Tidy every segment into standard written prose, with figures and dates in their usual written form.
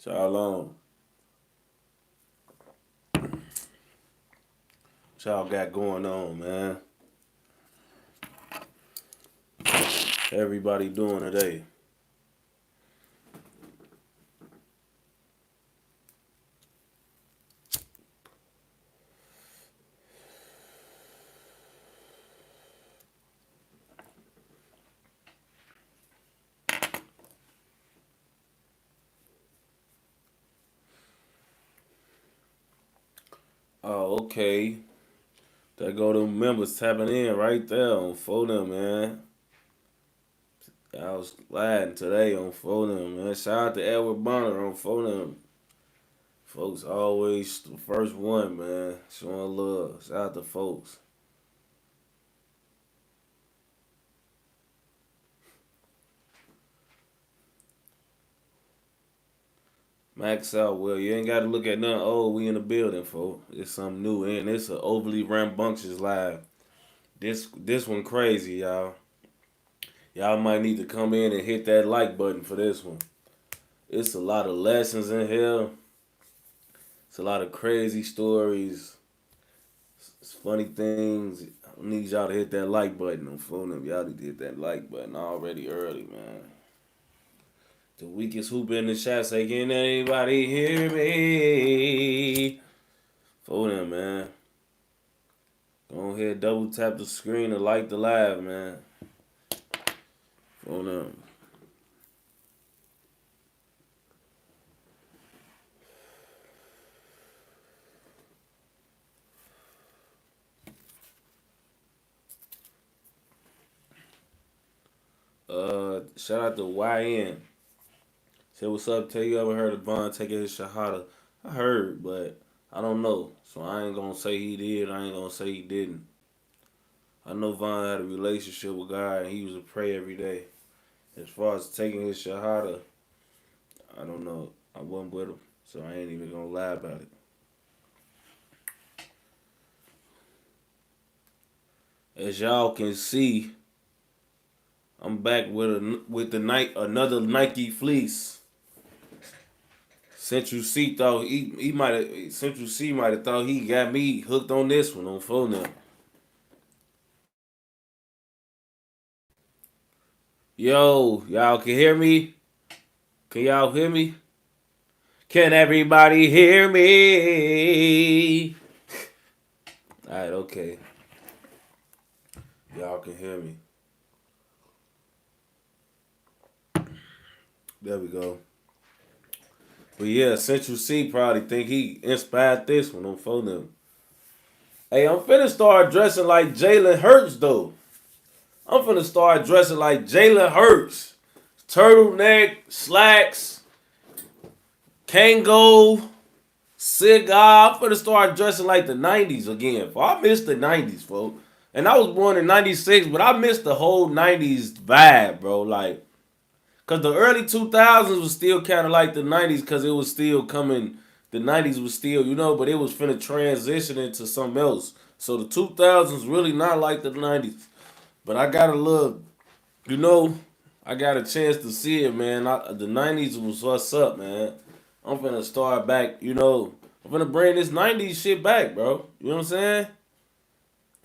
Shalom. What y'all got going on, man? Everybody doing today? Oh, okay. There go the members tapping in right there on Phonem, man. I was glad today on Phonem, man. Shout out to Edward Bonner on Phonem. Folks always the first one, man. Showing love. Shout out to folks. Max out, well, you ain't got to look at nothing old. We in the building, folks. It's something new, and it's an overly rambunctious live. This one crazy, y'all. Y'all might need to come in and hit that like button for this one. It's a lot of lessons in here. It's a lot of crazy stories. It's funny things. I need y'all to hit that like button on phone. Y'all need to hit that like button already early, man. The weakest hoop in the chat say, can anybody hear me? Phone, man. Go ahead, double tap the screen and like the live, man. Phone. Shout out to YN. Say what's up, tell you ever heard of Von taking his shahada? I heard, but I don't know. So I ain't gonna say he did, I ain't gonna say he didn't. I know Von had a relationship with God and he used to pray every day. As far as taking his shahada, I don't know. I wasn't with him, so I ain't even gonna lie about it. As y'all can see, I'm back with another Nike fleece. Central C thought he might have Central C might have thought he got me hooked on this one on phone now. Yo, y'all can hear me? Can y'all hear me? Can everybody hear me? Alright, okay. Y'all can hear me. There we go. But yeah, Central C probably think he inspired this one on phone. Hey, I'm finna start dressing like Jalen Hurts though. I'm finna start dressing like Jalen Hurts. Turtleneck, slacks, Kango, cigar. I'm finna start dressing like the 90s again. I miss the 90s, folks. And I was born in 96, but I missed the whole 90s vibe, bro. Like, because the early 2000s was still kind of like the 90s because it was still coming. The 90s was still, but it was finna transition into something else. So the 2000s really not like the 90s. But I got a little, I got a chance to see it, man. The 90s was what's up, man. I'm finna start back, I'm finna bring this 90s shit back, bro. You know what I'm saying?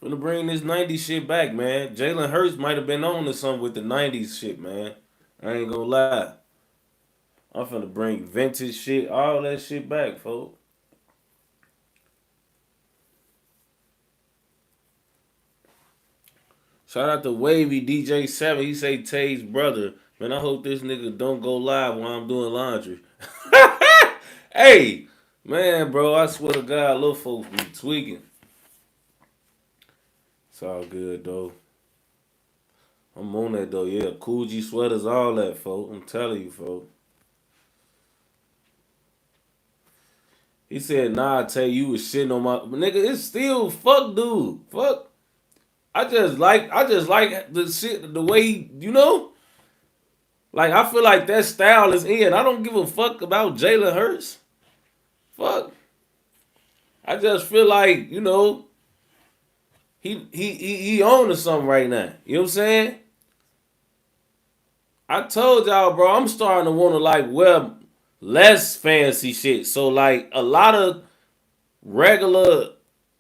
Finna bring this 90s shit back, man. Jalen Hurts might have been on to something with the 90s shit, man. I ain't gonna lie. I'm finna bring vintage shit, all that shit back, folks. Shout out to Wavy DJ7. He say Tay's brother. Man, I hope this nigga don't go live while I'm doing laundry. Hey, man, bro, I swear to God, little folks be tweaking. It's all good, though. I'm on that, though. Yeah, Coogee sweaters, all that, folks. I'm telling you, folks. He said, nah, I tell you was shitting on my... But nigga, it's still... Fuck, dude. Fuck. I just like the shit, the way Like, I feel like that style is in. I don't give a fuck about Jalen Hurts. Fuck. I just feel like, he on to something right now. You know what I'm saying? I told y'all, bro, I'm starting to want to like wear less fancy shit. So like a lot of regular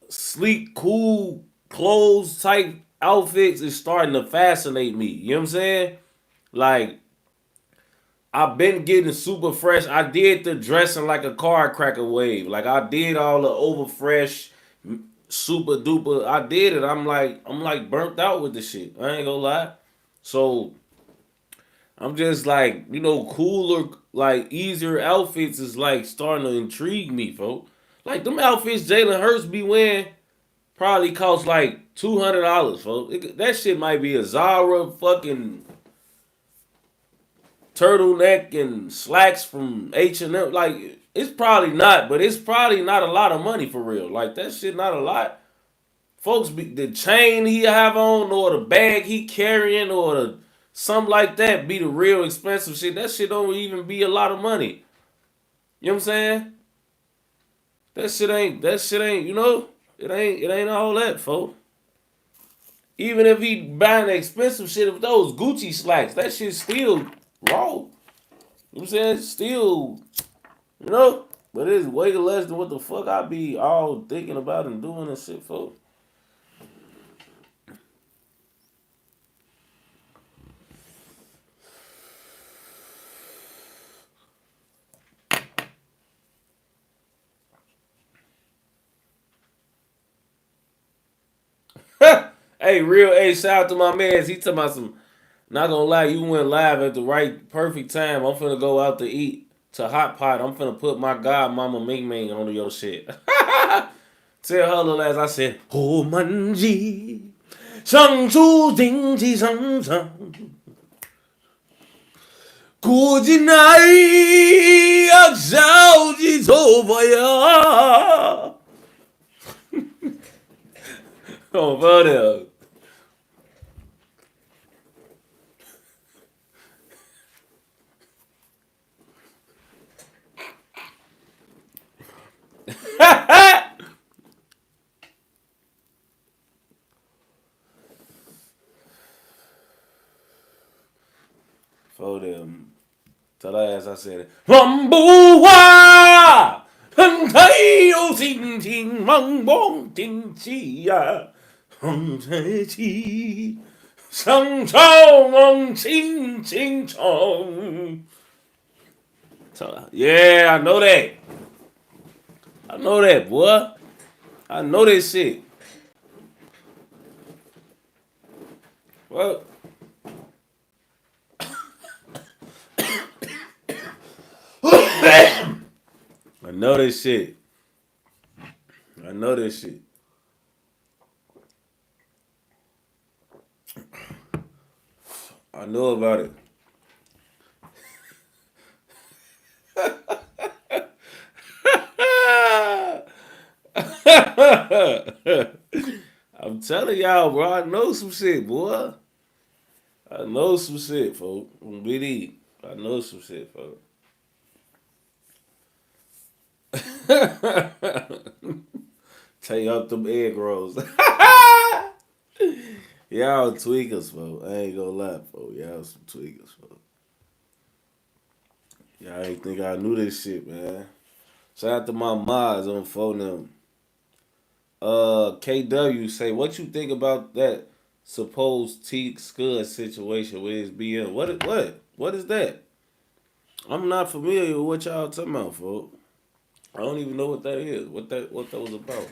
sleek, cool clothes type outfits is starting to fascinate me. You know what I'm saying? Like I've been getting super fresh. I did the dressing like a card cracker wave. Like I did all the over fresh, super duper. I did it. I'm like burnt out with the shit. I ain't gonna lie. So I'm just like, cooler, like easier outfits is like starting to intrigue me, folks. Like them outfits Jalen Hurts be wearing probably cost like $200, folks. That shit might be a Zara fucking turtleneck and slacks from H&M. Like it's probably not, but it's probably not a lot of money for real. Like that shit not a lot. Folks, the chain he have on, or the bag he carrying, or something like that, be the real expensive shit. That shit don't even be a lot of money. You know what I'm saying? That shit ain't. It ain't all that, folks. Even if he buying the expensive shit of those Gucci slacks, that shit still raw. You know what I'm saying? Still, you know, but it's way less than what the fuck I be all thinking about and doing and shit, folks. Hey, shout out to my man. He talking about some. Not gonna lie, you went live at the right, perfect time. I'm finna go out to eat to Hot Pot. I'm finna put my godmama Ming Ming on your shit. Tell her little ass I said, "Oh manji, shang chu jing ji shang shang, gu ji nai ak xiao ji zhou fa ya." Oh, brother. For them. Tell her ass I said it. 王不花，恨太有心情，忙忘天气呀，红彩旗，上朝望青青城。Yeah, I know that. I know that, boy. I know that shit. Well, I know this shit. I know this shit. I know about it. I'm telling y'all, bro. I know some shit, boy. I know some shit, folks. BD. I know some shit, folks. Take up them egg rolls. Y'all tweakers, folks. I ain't gonna lie, folks. Y'all some tweakers, folks. Y'all ain't think I knew this shit, man. Shout out to my mods on phone them. KW say, what you think about that supposed T Scud situation with his BM? What is that? I'm not familiar with what y'all talking about, folks. I don't even know what that is. What that was about.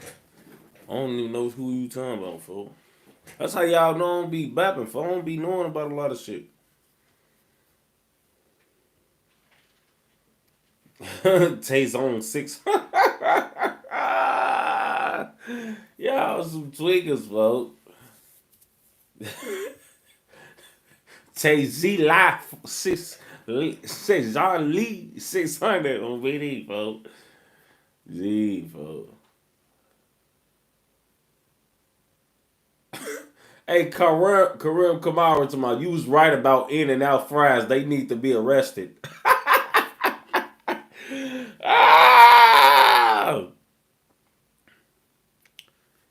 I don't even know who you talking about, folks. That's how y'all know I don't be bapping, folks. I don't be knowing about a lot of shit. Taste on 6. Y'all some tweakers, folks. Tay Z Life 6 John Lee 600 on BD, folks. Z, folks. Hey, Kareem Kamara to my, you was right about In and Out fries. They need to be arrested. Ah!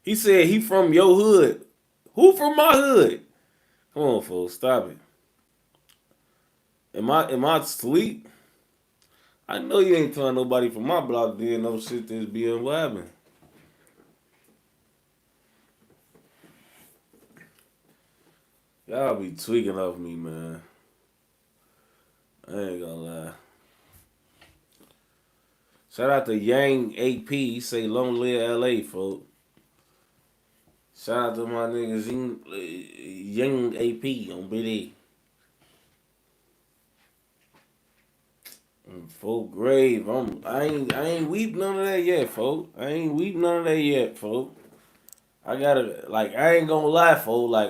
He said he from your hood. Who from my hood? Come on, folks, stop it. Am I asleep? I know you ain't telling nobody from my block did no shit that's being what happened. Y'all be tweaking off me, man. I ain't gonna lie. Shout out to Yang AP. He say long live LA, folks. Shout out to my niggas Yang AP on BD. Full grave. I ain't weep none of that yet, folks. I ain't weep none of that yet, folks. I gotta I ain't gonna lie, folks. I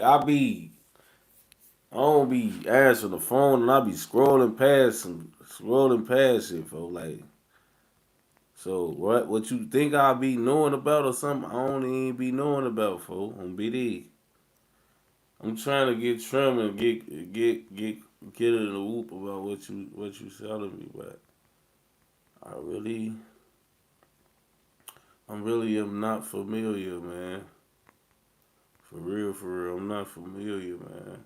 don't be answering the phone and I be scrolling past it, folks. So what you think I be knowing about or something? I don't even be knowing about, folks. On BD. I'm trying to get trim and get in the whoop about what you telling me, but I really am not familiar, man. For real, I'm not familiar, man.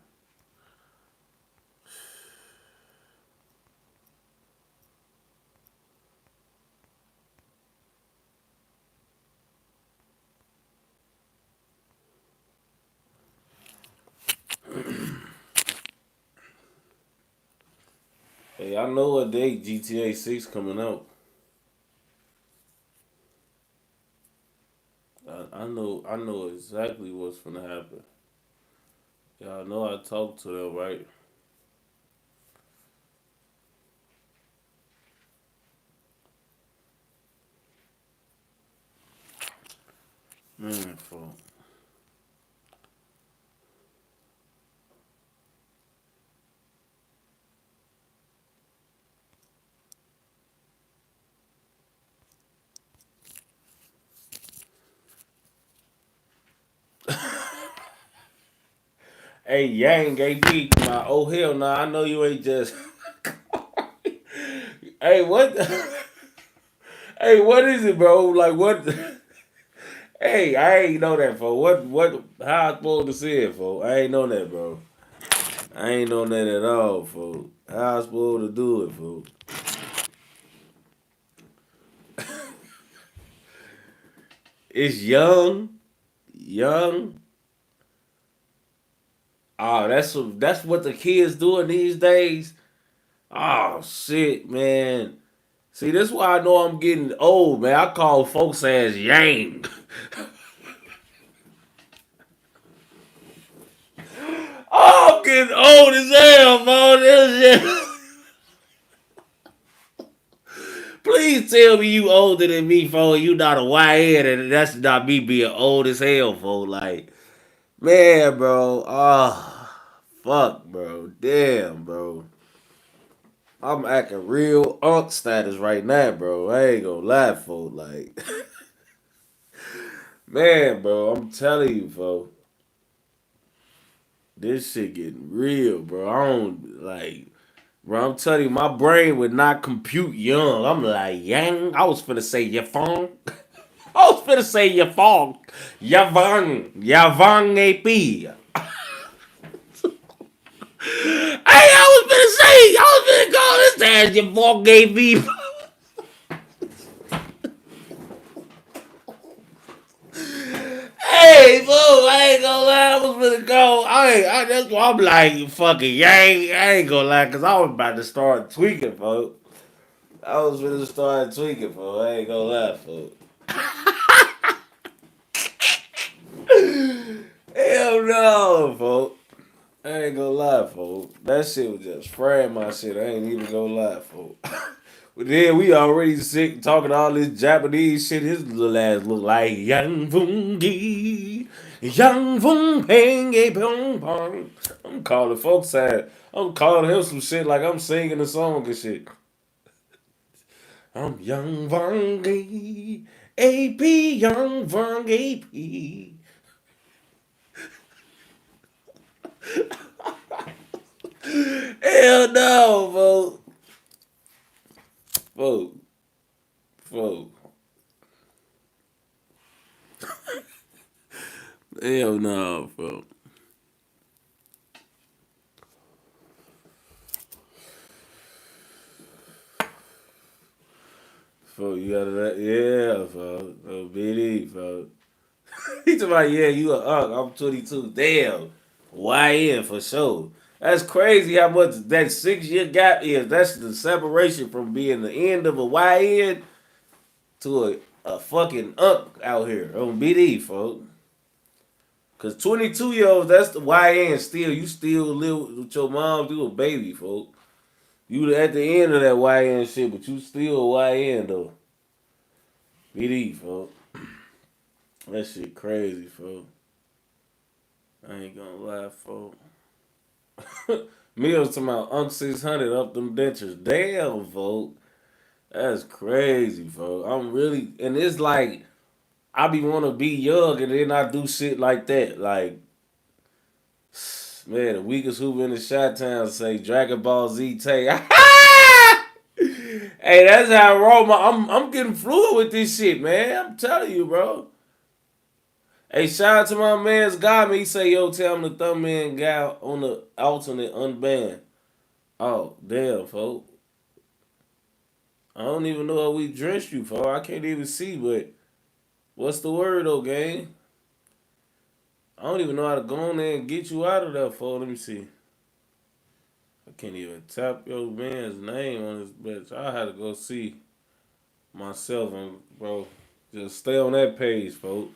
Hey, I know what day GTA 6 coming out. I know exactly what's gonna happen. Y'all know I talked to them, right? Man, fuck. Hey, Yang AP, my oh hell nah, I know you ain't just. Hey, what? Hey, what is it, bro? Like what? Hey, I ain't know that, for what? How I supposed to say it, for? I ain't know that, bro. I ain't know that at all, for. How I supposed to do it, for? It's young. Oh, that's what the kids doing these days. Oh shit, man. See, that's why I know I'm getting old, man. I call folks as Yang. Oh, I'm getting old as hell, bro. This shit. Please tell me you older than me, fo. You not a YN, and that's not me being old as hell, fo. Like, man, bro. Oh, fuck, bro. Damn, bro. I'm acting real unk status right now, bro. I ain't gonna lie, fo. Like, man, bro. I'm telling you, fo. This shit getting real, bro. I don't like. Bro, I'm telling you, my brain would not compute young. I'm like, Yang. I was finna say Yafong. I was finna say Yafong. Yavang. Yavang AP. Hey, I was finna call this ass Yavong AP. Hey, bro, I ain't gonna lie, I was finna go. That's why I'm like, fucking Yang. I ain't gonna lie, cause I was about to start tweaking, folks. I was finna start tweaking, folks. I ain't gonna lie, folks. Hell no, folks. I ain't gonna lie, folks. That shit was just spraying my shit. I ain't even gonna lie, folks. But then we already sick talking all this Japanese shit. His little ass look like Yang Fungi. Yang Fung Peng A Pong Pong. I'm calling folks sad. I'm calling him some shit like I'm singing a song and shit. I'm Young Fungi. AP Young Fung AP. Hell no, folks. Folks. Folks. Hell no, folks. Fuck, you got that? Yeah, fuck. Oh, BD, fuck. He talking about, yeah, you a I'm 22. Damn. YN for sure. That's crazy how much that 6 year gap is. That's the separation from being the end of a YN to a fucking out here on BD, folks. Cause 22-year-olds, that's the YN still. You still live with your mom, you a baby, folks. You at the end of that YN shit, but you still a YN though. BD, folks. That shit crazy, folks. I ain't gonna lie, folks. Mills talking about Unc 600 up them dentures. Damn, folks. That's crazy, folks. I'm really, and it's like, I be want to be young and then I do shit like that. Like, man, the weakest hoop in the Shot Town say Dragon Ball Z Tay. Hey, that's how I roll my. I'm getting fluid with this shit, man. I'm telling you, bro. Hey, shout out to my man's guy. He say, yo, tell him the thumbman guy on the alternate unbanned. Oh, damn, folks. I don't even know how we dressed you for. I can't even see, but what's the word though, gang? I don't even know how to go in there and get you out of there for. Let me see. I can't even tap your man's name on this bitch. I had to go see myself and bro. Just stay on that page, folks.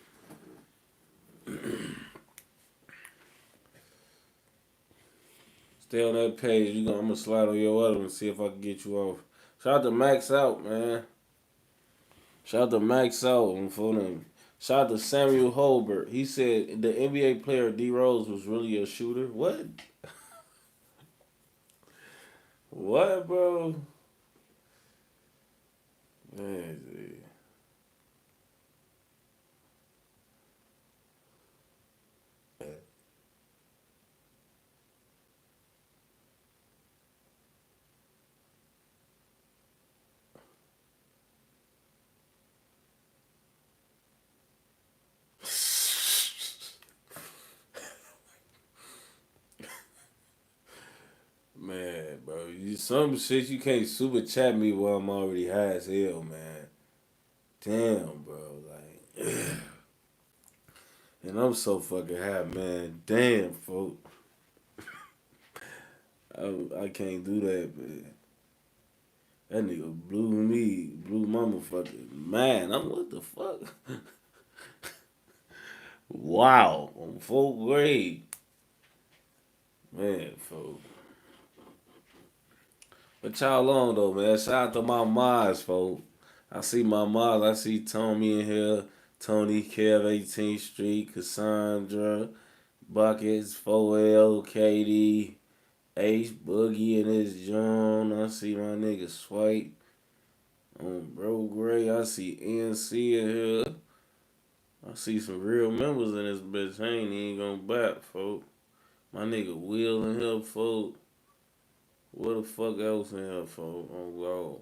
Stay on that page. I'm gonna slide on your other and see if I can get you off. Shout out to Max Out, man. Shout out to Max Out on phone. Shout out to Samuel Holbert. He said the NBA player D Rose was really a shooter. What? What, bro? Man, man, bro. Some shit you can't super chat me while I'm already high as hell, man. Damn, bro. Like, and I'm so fucking high, man. Damn, folks. I can't do that, man. That nigga blew my motherfucking man. I'm what the fuck? Wow, on 4th grade, man, folks. But y'all on though, man. Shout out to my mods, folks. I see my mods. I see Tommy in here. Tony, Kev, 18th Street, Cassandra, Buckets, 4L, KD, Ace, Boogie, and his John. I see my nigga Swipe. Bro Gray. I see NC in here. I see some real members in this bitch. I ain't even gonna bat, folks. My nigga Will in here, folks. What the fuck else in here, folks? Oh,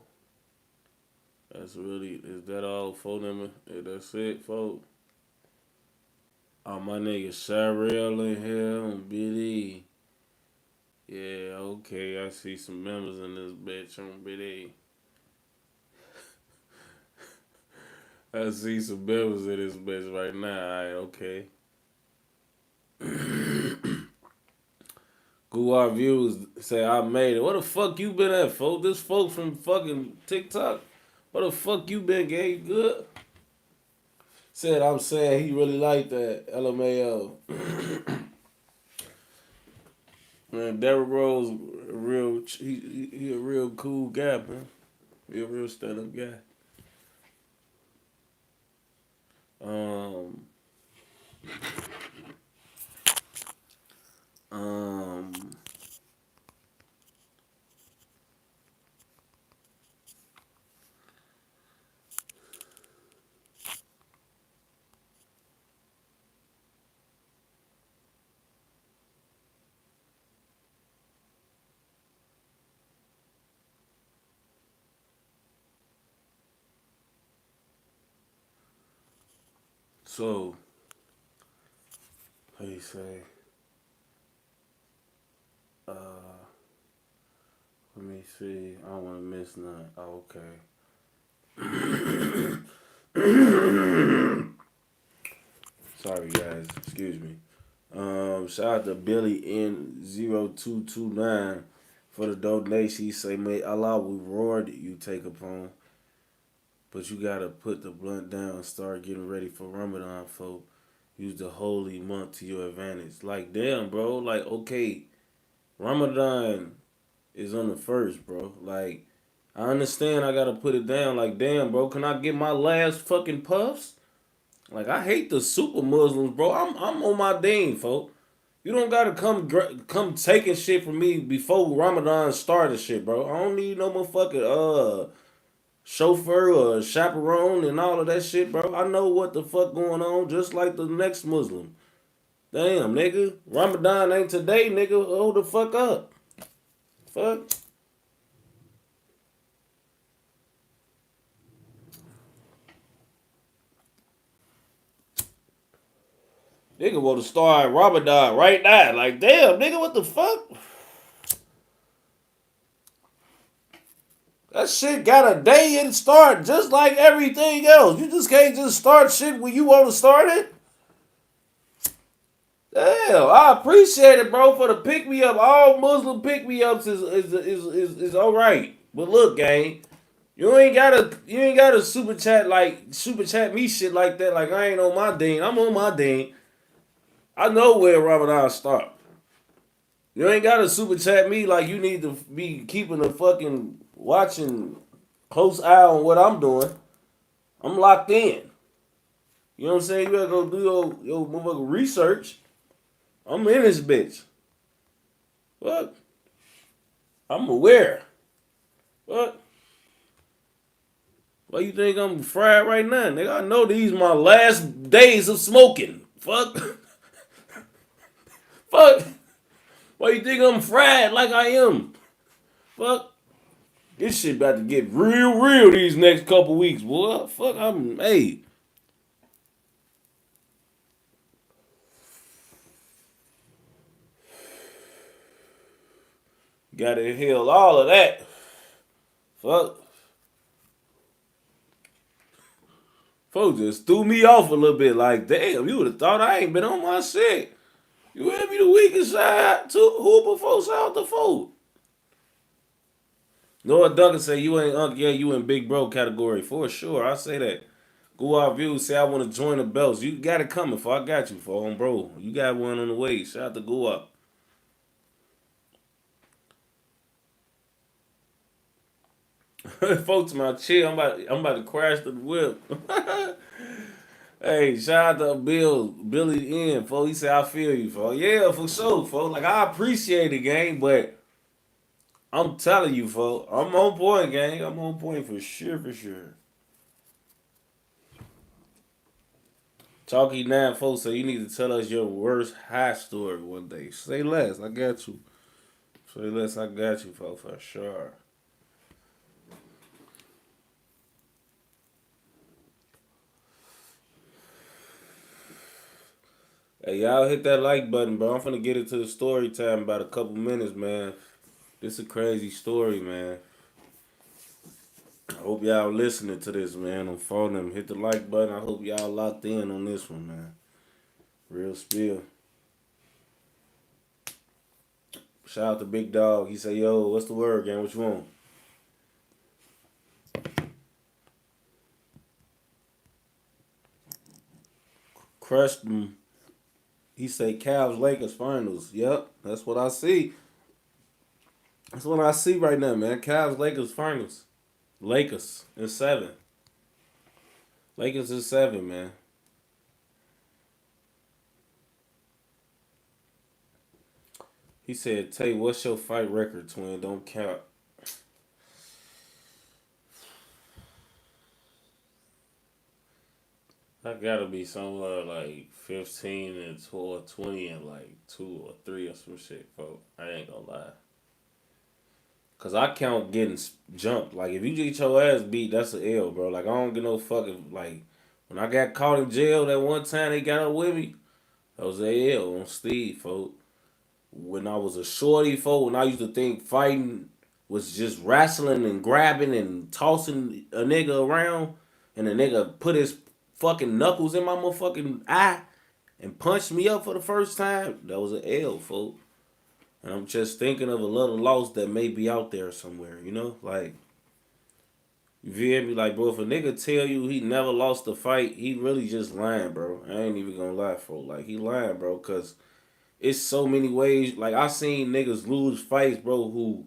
God. Is that all for them? That's it, folks. Oh, my nigga Shirell in here on BD. Yeah, okay. I see some members in this bitch on BD. I see some members in this bitch right now. Alright, okay. Guar Views say I made it. What the fuck you been at, folks? This folks from fucking TikTok. What the fuck you been, gay? Good? Said I'm saying he really liked that. LMAO. Man, Derrick Rose, he a real cool guy, man. He a real stand-up guy. Um, um, so, how you say? Uh, let me see. I don't want to miss none. Oh, okay. Sorry, guys. Excuse me. Shout out to Billy N0229 for the donation. He say, may Allah reward you take upon, but you gotta put the blunt down and start getting ready for Ramadan, folk. Use the holy month to your advantage. Like, damn, bro. Like, okay, Ramadan is on the first, bro. Like, I understand I gotta put it down. Like, damn, bro, can I get my last fucking puffs? Like, I hate the super Muslims, bro. I'm on my ding, folk. You don't gotta come taking shit from me before Ramadan started, shit, bro. I don't need no motherfucking chauffeur or chaperone and all of that shit, bro. I know what the fuck going on, just like the next Muslim. Damn, nigga. Ramadan ain't today, nigga. Hold the fuck up. Fuck. Nigga want to start Ramadan right now. Like, damn, nigga, what the fuck? That shit got a day and start just like everything else. You just can't just start shit when you want to start it. Damn, I appreciate it, bro, for the pick me up. All Muslim pick me ups is all right. But look, gang, you ain't gotta super chat me shit like that. Like I ain't on my ding. I'm on my ding. I know where Ramadan start. You ain't gotta super chat me like you need to be keeping a fucking watching close eye on what I'm doing. I'm locked in. You know what I'm saying? You gotta go do your motherfucking research. I'm in this bitch. What? I'm aware. What? Why you think I'm fried right now, nigga? I know these my last days of smoking. Fuck. Fuck. Why you think I'm fried like I am? Fuck. This shit about to get real these next couple weeks, boy. Fuck, hey. Gotta inhale all of that. Fuck. Folks just threw me off a little bit. Like, damn, you would have thought I ain't been on my shit. You had me the weakest side to Hooper folks out the fold. Noah Duncan say you ain't yeah, you in big bro category for sure. I say that. Go out view say I want to join the belts. You got it coming for I got you for bro. You got one on the way. Shout out to Go Up. Folks, my chill. I'm about to crash the whip. Hey, shout out to Billy N. Folks, he said I feel you, folks. Yeah, for sure, folks. Like I appreciate the game, but I'm telling you, folks, I'm on point, gang. I'm on point for sure, for sure. Chalky 9 folks say you need to tell us your worst high story one day. Say less, I got you. Say less, I got you, folks, for sure. Hey, y'all hit that like button, bro. I'm finna get into the story time in about a couple minutes, man. This is a crazy story, man. I hope y'all listening to this, man. I'm following them. Hit the like button. I hope y'all locked in on this one, man. Real spill. Shout out to Big Dog. He say, yo, what's the word, gang? What you want? Crushed them. He say Cavs Lakers finals. Yep, that's what I see. That's what I see right now, man. Cavs Lakers finals. Lakers in 7. Lakers in 7, man. He said, Tay, what's your fight record, twin? Don't count. I gotta be somewhere like 15 and 12, 20 and like 2 or 3 or some shit, folks. I ain't gonna lie. Cause I count getting jumped. Like if you get your ass beat, that's an L, bro. Like I don't get no fucking like when I got caught in jail that one time they got up with me, that was a L on Steve, folks. When I was a shorty, folks, when I used to think fighting was just wrestling and grabbing and tossing a nigga around, and the nigga put his fucking knuckles in my motherfucking eye, and punched me up for the first time, that was an L, folks. And I'm just thinking of a little loss that may be out there somewhere, you know? Like, you feel me? Like, bro, if a nigga tell you he never lost a fight, he really just lying, bro. I ain't even gonna lie, folks. Like, he lying, bro, because it's so many ways. Like, I seen niggas lose fights, bro,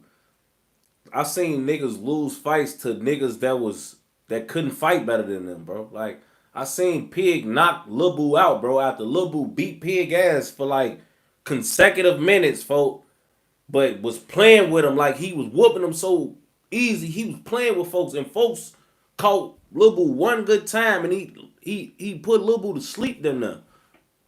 I seen niggas lose fights to niggas that couldn't fight better than them, bro. Like, I seen Pig knock Lil Boo out, bro, after Lil Boo beat Pig ass for like consecutive minutes, folks, but was playing with him like he was whooping him so easy. He was playing with folks, and folks caught Lil Boo one good time, and he put Lil Boo to sleep them now.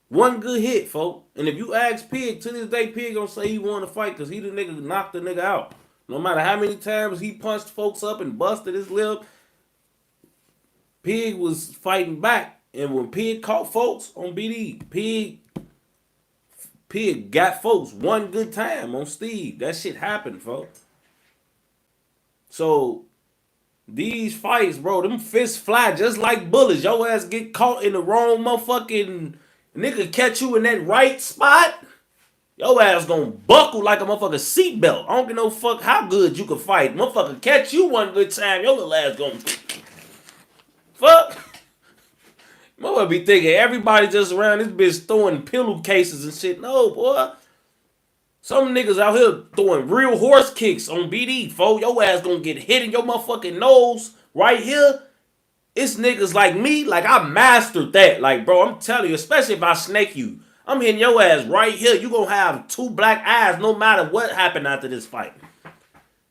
One good hit, folks. And if you ask Pig, to this day, Pig gonna say he won the fight because he the nigga knocked the nigga out. No matter how many times he punched folks up and busted his lip, Pig was fighting back. And when Pig caught folks on BD, Pig got folks one good time on Steve. That shit happened, folks. So these fights, bro, them fists fly just like bullets. Your ass get caught in the wrong motherfucking nigga, catch you in that right spot. Your ass gonna buckle like a motherfucking seatbelt. I don't give no fuck how good you can fight. Motherfucker catch you one good time, your little ass gonna fuck. Motherfucker be thinking everybody just around this bitch throwing pillowcases and shit. No, boy. Some niggas out here throwing real horse kicks on BD, fo. Your ass gonna get hit in your motherfucking nose right here. It's niggas like me, like I mastered that. Like, bro, I'm telling you, especially if I snake you, I'm hitting your ass right here. You gonna have two black eyes no matter what happened after this fight.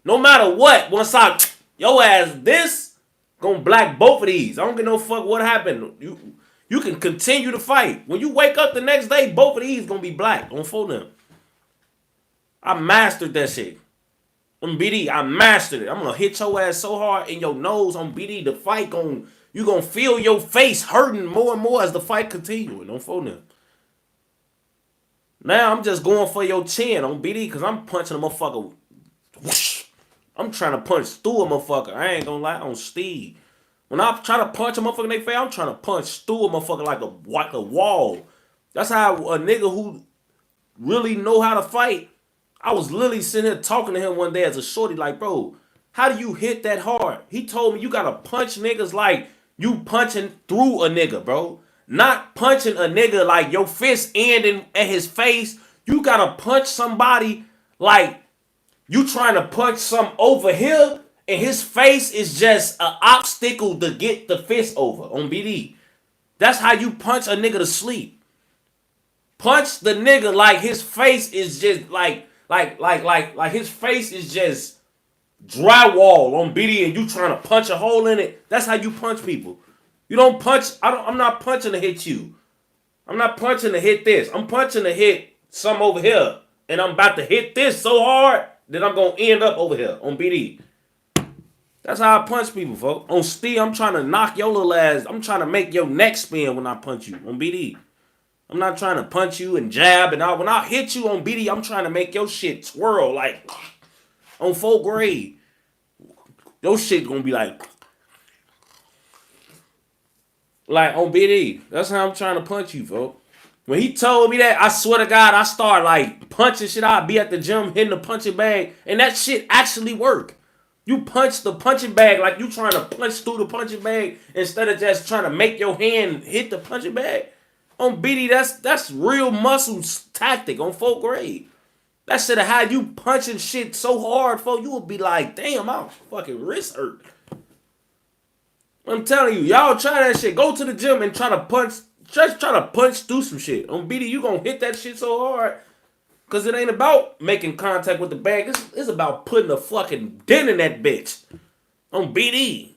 No matter what, once your ass this, gonna black both of these. I don't give no fuck what happened. You can continue to fight. When you wake up the next day, both of these gonna be black on phone them. I mastered that shit. On BD, I mastered it. I'm gonna hit your ass so hard in your nose on BD. The fight you gonna feel your face hurting more and more as the fight continues. On phone them. Now I'm just going for your chin on BD because I'm punching a motherfucker. Whoosh. I'm trying to punch through a motherfucker. I ain't gonna lie on Steve. When I'm trying to punch a motherfucker in their face, I'm trying to punch through a motherfucker like a wall. That's how a nigga who really know how to fight. I was literally sitting here talking to him one day as a shorty, like, bro, how do you hit that hard? He told me you gotta punch niggas like you punching through a nigga, bro. Not punching a nigga like your fist ending at his face. You gotta punch somebody like you trying to punch some over here and his face is just an obstacle to get the fist over on BD. That's how you punch a nigga to sleep. Punch the nigga like his face is just like his face is just drywall on BD and you trying to punch a hole in it. That's how you punch people. You don't punch. I'm not punching to hit you. I'm not punching to hit this. I'm punching to hit some over here. And I'm about to hit this so hard that I'm going to end up over here on BD. That's how I punch people, folks. On Steve, I'm trying to knock your little ass. I'm trying to make your neck spin when I punch you on BD. I'm not trying to punch you and jab and all. When I hit you on BD, I'm trying to make your shit twirl like on 4th grade. Your shit gonna be like on BD. That's how I'm trying to punch you, folks. When he told me that, I swear to God, I started like punching shit. I'd be at the gym hitting the punching bag, and that shit actually worked. You punch the punching bag like you trying to punch through the punching bag instead of just trying to make your hand hit the punching bag. On BD, that's real muscle tactic on 4th grade. That shit of how you punching shit so hard, folks, you would be like, damn, my fucking wrist hurt. I'm telling you, y'all try that shit. Go to the gym and try to punch through some shit. On BD, you gonna hit that shit so hard. Cause it ain't about making contact with the bag. It's about putting a fucking dent in that bitch. On BD.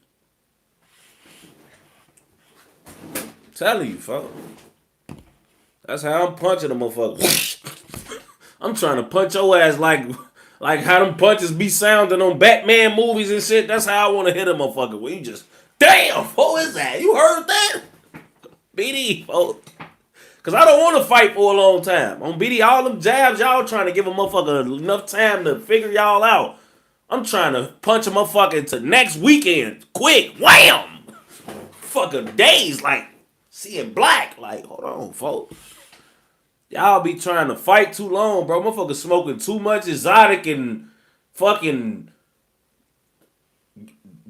I'm telling you, folks. That's how I'm punching a motherfucker. I'm trying to punch your ass like how them punches be sounding on Batman movies and shit. That's how I want to hit a motherfucker. Where you just, damn, who is that? You heard that? BD, folks. Because I don't want to fight for a long time. On BD, all them jabs, y'all trying to give a motherfucker enough time to figure y'all out. I'm trying to punch a motherfucker into next weekend. Quick, wham! Fucking days, like, seeing black. Like, hold on, folks. Y'all be trying to fight too long, bro. Motherfuckers smoking too much exotic and fucking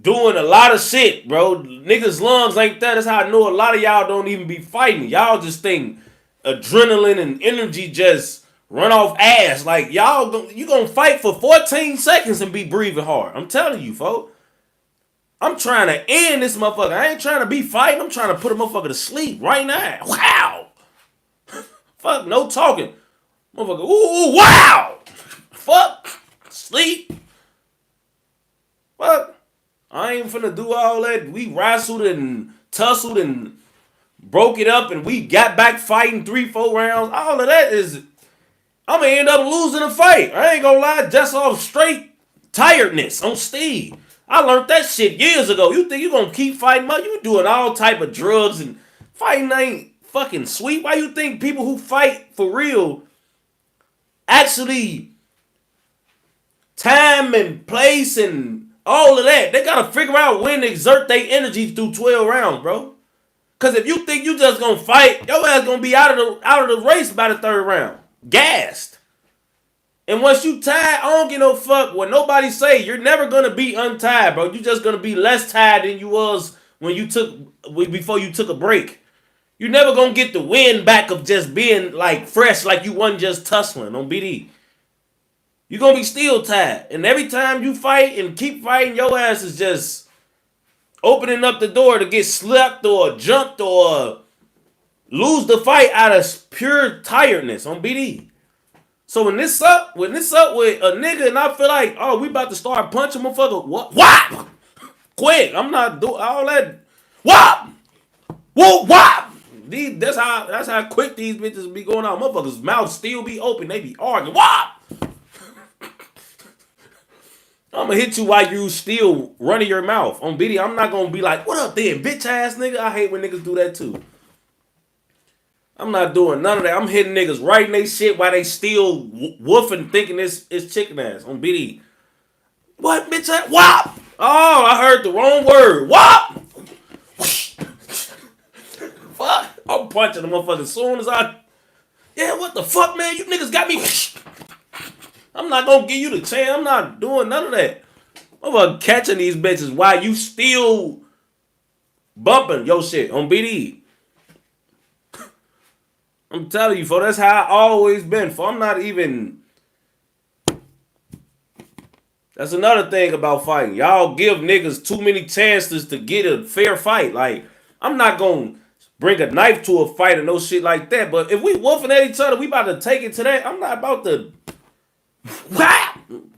doing a lot of shit, bro. Niggas' lungs ain't that. That's how I know a lot of y'all don't even be fighting. Y'all just think adrenaline and energy just run off ass. Like, you gonna fight for 14 seconds and be breathing hard. I'm telling you, folks. I'm trying to end this motherfucker. I ain't trying to be fighting. I'm trying to put a motherfucker to sleep right now. Wow. Fuck, no talking. Motherfucker, ooh, wow. Fuck. Sleep. Fuck. I ain't finna do all that. We wrestled and tussled and broke it up and we got back fighting 3-4 rounds. All of that is, I'm gonna end up losing the fight. I ain't gonna lie, just off straight tiredness on Steve. I learned that shit years ago. You think you gonna keep fighting? You doing all type of drugs and fighting ain't fucking sweet. Why you think people who fight for real actually time and place and all of that? They gotta figure out when to exert their energy through 12 rounds, bro. Cause if you think you just gonna fight, your ass gonna be out of the race by the third round. Gassed. And once you tired, I don't give no fuck what nobody say. You're never gonna be untied, bro. You're just gonna be less tired than you was before you took a break. You're never gonna get the win back of just being like fresh, like you wasn't just tussling on BD. You're gonna be still tired. And every time you fight and keep fighting, your ass is just opening up the door to get slapped or jumped or lose the fight out of pure tiredness on BD. So when this up with a nigga and I feel like, oh, we about to start punching motherfucker, what? Whop! Quick, I'm not doing all that. Whop! Whoop! Whop! That's how quick these bitches be going out. Motherfuckers' mouths still be open. They be arguing. Whop! I'm gonna hit you while you still running your mouth on video. I'm not gonna be like, what up there, bitch ass nigga? I hate when niggas do that too. I'm not doing none of that. I'm hitting niggas right in they shit while they still woofing thinking it's chicken ass on BD. What, bitch ass? Whop! Oh, I heard the wrong word. Whop! Fuck. I'm punching the motherfucker as soon as yeah, what the fuck, man? You niggas got me. I'm not gonna give you the chance. I'm not doing none of that. I'm catching these bitches while you still bumping your shit on BD. I'm telling you, that's how I always been. I'm not even. That's another thing about fighting. Y'all give niggas too many chances to get a fair fight. Like, I'm not gonna bring a knife to a fight or no shit like that. But if we woofing at each other, we about to take it to that. I'm not about to.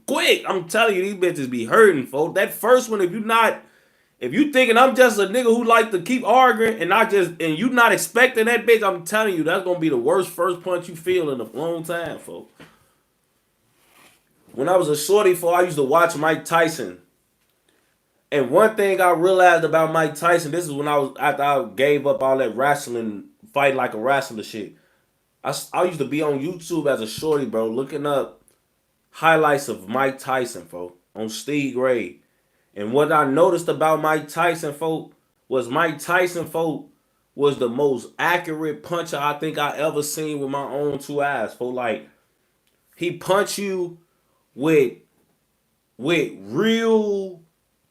Quick, I'm telling you, these bitches be hurting, folks. That first one, if you thinking I'm just a nigga who like to keep arguing and you not expecting that bitch, I'm telling you, that's gonna be the worst first punch you feel in a long time, folks. When I was a shorty, I used to watch Mike Tyson. And one thing I realized about Mike Tyson, this is when after I gave up all that wrestling, fight like a wrestler shit. I used to be on YouTube as a shorty, bro, looking up highlights of Mike Tyson, folks, on Steve Gray. And what I noticed about Mike Tyson, folks, was the most accurate puncher I think I ever seen with my own two eyes, folks. Like, he punch you with real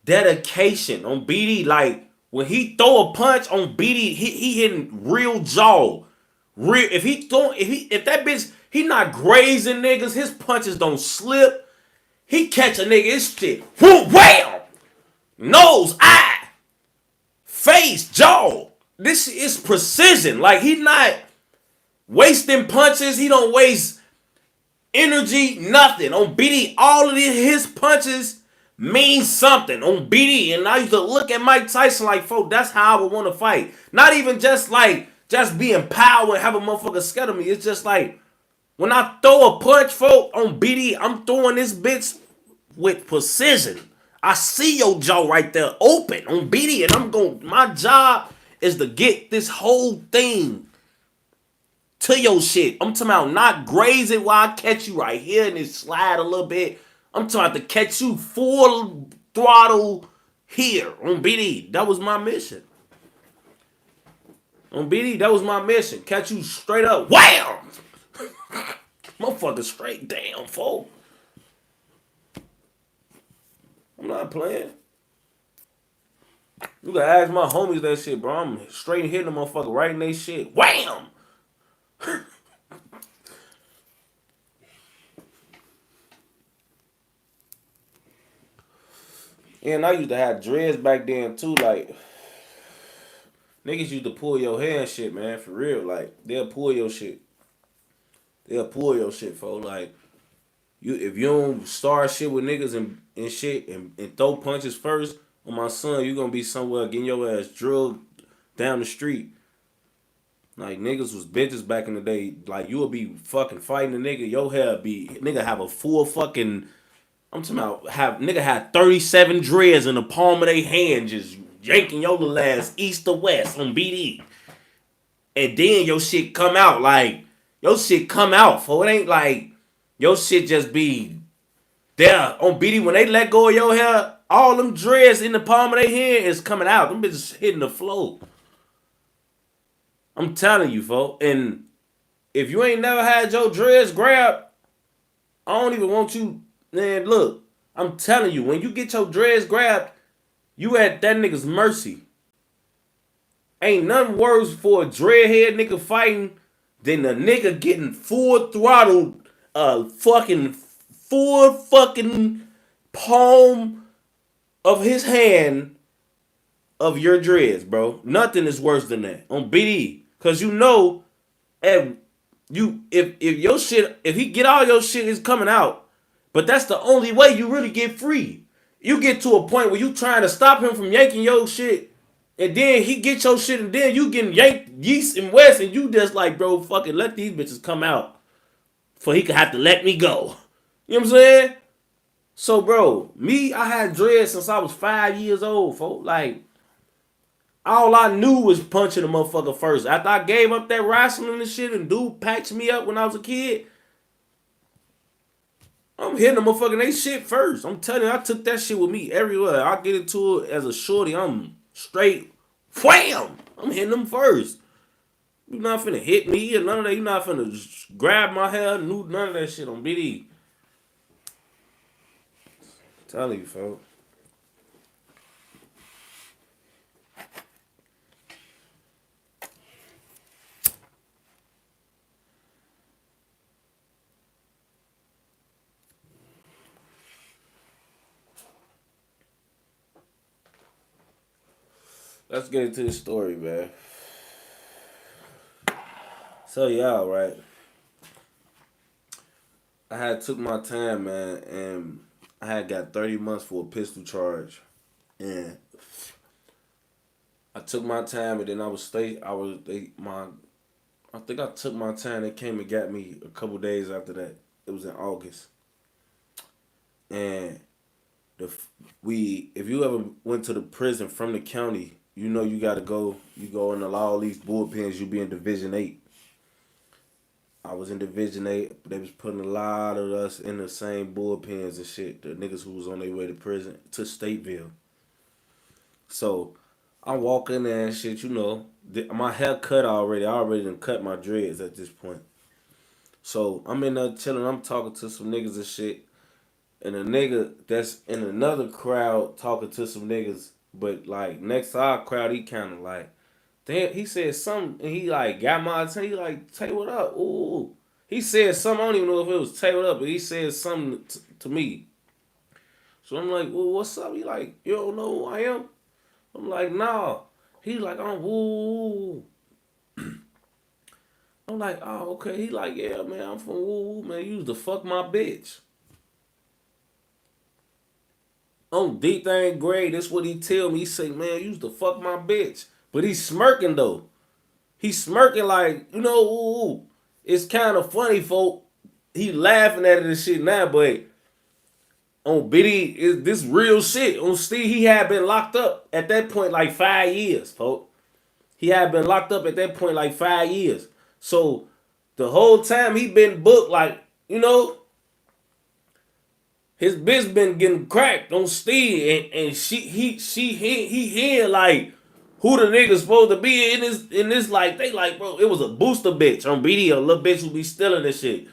dedication on BD. Like, when he throw a punch on BD, he hitting real jaw. If that bitch, he not grazing niggas, his punches don't slip. He catch a nigga, his shit, wham! Nose, eye, face, jaw. This is precision. Like, he not wasting punches. He don't waste energy, nothing. On BD, all of his punches mean something on BD. And I used to look at Mike Tyson like, folks, that's how I would want to fight. Not even just being power and have a motherfucker scared of me. It's just like, when I throw a punch, folks, on BD, I'm throwing this bitch with precision. I see your jaw right there open on BD, and my job is to get this whole thing to your shit. I'm talking about not grazing while I catch you right here and it slide a little bit. I'm talking about to catch you full throttle here on BD. That was my mission. On BD, that was my mission. Catch you straight up. Wham! Motherfucker straight down, folk. I'm not playing. You gotta ask my homies that shit, bro. I'm straight hitting the motherfucker right in they shit. Wham! And I used to have dreads back then too. Like, niggas used to pull your hair and shit, man. For real. Like, they'll pull your shit. They'll pull your shit, folks. Like, if you don't start shit with niggas and shit and throw punches first, on my son, you gonna be somewhere getting your ass drugged down the street. Like, niggas was bitches back in the day. Like, you would be fucking fighting a nigga. Your hair be, nigga have a full fucking, I'm talking about, nigga had 37 dreads in the palm of their hand just yanking your little ass east to west on BD. And then your shit come out. Like, your shit come out, for it ain't like your shit just be there on BD. When they let go of your hair, all them dreads in the palm of their hand is coming out. Them bitches hitting the floor. I'm telling you, folks. And if you ain't never had your dreads grabbed, I don't even want you. Man, look, I'm telling you, when you get your dreads grabbed, you at that nigga's mercy. Ain't nothing worse for a dreadhead nigga fighting than a nigga getting full throttled, full fucking palm of his hand of your dreads, bro. Nothing is worse than that on BD. Cause you know, if your shit, if he get all your shit is coming out, but that's the only way you really get free. You get to a point where you trying to stop him from yanking your shit, and then he get your shit, and then you getting yanked east and west, and you just like, bro, fucking let these bitches come out, for he could have to let me go. You know what I'm saying? So, bro, I had dreads since I was 5 years old, folks. Like, all I knew was punching a motherfucker first. After I gave up that wrestling and shit, and dude patched me up when I was a kid, I'm hitting the motherfucker in they shit first. I'm telling you, I took that shit with me everywhere. I get into it as a shorty, I'm straight, wham! I'm hitting them first. You not finna hit me or none of that. You not finna just grab my hair, none of that shit on BD. I'm telling you, folks. Let's get into the story, man. So y'all, right? I had took my time, man, and I had got 30 months for a pistol charge, and I took my time, and then I think I took my time. They came and got me a couple days after that. It was in August, and if you ever went to the prison from the county, you know you gotta go. You go in all these bullpens. You be in Division 8. I was in Division 8. They was putting a lot of us in the same bullpens and shit. The niggas who was on their way to prison, to Stateville. So, I walk in there and shit, you know. My hair cut already. I already done cut my dreads at this point. So, I'm in there chilling. I'm talking to some niggas and shit. And a nigga that's in another crowd talking to some niggas. But, like, next to our crowd, he kind of like, damn, he said something, and he, like, got my attention. He, like, Tay, what up? Ooh. He said something, I don't even know if it was Tay, what up, but he said something to me. So I'm like, well, what's up? He like, you don't know who I am? I'm like, nah. He like, I'm woo. I'm like, oh, okay. He like, yeah, man, I'm from woo, man. You used to fuck my bitch. On D-Thing grade, that's what he tell me. He say, man, you used to fuck my bitch. But he's smirking, though. He's smirking like, you know, ooh. It's kind of funny, folk. He laughing at it and shit now, but on Biddy, this real shit. On Steve, he had been locked up at that point like 5 years, folk. He had been locked up at that point like 5 years. So the whole time he been booked, like, you know, his bitch been getting cracked on Steve, and he hear like, who the nigga supposed to be in this like they like, bro, it was a booster bitch on BD, a little bitch who be stealing this shit.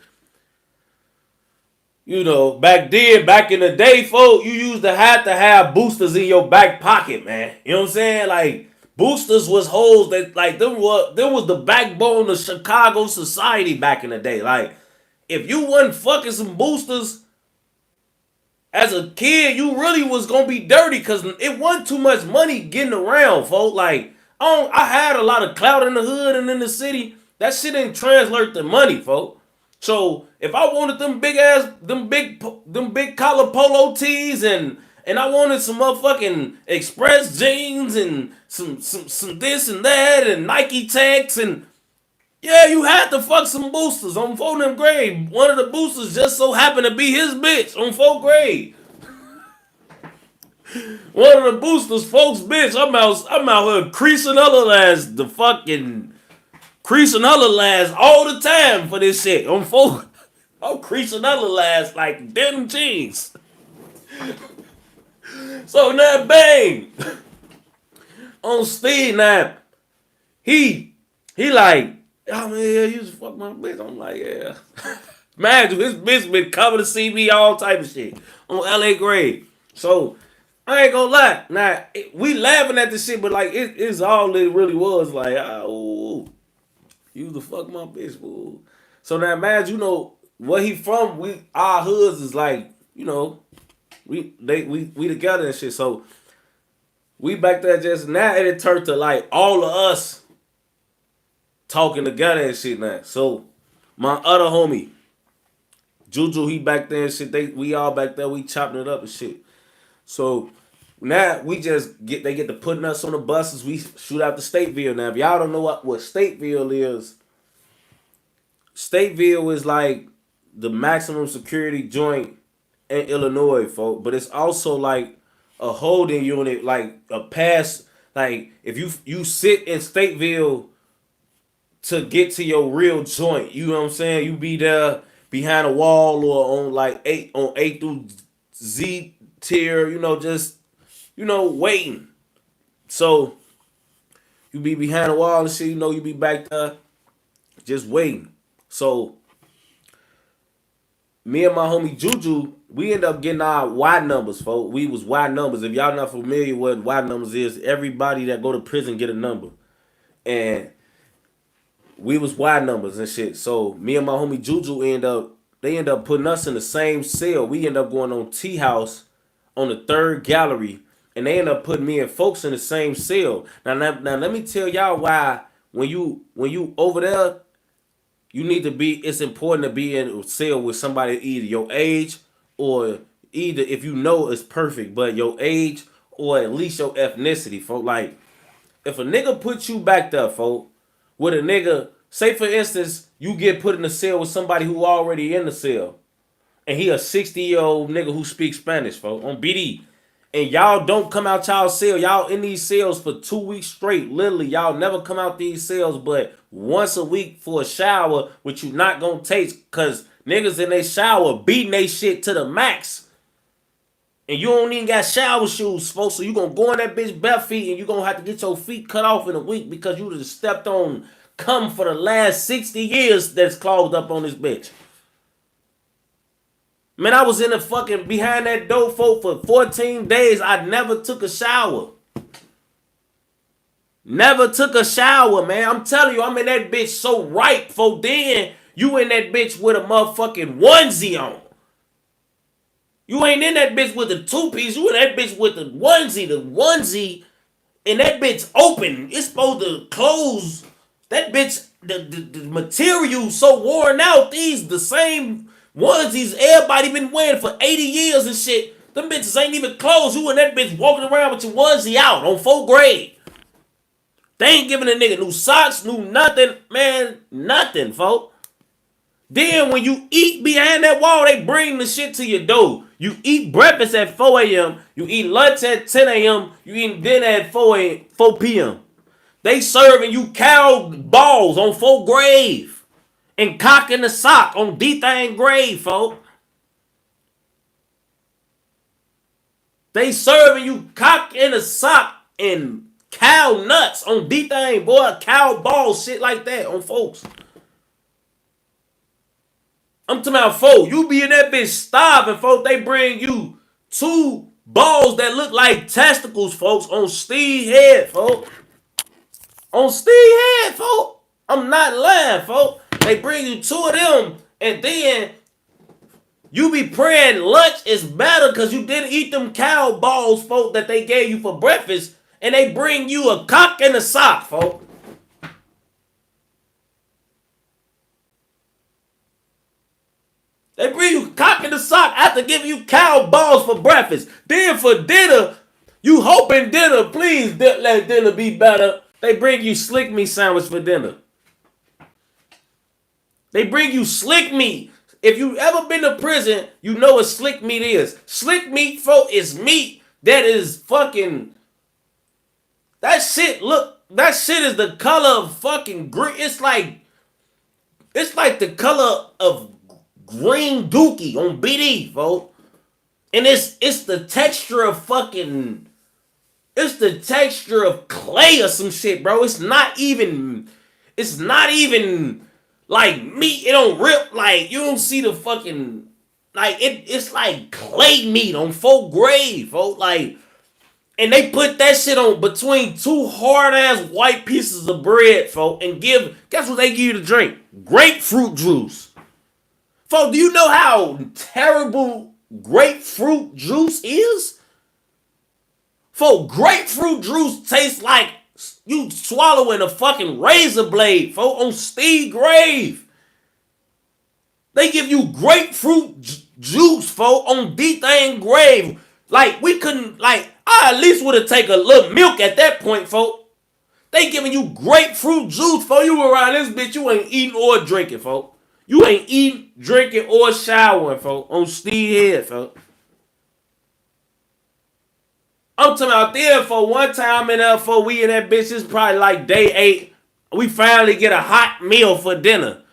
You know, back in the day, folks, you used to have boosters in your back pocket, man. You know what I'm saying? Like, boosters was hoes that, like, them was the backbone of Chicago society back in the day. Like, if you wasn't fucking some boosters as a kid, you really was gonna be dirty because it wasn't too much money getting around, folks. Like, I had a lot of clout in the hood and in the city. That shit didn't translate to money, folks. So if I wanted them big collar polo tees and I wanted some motherfucking Express jeans and some this and that and Nike Techs and yeah, you had to fuck some boosters on 4th grade. One of the boosters just so happened to be his bitch on 4th grade. One of the boosters, folks, bitch. I'm out here creasing other lads, the fucking creasing other lads all the time for this shit. I'm creasing other lads like denim jeans. So now, bang, on Steve now, he like, oh man, yeah, you just fuck my bitch. I'm like, yeah. Man, his bitch been coming to see me all type of shit on LA grade. So I ain't gonna lie. Now we laughing at this shit, but like it's all it really was. Like, oh, you the fuck my bitch, fool. So now, man, you know where he from? Our hoods is like, you know, we together and shit. So we back there just now, and it turned to like all of us talking together and shit now. So my other homie, Juju, he back there and shit. We all back there, we chopping it up and shit. So now we they get to putting us on the buses. We shoot out to Stateville. Now, if y'all don't know what Stateville is, Stateville is like the maximum security joint in Illinois, folks. But it's also like a holding unit, like a pass. Like if you sit in Stateville to get to your real joint, you know what I'm saying? You be there behind a wall or on like A through Z tier, you know, just waiting. So you be behind a wall and shit, you know, you be back there just waiting. So me and my homie Juju, we end up getting our Y numbers, folks. We was Y numbers. If y'all not familiar with what Y numbers is, everybody that go to prison get a number. And we was Y numbers and shit. So me and my homie Juju they end up putting us in the same cell. We end up going on T House on the 3rd gallery, and they end up putting me and folks in the same cell. Now let me tell y'all why when you over there, you need to be. It's important to be in a cell with somebody either your age or either if you know it's perfect, but your age or at least your ethnicity, folks. Like if a nigga put you back there, folks, with a nigga, say for instance, you get put in a cell with somebody who already in the cell, and he a 60-year-old nigga who speaks Spanish, folks, on BD. And y'all don't come out y'all cell. Y'all in these cells for 2 weeks straight. Literally, y'all never come out these cells but once a week for a shower, which you not gonna take because niggas in they shower beating they shit to the max. And you don't even got shower shoes, folks. So you gonna go in that bitch bare feet and you gonna have to get your feet cut off in a week because you just stepped on cum for the last 60 years that's clogged up on this bitch. Man, I was in the fucking behind that door, folk, for 14 days. I never took a shower. Never took a shower, man. I'm telling you, I'm in that bitch so ripe, folk. Then you in that bitch with a motherfucking onesie on. You ain't in that bitch with the 2-piece. You in that bitch with the onesie. The onesie, and that bitch open. It's supposed to close. That bitch, the material so worn out. These the same onesies everybody been wearing for 80 years and shit. Them bitches ain't even closed. You and that bitch walking around with your onesie out on 4th grade. They ain't giving a nigga new socks, new nothing, man, nothing, folk. Then when you eat behind that wall, they bring the shit to your door. You eat breakfast at 4 a.m., you eat lunch at 10 a.m., you eat dinner at 4 p.m. They serving you cow balls on 4th grade. And cock in the sock on D-Thang grade, folk. They serving you cock in the sock and cow nuts on D-thing, boy. Cow balls, shit like that on folks. I'm talking about, folks, you be in that bitch starving, folks. They bring you 2 balls that look like testicles, folks, on Steve head, folks. On Steve head, folks. I'm not lying, folks. They bring you 2 of them, and then you be praying lunch is better because you didn't eat them cow balls, folks, that they gave you for breakfast, and they bring you a cock and a sock, folks. They bring you cock in the sock after giving you cow balls for breakfast. Then for dinner, you hoping dinner, please let dinner be better. They bring you slick meat sandwich for dinner. They bring you slick meat. If you ever been to prison, you know what slick meat is. Slick meat, folk, is meat that is fucking... That shit is the color of fucking green. It's like the color of green dookie on BD, folks. And it's the texture of fucking... It's the texture of clay or some shit, bro. It's not even like meat. It don't rip. Like, you don't see the fucking... Like, it's like clay meat on folk grave, folks. Like, and they put that shit on between 2 hard-ass white pieces of bread, folks, and guess what they give you to drink? Grapefruit juice. Folks, do you know how terrible grapefruit juice is? Folks, grapefruit juice tastes like you swallowing a fucking razor blade, folks, on Steve's grave. They give you grapefruit juice, folks, on D-thing grave. Like, we couldn't, like, I at least would have taken a little milk at that point, folks. They giving you grapefruit juice, folks. You around this bitch, you ain't eating or drinking, folks. You ain't eating, drinking, or showering, folks, on Steve's head, folks. I'm talking about there for one time in there for we in that bitch. It's probably like day 8. We finally get a hot meal for dinner.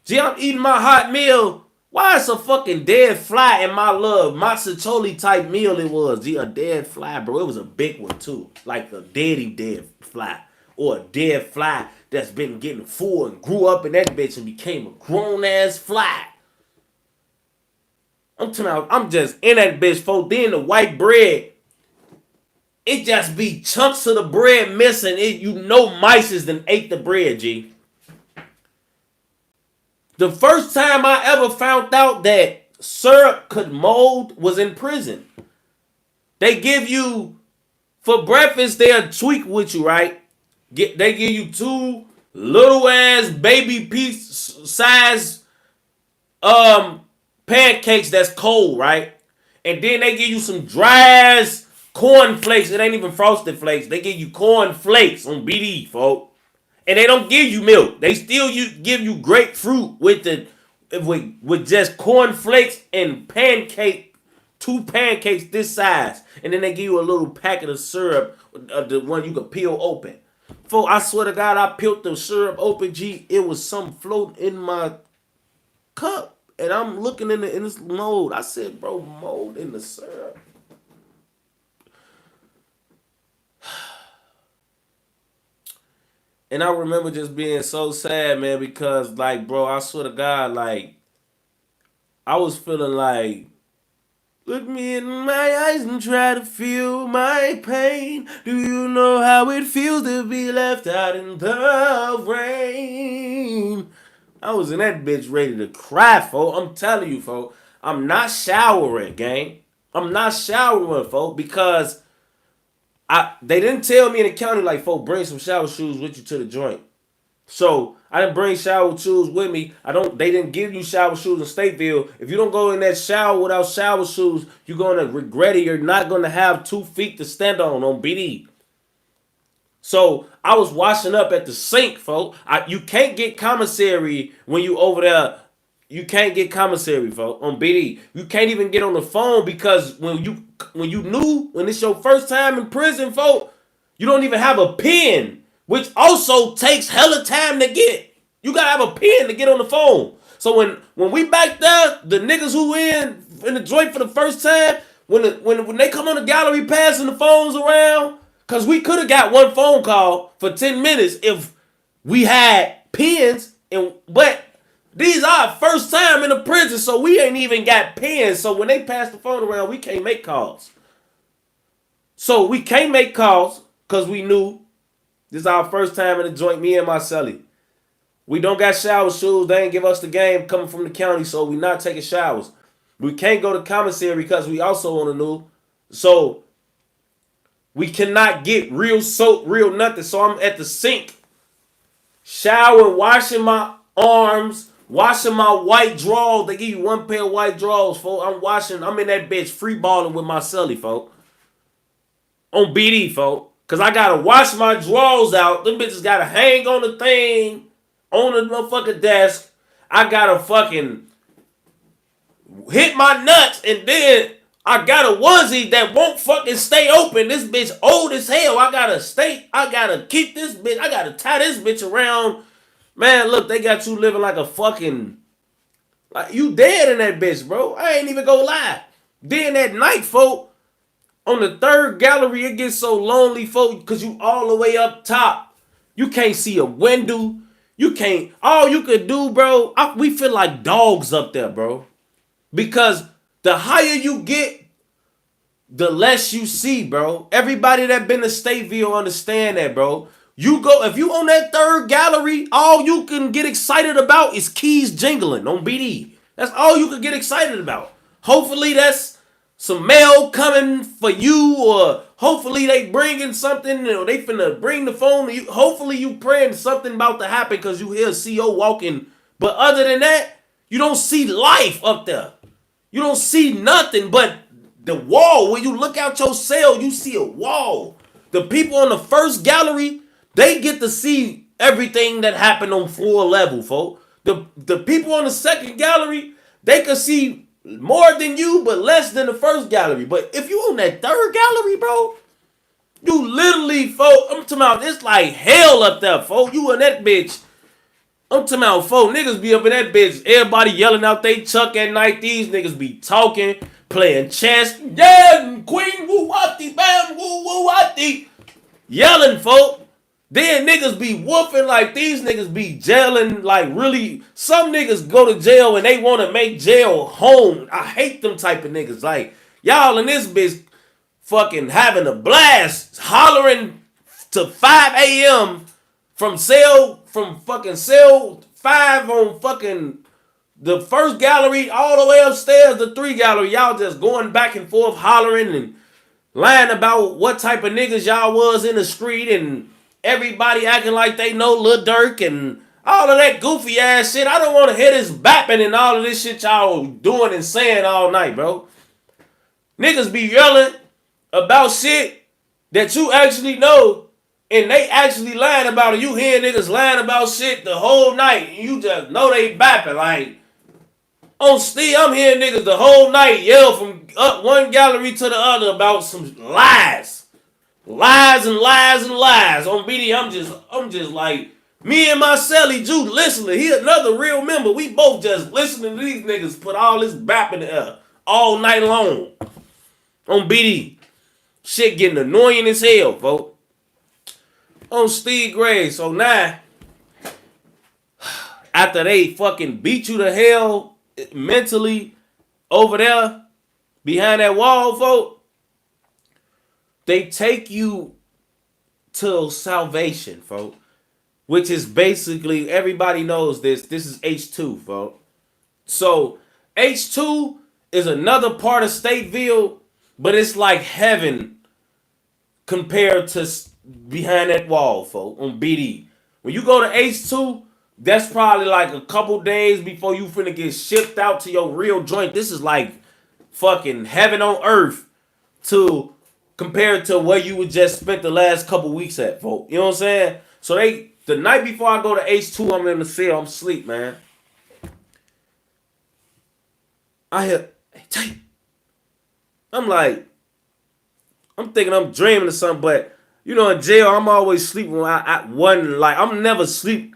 Gee, I'm eating my hot meal. Why is a fucking dead fly in my little mazzaroli type meal it was? Gee, a dead fly, bro. It was a big one too. Like a dead fly. Or a dead fly that's been getting full and grew up in that bitch and became a grown ass fly. I'm talking about, I'm just in that bitch, folks. Then the white bread, it just be chunks of the bread missing. You know mice done ate the bread, G. The first time I ever found out that syrup could mold was in prison. They give you, for breakfast, they'll tweak with you, right? They give you 2 little ass baby piece size pancakes that's cold, right? And then they give you some dry ass corn flakes. It ain't even frosted flakes. They give you corn flakes on BD, folks. And they don't give you milk. They still give you grapefruit with just corn flakes and 2 pancakes this size. And then they give you a little packet of syrup, the one you can peel open. Folks, I swear to God, I peeled the syrup open, G. It was something floating in my cup. And I'm looking in this mold. I said, bro, mold in the syrup. And I remember just being so sad, man, because, like, bro, I swear to God, like, I was feeling like, look me in my eyes and try to feel my pain. Do you know how it feels to be left out in the rain? I was in that bitch ready to cry, folks. I'm telling you, folks. I'm not showering, gang. I'm not showering, folks, because they didn't tell me in the county, like, folks, bring some shower shoes with you to the joint. So I didn't bring shower shoes with me. They didn't give you shower shoes in Stateville. If you don't go in that shower without shower shoes, you're gonna regret it. You're not gonna have 2 feet to stand on BD. So I was washing up at the sink, folks. You can't get commissary when you over there. You can't get commissary, folks, on BD. You can't even get on the phone because when it's your first time in prison, folks, you don't even have a pen, which also takes hella time to get. You gotta have a pen to get on the phone. So when we back there, the niggas who in the joint for the first time, when they come on the gallery passing the phones around, Because we could have got one phone call for 10 minutes if we had pens. But these are our first time in the prison, so we ain't even got pens. So when they pass the phone around, we can't make calls. So we can't make calls because we knew this is our first time in the joint, me and my cellie. We don't got shower shoes. They ain't give us the game coming from the county, so we not taking showers. We can't go to commissary because we also on the new. So we cannot get real soap, real nothing. So I'm at the sink, showering, washing my arms, washing my white drawers. They give you one pair of white drawers, folks. I'm in that bitch free balling with my cellie, folks. On BD, folks. Because I got to wash my drawers out. Them bitches got to hang on the thing, on the motherfucking desk. I got to fucking hit my nuts, and then I got a onesie that won't fucking stay open. This bitch old as hell. I gotta keep this bitch. I gotta tie this bitch around. Man, look, they got you living like a fucking, like you dead in that bitch, bro. I ain't even gonna lie. Then at night, folk, on the third gallery, it gets so lonely, folk, because you all the way up top. You can't see a window. You can't, all you could do, bro, we feel like dogs up there, bro. Because the higher you get, the less you see, bro. Everybody that been to Stateville understand that, bro. You go, if you on that third gallery, all you can get excited about is keys jingling on BD. That's all you can get excited about. Hopefully that's some mail coming for you, or hopefully they bringing something, or they finna bring the phone to you. Hopefully you praying something about to happen because you hear a CO walking. But other than that, you don't see life up there. You don't see nothing but the wall. When you look out your cell, you see a wall. The people on the first gallery, they get to see everything that happened on floor level, folks. The people on the second gallery, they can see more than you, but less than the first gallery. But if you on that third gallery, bro, you literally, folks, I'm talking about, it's like hell up there, folks. You in that bitch. I'm talking about, folks, niggas be up in that bitch. Everybody yelling out they chuck at night. These niggas be talking, playing chess. Yeah, queen, woo-wati, bam, woo-woo-wati. Yelling, folks. Then niggas be whooping like these niggas be jailing like really. Some niggas go to jail and they want to make jail home. I hate them type of niggas. Like, y'all in this bitch fucking having a blast, hollering to 5 a.m. from fucking cell 5 on fucking the first gallery all the way upstairs, the 3 gallery. Y'all just going back and forth hollering and lying about what type of niggas y'all was in the street, and everybody acting like they know Lil Durk and all of that goofy ass shit. I don't want to hear this bapping and all of this shit y'all doing and saying all night, bro. Niggas be yelling about shit that you actually know, and they actually lying about it. You hear niggas lying about shit the whole night, and you just know they bapping. Like, on Steve, I'm hearing niggas the whole night yell from up one gallery to the other about some lies. Lies and lies and lies. On BD, I'm just like, me and my cellie Jude listening. He another real member. We both just listening to these niggas put all this bap in the air all night long. On BD. Shit getting annoying as hell, folks. On Steve Gray. So now, after they fucking beat you to hell mentally over there behind that wall, folks, they take you to salvation, folks, which is basically, everybody knows this. This is H2, folks. So H2 is another part of Stateville, but it's like heaven compared to behind that wall, folks, on BD. When you go to H2, that's probably like a couple days before you finna get shipped out to your real joint. This is like fucking heaven on earth compared to where you would just spent the last couple weeks at, folks. You know what I'm saying? So the night before I go to H2, I'm in the cell, I'm asleep, man. I hear, hey, Tay. I'm thinking I'm dreaming or something, but you know, in jail, I'm always sleeping when I'm never sleep.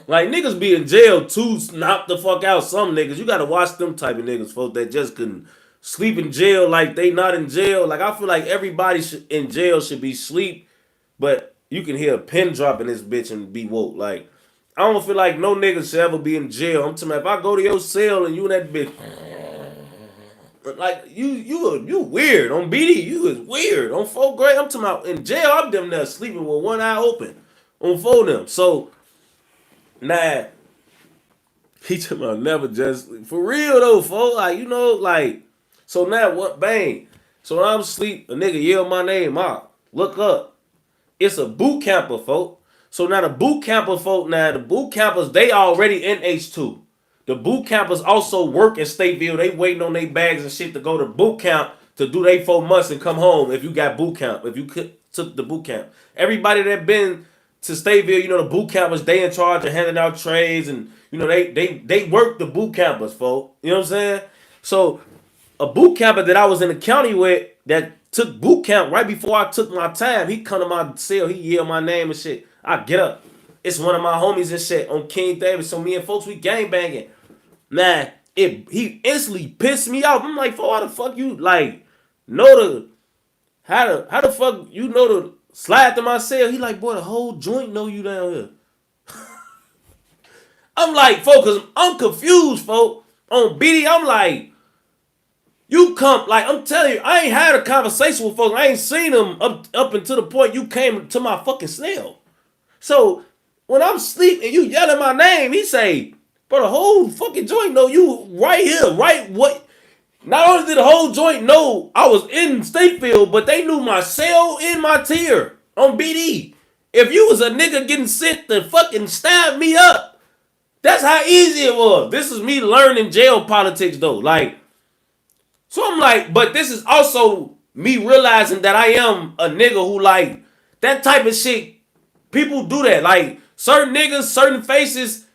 Like, niggas be in jail too, knock the fuck out some niggas. You gotta watch them type of niggas, folks, that just can sleep in jail like they not in jail. Like, I feel like everybody in jail should be sleep but you can hear a pin drop in this bitch and be woke. Like, I don't feel like no nigga should ever be in jail. I'm talking about if I go to your cell and you in that bitch, like you weird. On BD, you is weird. On 4th grade, I'm talking about in jail, I'm them there sleeping with one eye open. On 4 them. So now he told me never just for real though, folks. Like, you know, like, so now what bang. So when I'm asleep, a nigga yell my name out. Look up. It's a boot camper, folk. So now the boot camper folk, the boot campers, they already in H2. The boot campers also work in Stateville. They waiting on their bags and shit to go to boot camp to do their 4 months and come home if you got boot camp, if you took the boot camp. Everybody that been to Stateville, you know, the boot campers, they in charge of handing out trays and, you know, they work the boot campers, folk. You know what I'm saying? So a boot camper that I was in the county with that took boot camp right before I took my time, he come to my cell, he yell my name and shit. I get up. It's one of my homies and shit on King David. So me and folks, we gang banging. Nah, he instantly pissed me off. I'm like, how the fuck you like know how the fuck you know to slide to my cell? He like, boy, the whole joint know you down here. I'm like, folks, I'm confused, folks. On BD, I'm like, you come, like, I'm telling you, I ain't had a conversation with folks. I ain't seen them up until the point you came to my fucking cell. So when I'm asleep and you yelling my name, he say, bro, the whole fucking joint know you right here, right? What? Not only did the whole joint know I was in Stateville, but they knew my cell in my tier on BD. If you was a nigga getting sent to fucking stab me up, that's how easy it was. This is me learning jail politics though. Like, so I'm like, but this is also me realizing that I am a nigga who like that type of shit. People do that. Like, certain niggas, certain faces,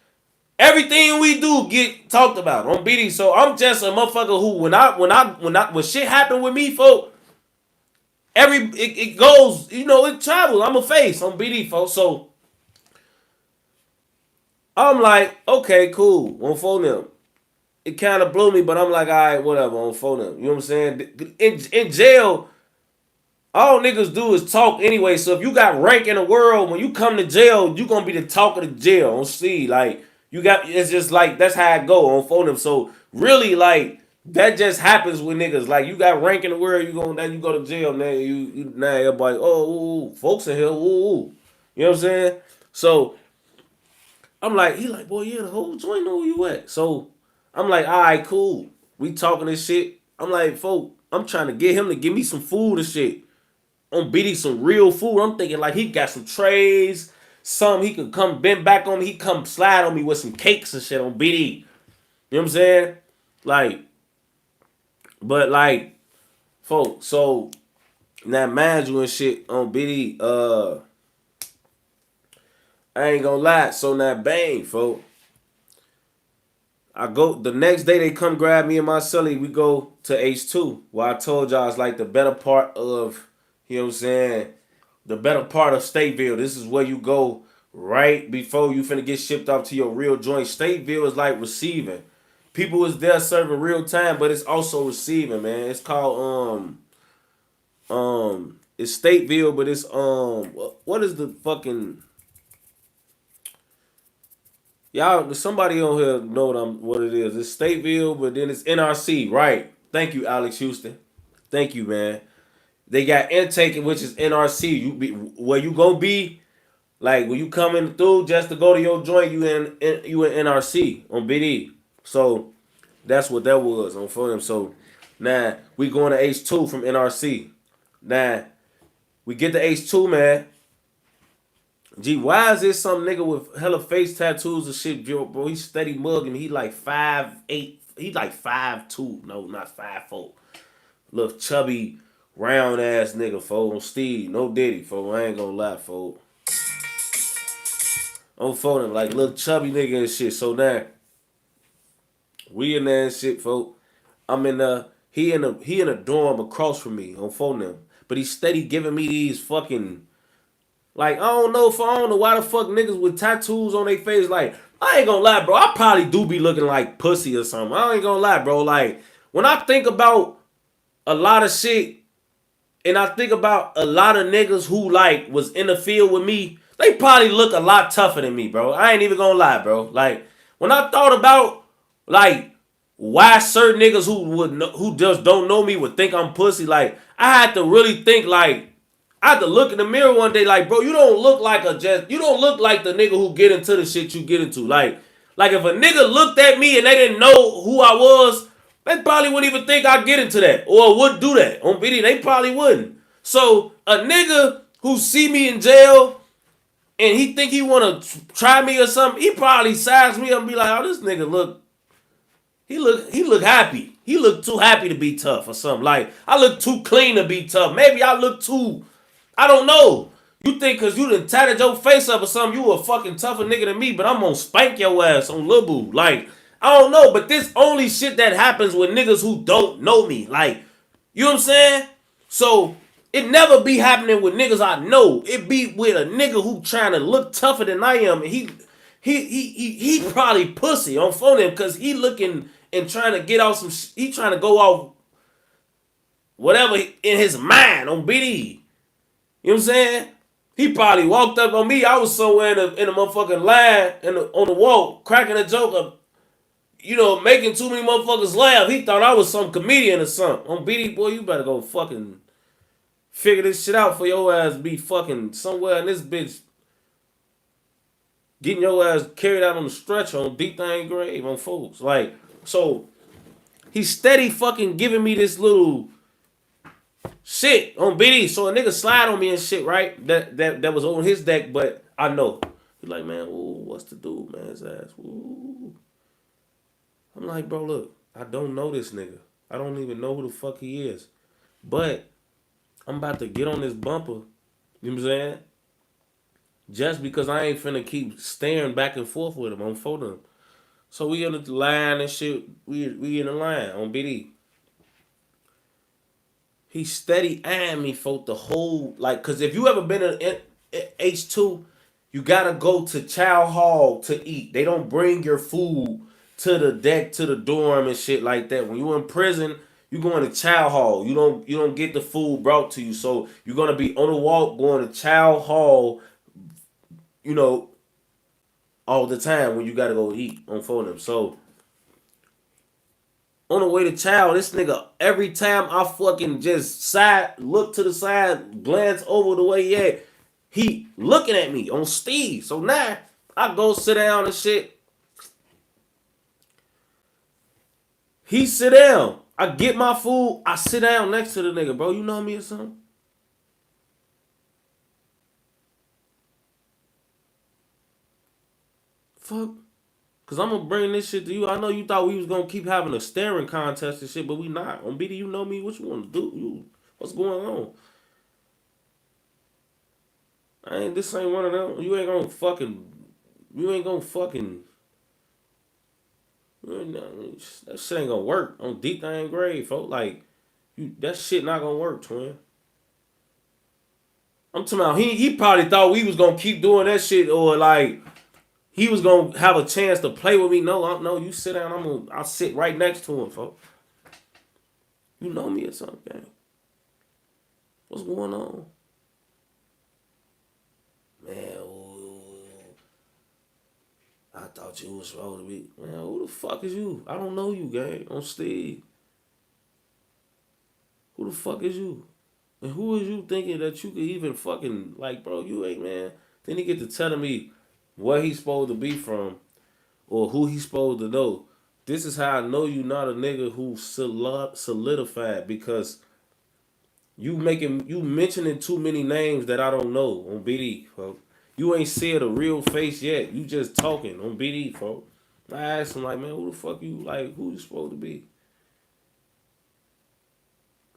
everything we do get talked about on BD. So I'm just a motherfucker who when shit happen with me, folk, it goes, you know, it travels. I'm a face on BD, folks. So I'm like, okay, cool. On phone them. It kind of blew me, but I'm like, all right, whatever. On phone them. You know what I'm saying? In jail, all niggas do is talk anyway. So if you got rank in the world, when you come to jail, you gonna be the talk of the jail on C. Like, you got, it's just like, that's how it go on phone them. So really, like, that just happens with niggas. Like, you got rank in the world, you go to jail, now now everybody, oh, ooh, folks in here, ooh. You know what I'm saying? So I'm like, he like, boy, yeah, the whole joint know where you at. So I'm like, all right, cool. We talking this shit. I'm like, folk, I'm trying to get him to give me some food and shit. On BD some real food. I'm thinking like he got some trays, some he could come bend back on me. He come slide on me with some cakes and shit on BD. You know what I'm saying? Like, but like, folks, so now mind you and shit on BD, I ain't gonna lie. So now bang, folks. I go the next day they come grab me and my cellie. We go to H2 where I told y'all it's like the better part of, you know what I'm saying, the better part of Stateville. This is where you go right before you finna get shipped off to your real joint. Stateville is like receiving. People is there serving real time, but it's also receiving, man. It's called it's Stateville, but it's what is the fucking, y'all, somebody on here know what it is. It's Stateville, but then it's NRC, right? Thank you, Alex Houston. Thank you, man. They got intake, which is NRC. You be where you gonna be, like when you coming through just to go to your joint. You in NRC on BD. So that's what that was on for them. So now we going to H2 from NRC. Now we get to H2, man. Gee, why is this some nigga with hella face tattoos and shit, bro? He steady mugging me. He like 5'8". He like 5'2". No, not 5'4". Little chubby, round ass nigga, fo. On Steve. No Diddy, fo. I ain't gonna lie, fo. On phone, like little chubby nigga and shit. So now, we in there and shit, fo. I'm in he in a dorm across from me on phone them. But he steady giving me these fucking, like, I don't know why the fuck niggas with tattoos on their face. Like, I ain't gonna lie, bro. I probably do be looking like pussy or something. I ain't gonna lie, bro. Like, when I think about a lot of shit, And I think about a lot of niggas who like was in the field with me. They probably look a lot tougher than me, bro. I ain't even gonna lie, bro. Like when I thought about like why certain niggas who just don't know me would think I'm pussy. Like I had to really think like I had to look in the mirror one day like, bro, you don't look like you don't look like the nigga who get into the shit you get into. Like if a nigga looked at me and they didn't know who I was, they probably wouldn't even think I'd get into that or would do that. On BD, they probably wouldn't. So a nigga who see me in jail and he think he wanna try me or something, he probably size me up and be like, oh, this nigga he look happy. He look too happy to be tough or something. Like I look too clean to be tough. Maybe I look too, I don't know. You think cause you done tatted your face up or something, you a fucking tougher nigga than me, but I'm gonna spank your ass on Lil Boo. Like, I don't know, but this only shit that happens with niggas who don't know me. Like, you know what I'm saying? So it never be happening with niggas I know. It be with a nigga who trying to look tougher than I am, and he probably pussy on phone him because he looking and trying to get out some. He trying to go off whatever in his mind on BD. You know what I'm saying? He probably walked up on me. I was somewhere in a motherfucking line on the wall, cracking a joke of, you know, making too many motherfuckers laugh. He thought I was some comedian or something. On BD, boy, you better go fucking figure this shit out for your ass be fucking somewhere in this bitch getting your ass carried out on the stretcher on deep thing grave on folks. Like, so he's steady fucking giving me this little shit on BD. So a nigga slide on me and shit, right? That was on his deck, but I know. He's like, man, ooh, what's the dude, man? His ass. Ooh. I'm like, bro, look, I don't know this nigga. I don't even know who the fuck he is. But I'm about to get on this bumper. You know what I'm saying? Just because I ain't finna keep staring back and forth with him on photo. So we in the line and shit. We in the line on BD. He steady eyeing me for the whole, like, cause if you ever been in H2, you gotta go to chow hall to eat. They don't bring your food to the deck, to the dorm and shit like that. When you in prison, you going to chow hall. You don't get the food brought to you. So you're gonna be on the walk going to chow hall, you know, all the time when you gotta go eat on phone. So on the way to chow, this nigga, every time I fucking just look to the side, glance over the way he looking at me on Steve. So now I go sit down and shit. He sit down. I get my food. I sit down next to the nigga, bro. You know me or something? Fuck. Cause I'm gonna bring this shit to you. I know you thought we was gonna keep having a staring contest and shit, but we not. On BD, you know me. What you wanna do? What's going on? This ain't one of them. You ain't gonna fucking. That shit ain't gonna work on deep thing grave, folks. Like, that shit not gonna work, twin. I'm talking about he probably thought we was gonna keep doing that shit or like he was gonna have a chance to play with me. No, you sit down. I'll sit right next to him, folks. You know me or something. What's going on? Man, I thought you was supposed to be. Man, who the fuck is you? I don't know you, gang. On Steve. Who the fuck is you? And who is you thinking that you could even fucking, like, bro, you ain't, man. Then he get to telling me where he's supposed to be from or who he's supposed to know. This is how I know you not a nigga who solidified because you mentioning too many names that I don't know on BD, folks. You ain't said a real face yet. You just talking on BD, folks. I asked him, like, man, who the fuck you, like, who you supposed to be?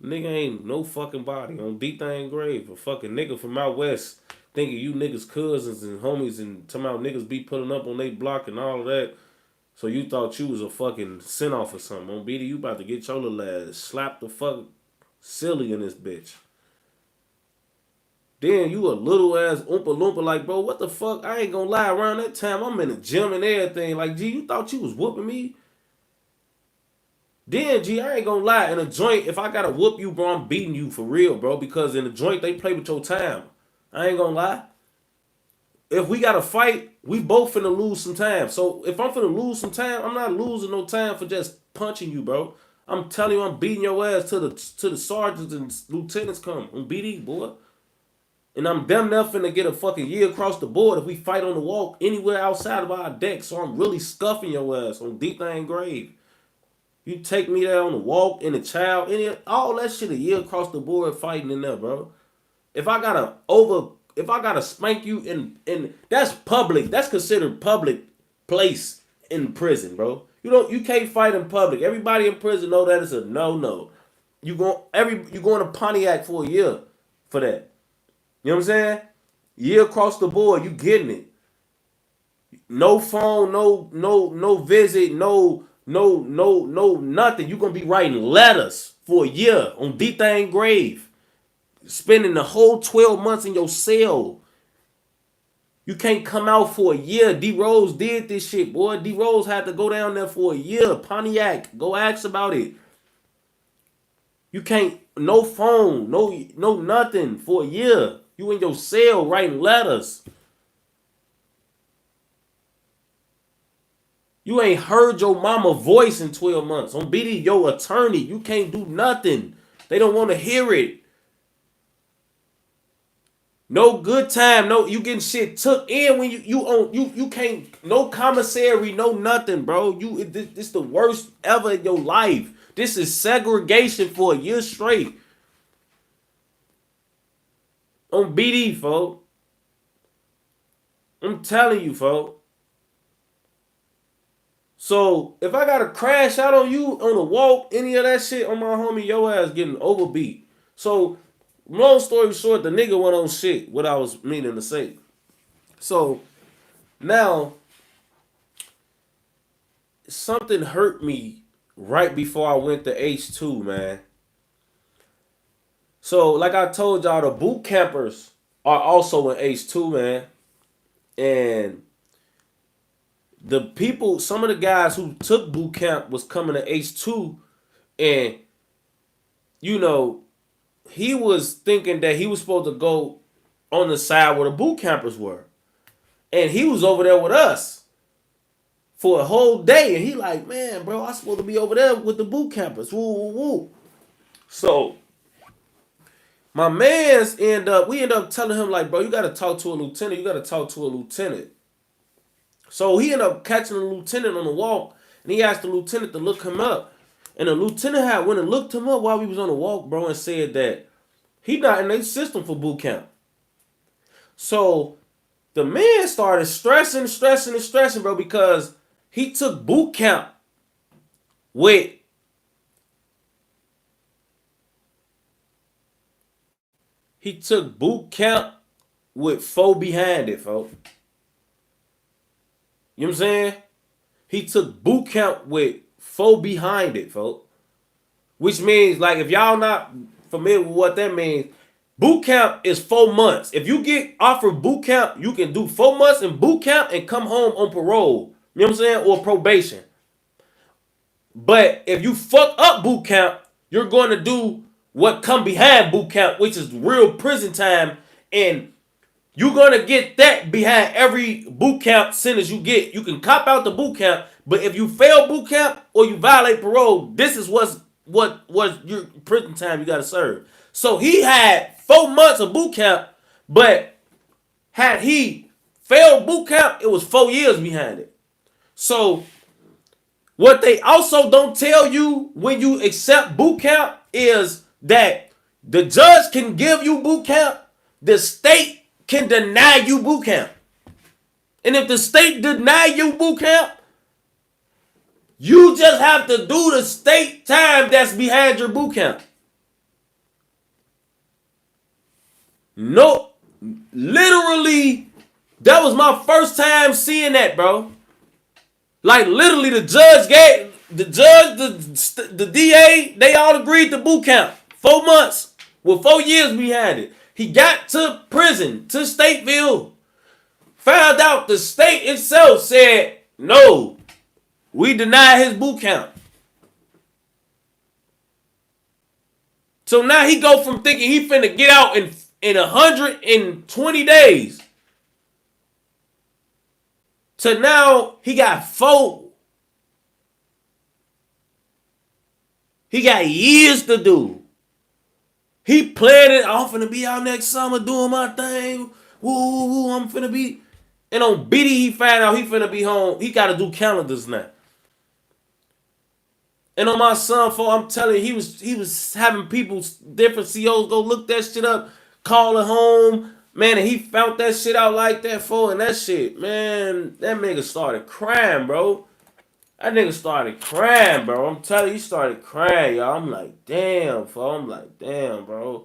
Nigga ain't no fucking body on deep thing grave. A fucking nigga from out west thinking you niggas cousins and homies and talking about niggas be pulling up on they block and all of that. So you thought you was a fucking send off or something. On BD, you about to get your little ass slap the fuck silly in this bitch. Then you a little ass oompa loompa like, bro, what the fuck? I ain't gonna lie, around that time I'm in the gym and everything. Like, gee, you thought you was whooping me? Then, G, I ain't gonna lie. In a joint, if I gotta whoop you, bro, I'm beating you for real, bro. Because in a joint, they play with your time. I ain't gonna lie. If we gotta fight, we both finna lose some time. So if I'm finna lose some time, I'm not losing no time for just punching you, bro. I'm telling you, I'm beating your ass till the sergeants and lieutenants come on BD, boy. And I'm damn near finna get a fucking year across the board if we fight on the walk anywhere outside of our deck. So I'm really scuffing your ass on deep thing grave. You take me there on the walk, in the child, all that shit a year across the board fighting in there, bro. If I gotta spank you in that's public. That's considered public place in prison, bro. You can't fight in public. Everybody in prison know that it's a no. You going to Pontiac for a year for that. You know what I'm saying? Year across the board, you getting it. No phone, no visit, no nothing. You gonna be writing letters for a year on D thing grave. Spending the whole 12 months in your cell. You can't come out for a year. D Rose did this shit, boy. D Rose had to go down there for a year. Pontiac, go ask about it. You can't, no phone, no nothing for a year. You in your cell writing letters. You ain't heard your mama voice in 12 months. On BD, your attorney, you can't do nothing. They don't want to hear it. No good time. No, you getting shit took in when you can't. No commissary. No nothing, bro. This the worst ever in your life. This is segregation for a year straight. On BD, folks. I'm telling you, folks. So if I gotta crash out on you on a walk, any of that shit on my homie, your ass getting overbeat. So long story short, the nigga went on shit, what I was meaning to say. So now something hurt me right before I went to H2, man. So like I told y'all, the boot campers are also in H2, man. And the people, some of the guys who took boot camp was coming to H2, and you know, he was thinking that he was supposed to go on the side where the boot campers were. And he was over there with us for a whole day. And he like, man, bro, I'm supposed to be over there with the boot campers. Woo, woo, woo. So my mans we end up telling him like, bro, you got to talk to a lieutenant. You got to talk to a lieutenant. So he ended up catching a lieutenant on the walk, and he asked the lieutenant to look him up. And the lieutenant had went and looked him up while we was on the walk, bro, and said that he not in their system for boot camp. So the man started stressing, bro, because he took boot camp with four behind it, folks. You know what I'm saying? He took boot camp with four behind it, folks. Which means, like, if y'all not familiar with what that means, boot camp is 4 months. If you get offered boot camp, you can do 4 months in boot camp and come home on parole. You know what I'm saying? Or probation. But if you fuck up boot camp, you're going to do what come behind boot camp, which is real prison time, and you're going to get that behind every boot camp sentence you get. You can cop out the boot camp, but if you fail boot camp or you violate parole, this is what was your prison time you got to serve. So he had 4 months of boot camp, but had he failed boot camp, it was 4 years behind it. So what they also don't tell you when you accept boot camp is that the judge can give you boot camp, the state can deny you boot camp. And if the state deny you boot camp, you just have to do the state time that's behind your boot camp. No, literally, that was my first time seeing that, bro. Like, literally, the DA, they all agreed to boot camp. 4 months with 4 years behind it. He got to prison, to Stateville. Found out the state itself said, no, we deny his boot camp. So now he go from thinking he finna get out in 120 days to now he got 4. He got years to do. He planned it. I'm finna be out next summer doing my thing. Woo, I'm finna be. And on Biddy, he found out he finna be home. He gotta do calendars now. And on my son, I'm telling you, he was having people, different COs go look that shit up, call it home. Man, and he found that shit out like that, and that shit, man, that nigga started crying, bro. That nigga started crying, bro. I'm telling you, he started crying, y'all. I'm like, damn, I'm like, damn, bro.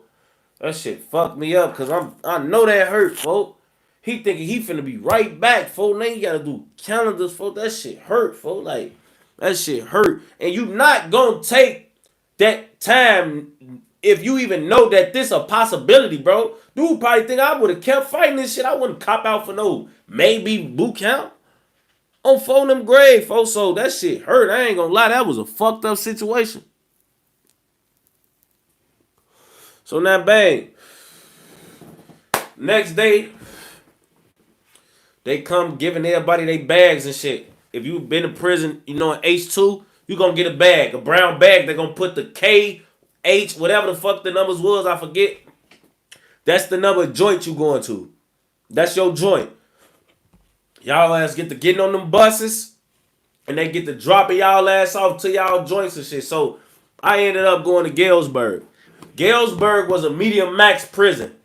That shit fucked me up, because I know that hurt, folks. He thinking he finna be right back, folks. Now you gotta do calendars, folks. That shit hurt, folks. Like, that shit hurt. And you not gonna take that time if you even know that this a possibility, bro. Dude probably think I would have kept fighting this shit. I wouldn't cop out for no maybe boot camp. On phone them grave, folks. So that shit hurt. I ain't gonna lie. That was a fucked up situation. So now, bang. Next day, they come giving everybody their bags and shit. If you've been in prison, you know, in H2, you gonna get a bag, a brown bag. They're gonna put the K, H, whatever the fuck the numbers was, I forget. That's the number of joint you going to. That's your joint. Y'all ass get to getting on them buses, and they get to dropping y'all ass off to y'all joints and shit. So I ended up going to Galesburg. Galesburg was a medium max prison.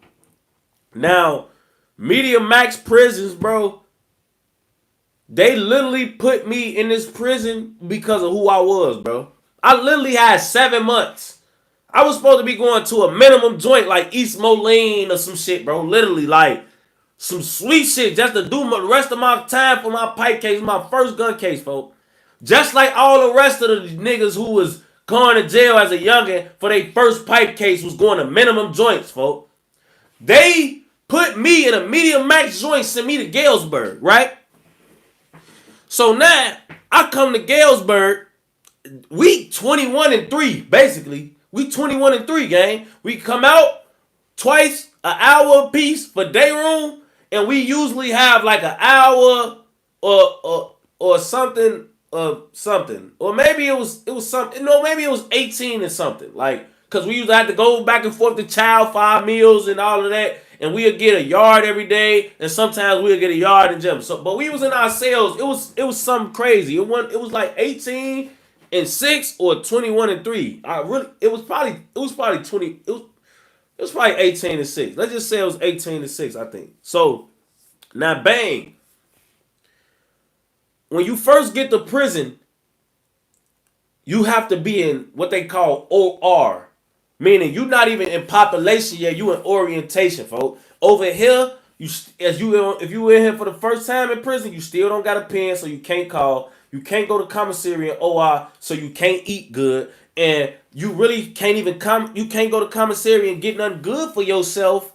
Now, medium max prisons, bro, they literally put me in this prison because of who I was, bro. I literally had 7 months. I was supposed to be going to a minimum joint like East Moline or some shit, bro. Literally, like, some sweet shit just to do the rest of my time for my pipe case, my first gun case, folks. Just like all the rest of the niggas who was going to jail as a youngin' for their first pipe case was going to minimum joints, folks. They put me in a medium max joint, sent me to Galesburg, right? So now, I come to Galesburg, we 21-3, basically. We 21-3, gang. We come out twice, an hour apiece for day room, and we usually have like an hour or something, or maybe it was something. No, maybe it was 18 or something. Like, cause we used to have to go back and forth to child 5 meals and all of that, and we'd get a yard every day, and sometimes we'd get a yard in gym. So, but we was in our cells. It was something crazy. It was like 18-6 or 21-3. It was probably 20. It was probably 18-6. Let's just say it was 18-6, I think. So now, bang. When you first get to prison, you have to be in what they call OR. Meaning you're not even in population yet, you in orientation, folks. Over here, if you in here for the first time in prison, you still don't got a pen, so you can't call. You can't go to commissary and OR, so you can't eat good. And you really can't even you can't go to commissary and get nothing good for yourself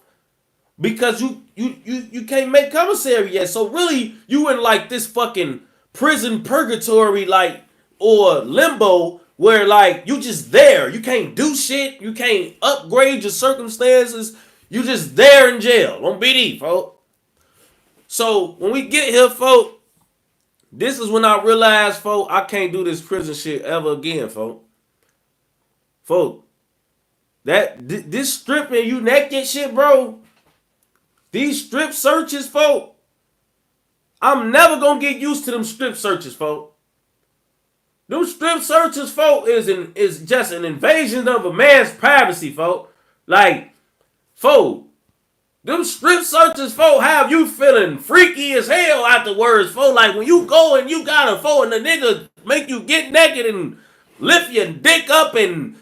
because you can't make commissary yet. So really, you in like this fucking prison purgatory, like, or limbo, where like you just there. You can't do shit. You can't upgrade your circumstances. You just there in jail on BD, folks. So when we get here, folks, this is when I realized, folks, I can't do this prison shit ever again, folks. Folks, this stripping you naked shit, bro. These strip searches, folks. I'm never gonna get used to them strip searches, folks. Them strip searches, folks, is just an invasion of a man's privacy, folks. Like, folks, them strip searches, folks, have you feeling freaky as hell afterwards, folks. Like, when you go and you got a folks, and the nigga make you get naked and lift your dick up and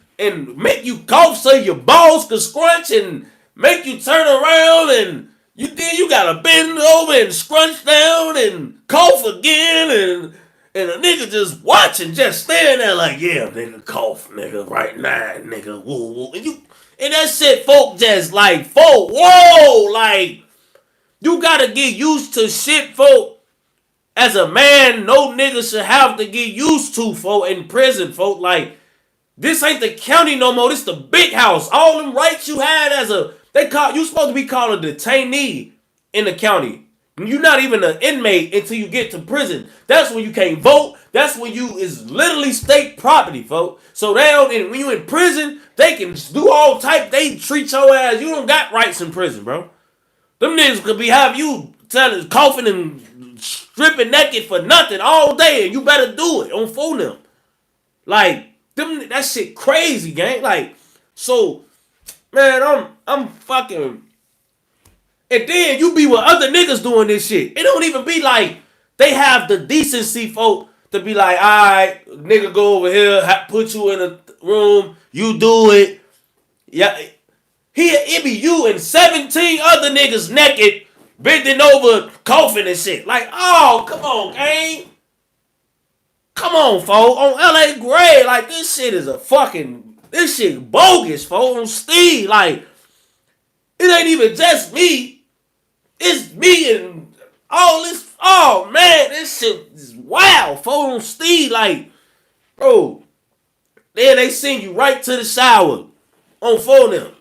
make you cough so your balls can scrunch and make you turn around and you gotta bend over and scrunch down and cough again and a nigga just watching, just standing there like, yeah, nigga, cough, nigga, right now, nigga, woo, woo. And that shit, folk, just like, folk, whoa, like, you gotta get used to shit, folk. As a man, no nigga should have to get used to, folk, in prison, folk. Like, This ain't the county no more. This the big house. All them rights you had as you supposed to be called a detainee in the county. You're not even an inmate until you get to prison. That's when you can't vote. That's when you is literally state property, folks. So when you in prison, they can do all type. They treat your ass. You don't got rights in prison, bro. Them niggas could be have you coughing and stripping naked for nothing all day, and you better do it on phone them. Like that shit crazy, gang. Like, so, man, I'm fucking. And then you be with other niggas doing this shit. It don't even be like they have the decency, folk, to be like, all right, nigga, go over here, put you in a room, you do it. Yeah, it be you and 17 other niggas naked, bending over, coughing and shit. Like, oh, come on, gang. Come on, folk. On LA Gray, like, this shit is this shit bogus, folk. On Steve, like, it ain't even just me. It's me and all this. Oh, man, this shit is wild, folk. On Steve, like, bro. Then they send you right to the shower on phone them.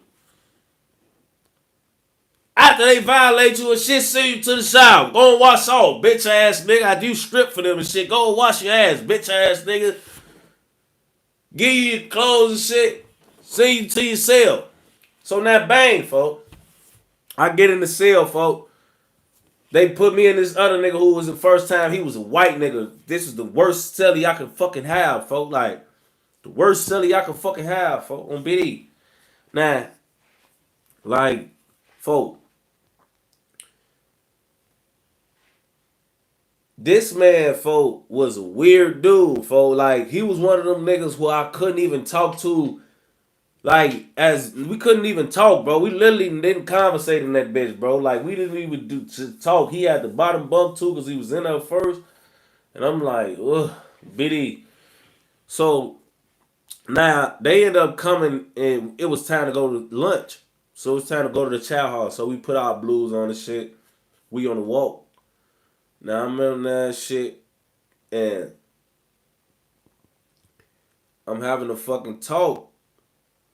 After they violate you and shit, send you to the shower. Go and wash off, bitch ass nigga. I do strip for them and shit. Go and wash your ass, bitch ass nigga. Give you your clothes and shit. Send you to your cell. So now bang, folk. I get in the cell, folk. They put me in this other nigga who was the first time. He was a white nigga. This is the worst cellie I could fucking have, folk. Like, the worst cellie I could fucking have, folk. On BD. Now, like, folk. This man, folk, was a weird dude, folk. Like, he was one of them niggas who I couldn't even talk to. Like, we couldn't even talk, bro. We literally didn't conversate in that bitch, bro. Like, we didn't even do to talk. He had the bottom bunk, too, because he was in there first. And I'm like, ugh, bitty. So, now, they ended up coming, and it was time to go to lunch. So, it was time to go to the chow hall. So, we put our blues on and shit. We on the walk. Now, I remember that shit, and I'm having a fucking talk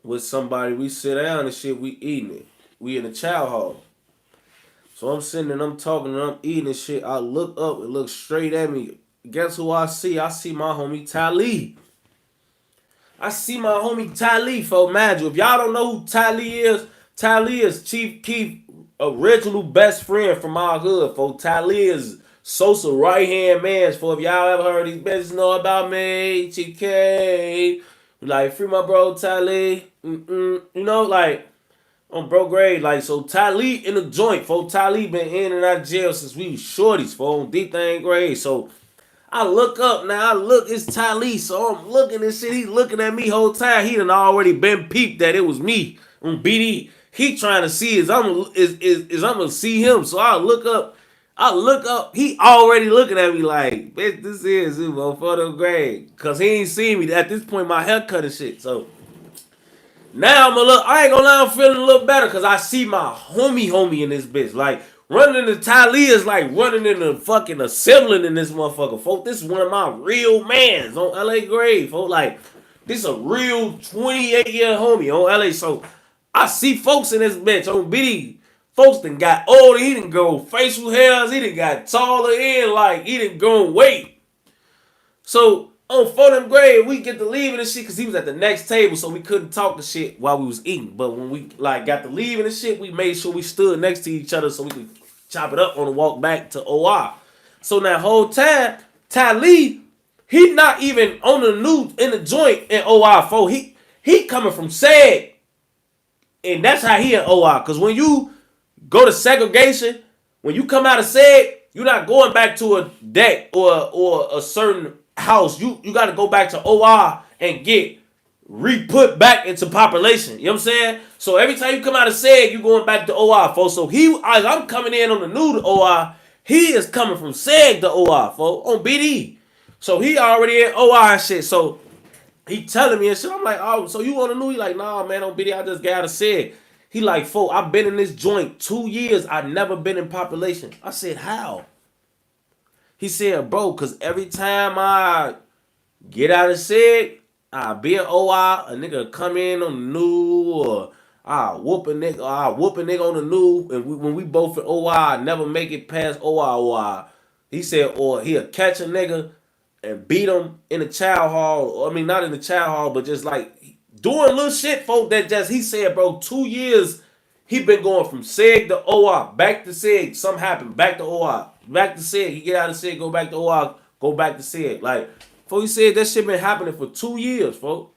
with somebody. We sit down and shit, we eating it. We in the chow hall. So I'm sitting and I'm talking and I'm eating and shit. I look up and look straight at me. Guess who I see? I see my homie Tali. I see my homie Tali, folks. Imagine, if y'all don't know who Tali is Chief Keith, original best friend from our hood, folks. Tali is Sosa right-hand man. For if y'all ever heard these bitches know about me, TK. Like, free my bro, Tali. You know, like, on bro grade. Like, so Tali in the joint, folks. Tali been in and out of jail since we was shorties, folks. On D-Thing grade. So, I look up now. It's Tali. So, I'm looking and shit. He looking at me whole time. He done already been peeped that it was me on BD. He trying to see is I'm gonna see him. So, I look up. He already looking at me like, bitch, this is it, motherfucker, grade. Cause he ain't seen me at this point, my haircut and shit. So now I ain't gonna lie, I'm feeling a little better cause I see my homie in this bitch. Like, running into Tali is like running into fucking assembling in this motherfucker, folks. This is one of my real mans on LA grade, folks. Like, this is a real 28-year homie on LA. So I see folks in this bitch on BD. Folks done got older. He done go facial hairs. He done got taller in. Like, he done grown weight. So, on 4th grade, we get to leaving and shit because he was at the next table, so we couldn't talk the shit while we was eating. But when we, like, got to leaving and shit, we made sure we stood next to each other so we could chop it up on the walk back to OR. So, that whole time, Tali, he not even on in the joint in OR 4. He coming from SAG. And that's how he in OR. Because when you go to segregation, when you come out of SEG, you're not going back to a deck or a certain house. You got to go back to OR and get re-put back into population. You know what I'm saying? So every time you come out of SEG, you're going back to OR, folks. So as I'm coming in on the new OR, he is coming from SEG to OR, folks, on BD. So he already in OR and shit. So he telling me and shit. I'm like, oh, so you on the new? He like, nah, man, on BD, I just got out of SEG. He like, folk, I've been in this joint 2 years. I never been in population. I said, how? He said, bro, because every time I get out of SEG, be an OI, a nigga come in on the new, or I whoop a nigga on the new, and when we both in OI, never make it past OI. He said, or he'll catch a nigga and beat him in the child hall. I mean, not in the child hall, but just like doing little shit, folk. That just he said, bro, 2 years he been going from SEG to OI, back to SEG. Something happened, back to OI, back to SEG. He get out of SEG, go back to OI, go back to SEG. Like, folks, he said that shit been happening for 2 years, folks.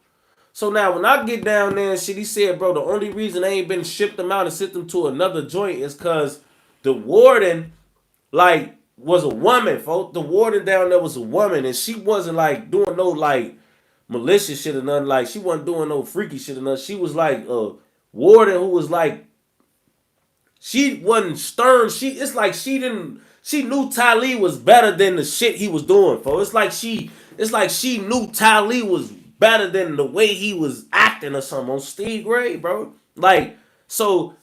So now when I get down there and shit, he said, bro, the only reason they ain't been shipped them out and sent them to another joint is cause the warden, like, was a woman, folks. The warden down there was a woman, and she wasn't like doing no like malicious shit or nothing. Like, she wasn't doing no freaky shit or nothing. She was like a warden who was like, she wasn't stern. It's like she knew Tylee was better than the shit he was doing, folks. It's like she knew Tylee was better than the way he was acting or something on Steve Gray, bro. Like, so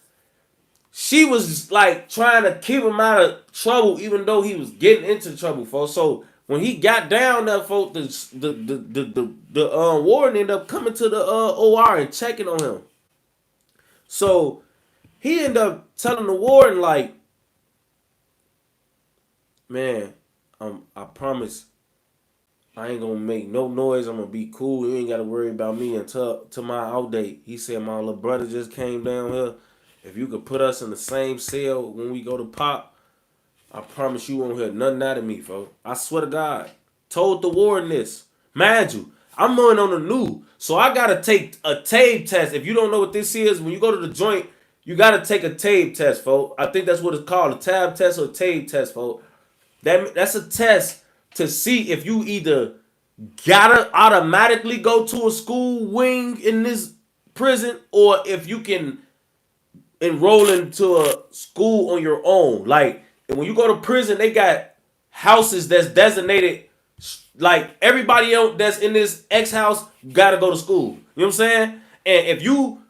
she was like trying to keep him out of trouble, even though he was getting into trouble, folks. So when he got down there, folks, the warden ended up coming to the OR and checking on him. So he ended up telling the warden, like, man, I promise I ain't gonna make no noise. I'm gonna be cool. You ain't gotta worry about me until my out date. He said my little brother just came down here. If you could put us in the same cell when we go to pop, I promise you won't hear nothing out of me, folks. I swear to God. Told the warden this. Mind you, I'm going on the new, so I gotta take a tape test. If you don't know what this is, when you go to the joint, you gotta take a tape test, folks. I think that's what it's called, a tab test or a tape test, folks. That's a test to see if you either gotta automatically go to a school wing in this prison, or if you can enroll into a school on your own. Like, and when you go to prison, they got houses that's designated. Like, everybody else that's in this X house gotta go to school. You know what I'm saying? And if you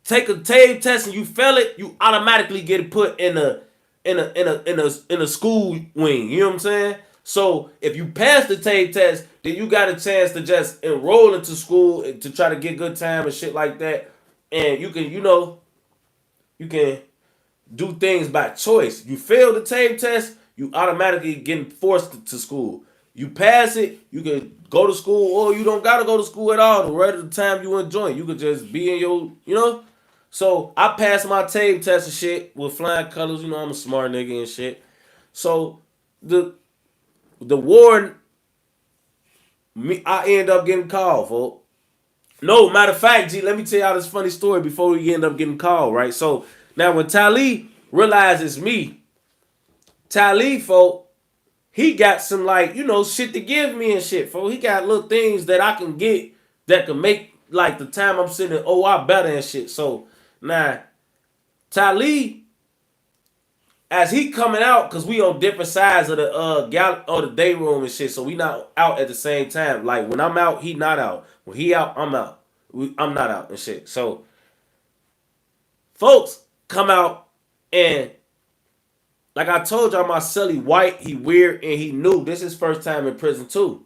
take a tape test and you fail it, you automatically get put in a school wing. You know what I'm saying? So if you pass the tape test, then you got a chance to just enroll into school to try to get good time and shit like that. And you can, you can do things by choice. You fail the tape test, you automatically getting forced to school. You pass it, you can go to school, or you don't gotta go to school at all. The rest of the time you enjoy, you could just be in your, So I passed my tape test and shit with flying colors. I'm a smart nigga and shit. So the warden, I end up getting called, folks. No, matter of fact, G, let me tell y'all this funny story before we end up getting called, right? So now when Tylee realizes me, Tylee, folks, he got some shit to give me and shit, folks. He got little things that I can get that can make like the time I'm sitting in OI better and shit. So now Tylee, as he coming out, cause we on different sides of the day room and shit, so we not out at the same time. Like when I'm out, he not out. When he out, I'm out. I'm not out and shit. So folks come out, and like I told y'all, my cellie white, he weird, and he new. This is his first time in prison too.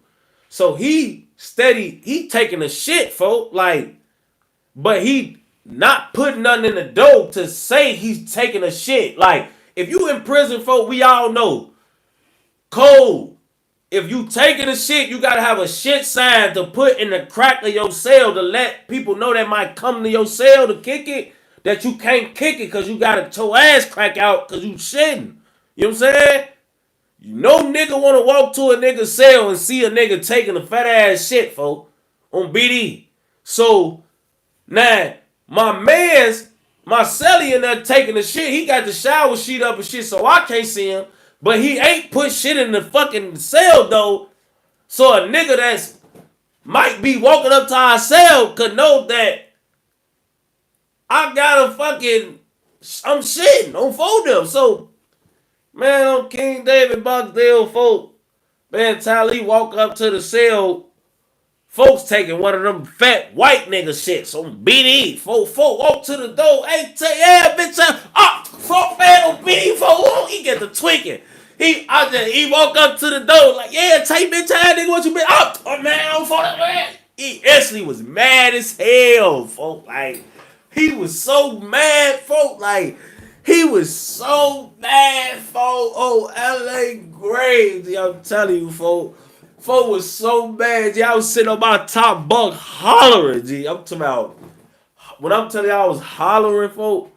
So he taking a shit, folks. Like, but he not putting nothing in the dough to say he's taking a shit. Like, if you in prison, folks, we all know. Code. If you taking a shit, you gotta have a shit sign to put in the crack of your cell to let people know that might come to your cell to kick it, that you can't kick it because you gotta your ass crack out because you shitting. You know what I'm saying? No nigga wanna walk to a nigga's cell and see a nigga taking a fat ass shit, folks, on BD. So, now, my celly in there taking the shit, he got the shower sheet up and shit, so I can't see him. But he ain't put shit in the fucking cell, though. So a nigga that's might be walking up to our cell could know that I got I'm shitting on them. So, man, on King David Boxdale, folk, man, Tylee walk up to the cell, folks taking one of them fat white nigga shits on BD. Folk walk to the door. Hey, yeah, bitch, folk man on BD, folk, he get the tweaking. He walk up to the door like, yeah, take bitch ass nigga, what you been? Oh man, I'm for that man. he instantly was mad as hell, folk. Like, he was so mad, folk. Like, he was so mad, folk. Oh, LA Graves, I'm telling you, folk. Folk was so mad. G, I was sitting on my top bunk hollering, G. I'm talking about, when I'm telling you I was hollering, folk,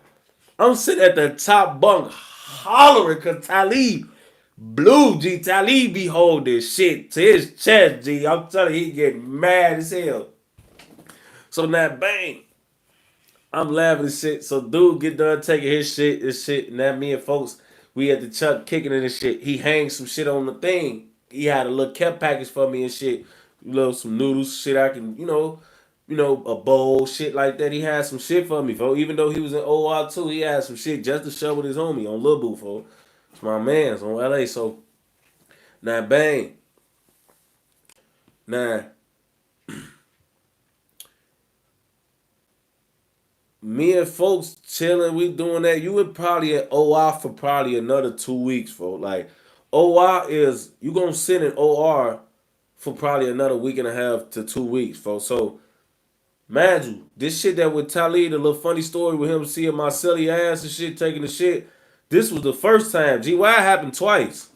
I'm sitting at the top bunk hollering because Talib blue, G. Talib be holding shit to his chest, G. I'm telling you, he get mad as hell. So now, bang, I'm laughing and shit. So dude get done taking his shit, and that me and folks, we at the Chuck kicking it and shit. He hangs some shit on the thing. He had a little kept package for me and shit. You know, some noodles, shit I can, a bowl, shit like that. He had some shit for me, folks. Even though he was in OR too, he had some shit just to share with his homie on Lil Boo, folks. It's my man's on LA. So now, bang. Now, me and folks chilling, we doing that. You would probably at OR for probably another 2 weeks, folks. Like, OR is, you gonna sit in OR for probably another week and a half to 2 weeks, folks. So, imagine you, this shit that with Talib, the little funny story with him seeing my silly ass and shit, taking the shit. This was the first time. Why it happened twice?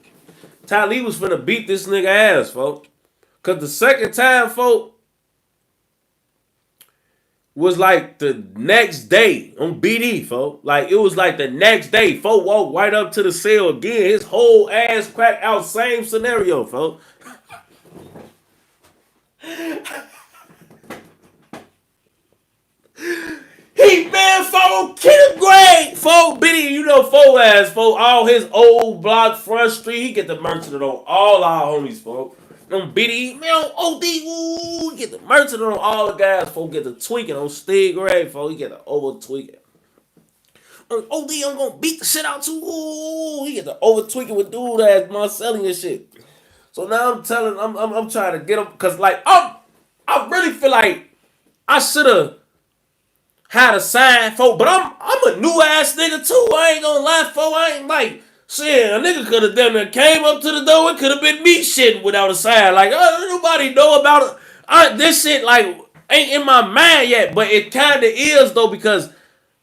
Talib was finna beat this nigga ass, folks. Cause the second time, folks, was like the next day on BD, folks. Like, it was like the next day. Folk walked right up to the cell again. His whole ass cracked out. Same scenario, folks. He been folk kid grade, folk Biddy, folk ass, folk. All his old block front street, he get the merchant on all our homies, folk. On Biddy, man, on OD, woo, get the merchant on all the guys, folk. Get the tweaking on Steve Gray, folk. He get the over tweaking. On OD, I'm gonna beat the shit out you. Ooh, he get the over tweaking with dude ass Marcelli and shit. So now I'm trying to get him, cause like I really feel like I should have had a sign, folk, but I'm a new ass nigga too. I ain't gonna lie, folk. I ain't like shit. A nigga could have done that. Came up to the door. It could have been me shitting without a sign. Like, nobody know about it. This shit like ain't in my mind yet, but it kind of is though, because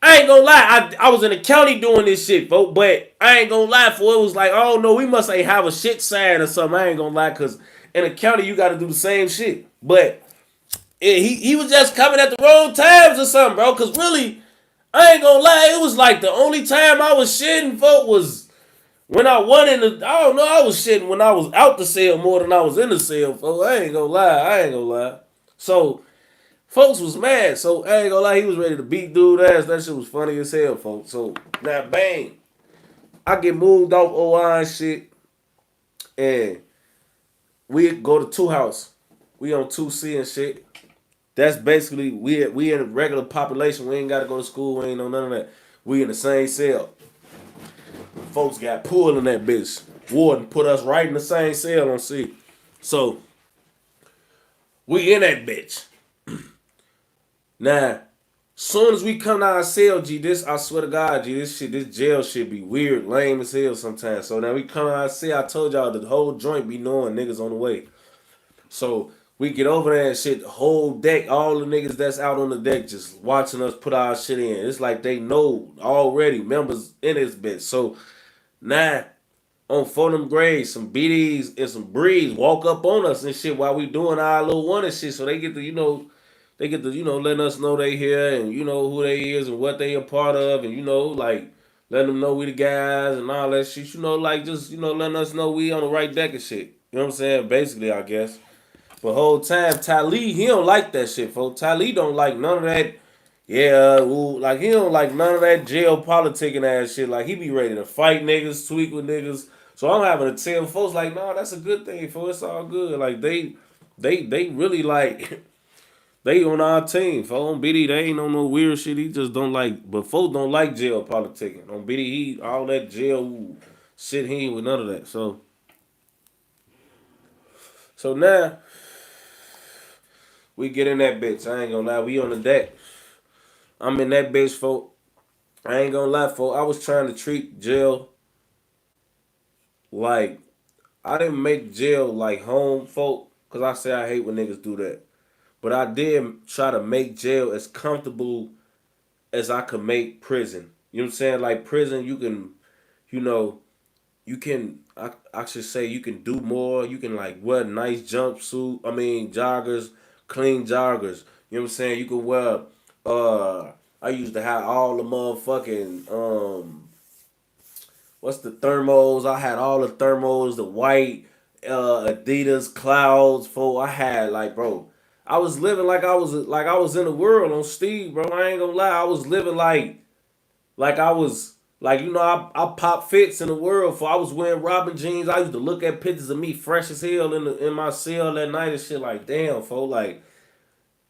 I ain't gonna lie. I was in the county doing this shit, folk, but I ain't gonna lie, for it was like, oh no, we must ain't have a shit sign or something. I ain't gonna lie, cause in the county you got to do the same shit, but. He was just coming at the wrong times or something, bro. Cause really, I ain't gonna lie, it was like the only time I was shitting, folk, was when I went in the. I don't know, I was shitting when I was out the cell more than I was in the cell, folk. I ain't gonna lie. So, folks was mad. So I ain't gonna lie, he was ready to beat dude ass. That shit was funny as hell, folks. So now, bang, I get moved off OI and shit, and we go to 2 house. We on 2C and shit. That's basically we in a regular population. We ain't gotta go to school. We ain't know none of that. We in the same cell. Folks got pulled in that bitch. Warden put us right in the same cell on C. So we in that bitch. Now, soon as we come out of cell, G, this I swear to God, G, this jail shit be weird, lame as hell sometimes. So now we come out of cell. I told y'all the whole joint be knowing niggas on the way. So we get over there and shit, the whole deck, all the niggas that's out on the deck just watching us put our shit in. It's like they know already members in this bitch. So now on Fulham Grades, some BDs and some Breeze walk up on us and shit while we doing our little one and shit. So they get to, letting us know they here and who they is and what they a part of and like letting them know we the guys and all that shit. Like just, letting us know we on the right deck and shit. You know what I'm saying? Basically, I guess. But whole time, Talib, he don't like that shit, folks. Talib don't like none of that. Yeah, like he don't like none of that jail politicking ass shit. Like he be ready to fight niggas, tweak with niggas. So I'm having to tell folks like, no, that's a good thing, folks. It's all good. Like they really like they on our team. Folks on BD, they ain't on no weird shit. He just don't like. But folks don't like jail politicking. On BD, he all that jail shit. He ain't with none of that. So now. We get in that bitch. I ain't gonna lie. We on the deck. I'm in that bitch, folk. I ain't gonna lie, folk. I was trying to treat jail I didn't make jail like home, folk. Because I say I hate when niggas do that. But I did try to make jail as comfortable as I could make prison. You know what I'm saying? Like prison, you can, you know, you can. I should say you can do more. You can like wear nice jumpsuit. I mean joggers, clean joggers. You know what I'm saying? You can wear. I used to have all the motherfucking what's the thermals? I had all the thermals, the white Adidas clouds. For I had like, bro, I was living like I was in the world on Steve, bro. I ain't gonna lie, I was living like I was like I pop fits in the world. For I was wearing Robin jeans. I used to look at pictures of me fresh as hell in my cell that night and shit. Like damn, fo, like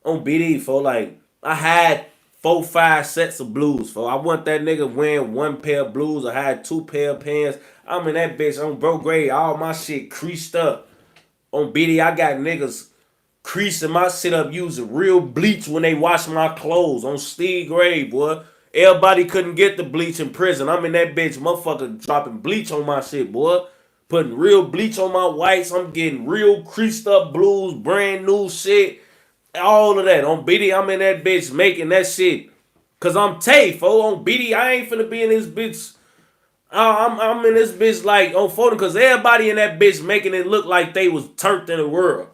on BD, fo, like I had 4, 5 sets of blues, fo. I want that nigga wearing one pair of blues. I had 2 pair of pants. I'm in that bitch on bro grade. All my shit creased up. On BD, I got niggas creasing my shit up using real bleach when they wash my clothes. On Steve grade, boy. Everybody couldn't get the bleach in prison. I'm in that bitch, motherfucker, dropping bleach on my shit, boy. Putting real bleach on my whites. I'm getting real creased up blues, brand new shit. All of that. On BD, I'm in that bitch making that shit. Cause I'm Tay, fo. On BD, I ain't finna be in this bitch. I'm in this bitch like on photo because everybody in that bitch making it look like they was turned in the world.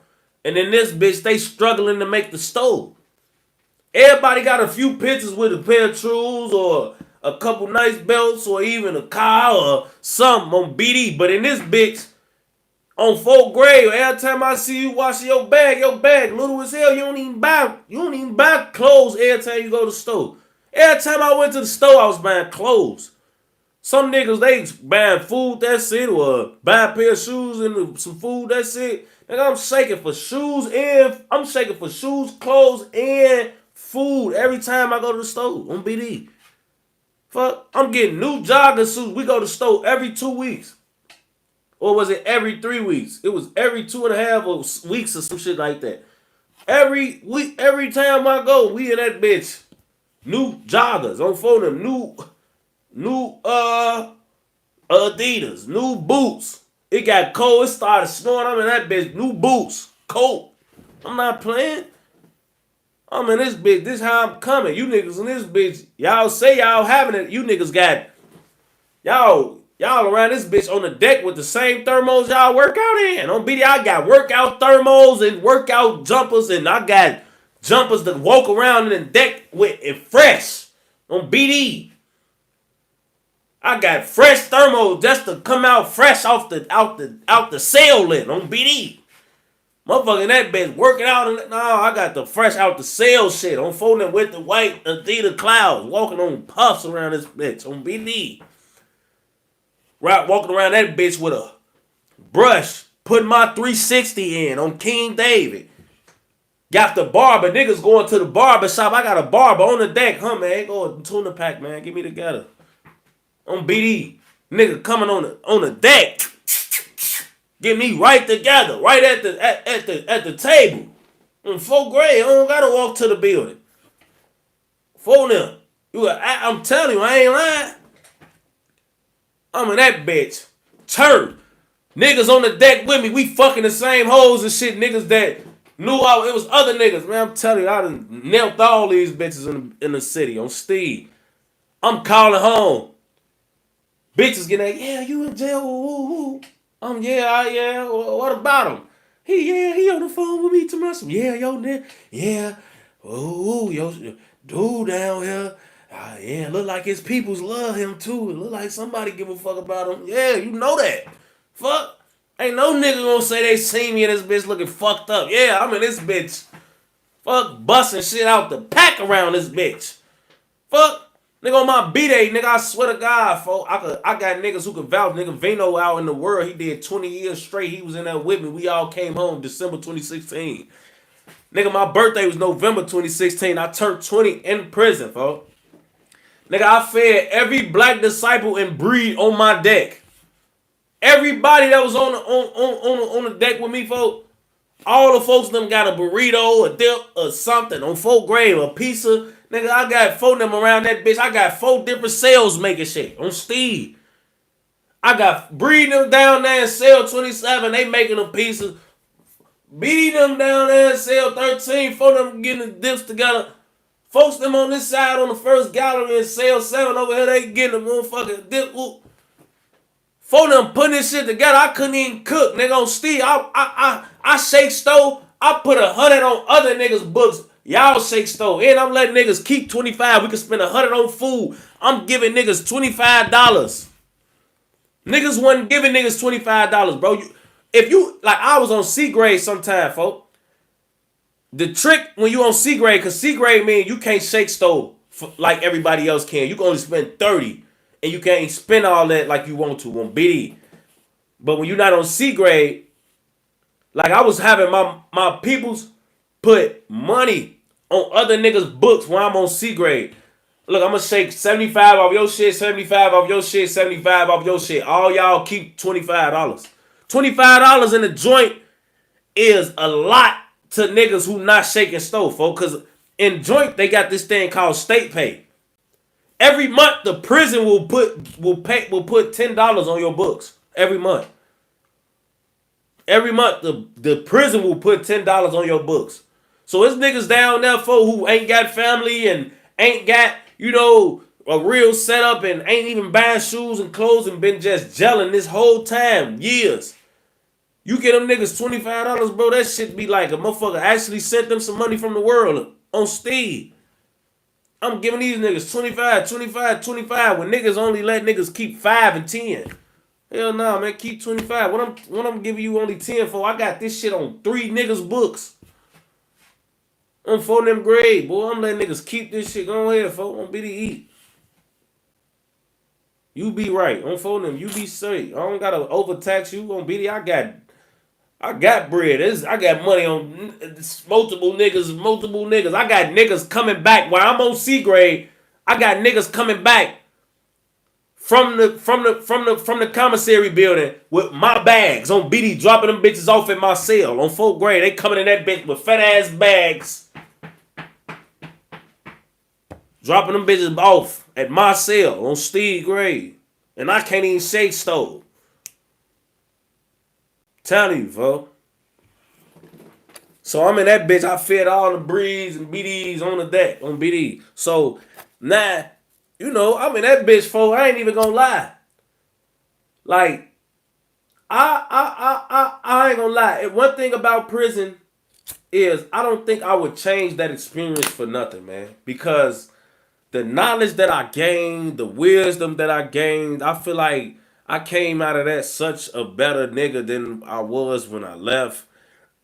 And in this bitch, they struggling to make the stove. Everybody got a few pictures with a pair of shoes or a couple nice belts or even a car or something on BD. But in this bitch, on 4th grade, every time I see you washing your bag little as hell. You don't even buy clothes every time you go to the store. Every time I went to the store, I was buying clothes. Some niggas, they buying food, that's it, or buy a pair of shoes and some food, that's it. Nigga, I'm shaking for shoes, clothes, and food every time I go to the store on BD. Fuck, I'm getting new jogging suits. We go to the store every 2 weeks. Or was it every 3 weeks? It was every 2.5 weeks or some shit like that. Every week, every time I go, we in that bitch. New joggers on phone, new Adidas, new boots. It got cold. It started snowing. I'm in that bitch. New boots, cold. I'm not playing. I'm in this bitch. This how I'm coming. You niggas in this bitch. Y'all say y'all having it. You niggas got y'all around this bitch on the deck with the same thermals y'all work out in. On BD, I got workout thermals and workout jumpers, and I got jumpers that walk around in the deck with it fresh. On BD. I got fresh thermals just to come out fresh out the cell lit on BD. Motherfucking that bitch working out. No, I got the fresh out the cell shit. I'm folding with the white Adidas clouds, walking on puffs around this bitch on BD. Right, walking around that bitch with a brush, putting my 360 in on King David. Got the barber. Niggas going to the barber shop. I got a barber on the deck. Huh, man? Go tuna pack, man. Get me together. On BD. Nigga coming on the deck. Get me right together. Right at the table. In 4th grade. I don't gotta walk to the building. For them. I'm telling you, I ain't lying. I'm in that bitch. Turd. Niggas on the deck with me. We fucking the same hoes and shit. Niggas that knew it was other niggas. Man, I'm telling you, I done knelt all these bitches in the city on Steve. I'm calling home. Bitches getting like, yeah, you in jail. Ooh. Yeah. What about him? He on the phone with me tomorrow. Yeah, yo, nigga. Yeah. Ooh, yo, dude down here. Yeah, look like his peoples love him too. It look like somebody give a fuck about him. Yeah, you know that. Fuck. Ain't no nigga gonna say they seen me in this bitch looking fucked up. Yeah, I'm in this bitch. Fuck, busting shit out the pack around this bitch. Fuck. Nigga on my B-Day, nigga, I swear to God, folks, I got niggas who can vouch. Nigga Vino out in the world, he did 20 years straight. He was in there with me. We all came home December 2016. Nigga, my birthday was November 2016. I turned 20 in prison, folks. Nigga, I fed every black disciple and breed on my deck. Everybody that was on the deck with me, folks, all the folks them got a burrito, a dip, or something on 4th grade, a pizza. Nigga, I got 4 of them around that bitch. I got 4 different cells making shit on Steve. I got breeding them down there in cell 27. They making them pieces. BD them down there in cell 13, for them getting the dips together. Folks them on this side on the first gallery in cell 7 over here, they getting the motherfucking dip. For them putting this shit together, I couldn't even cook, nigga. On Steve, I shake stove. I put 100 on other niggas' books. Y'all shake stove. And I'm letting niggas keep 25. We can spend 100 on food. I'm giving niggas $25. Niggas wasn't giving niggas $25, bro. If you, like, I was on C grade sometime, folks. The trick when you on C grade, because C grade means you can't shake stove like everybody else can. You can only spend 30, and you can't spend all that like you want to on BD. But when you're not on C grade, like I was having my peoples put money on other niggas' books when I'm on C grade. Look, I'm gonna shake 75 off your shit, 75 off your shit, 75 off your shit. All y'all keep $25. $25 in the joint is a lot to niggas who not shaking stove, folks. Cause in joint they got this thing called state pay. Every month the prison will put $10 on your books. Every month. Every month the prison will put $10 on your books. So it's niggas down there for who ain't got family and ain't got, you know, a real setup and ain't even buying shoes and clothes and been just gelling this whole time, years. You get them niggas $25, bro, that shit be like a motherfucker actually sent them some money from the world on Steve. I'm giving these niggas 25, 25, 25 when niggas only let niggas keep 5 and 10. Hell no, man, keep 25. What I'm giving you only 10 for? I got this shit on 3 niggas' books. On 4 of them grade, boy. I'm letting niggas keep this shit. Go ahead, folks. On BD eat. You be right. On 4 of them, you be straight. I don't gotta overtax you. On BD, I got bread. I got money on multiple niggas. I got niggas coming back while I'm on C grade. I got niggas coming back from the commissary building with my bags on BD, dropping them bitches off at my cell on 4th grade. They coming in that bitch with fat ass bags. Dropping them bitches off at my cell on Steve grade. And I can't even shake stove. Telling you, folks. So I'm in that bitch. I fed all the breeds and BDs on the deck, on BD. So now, you know, I'm in that bitch, folks. I ain't even gonna lie. Like, I ain't gonna lie. And one thing about prison is I don't think I would change that experience for nothing, man. Because the knowledge that I gained, the wisdom that I gained, I feel like I came out of that such a better nigga than I was when I left.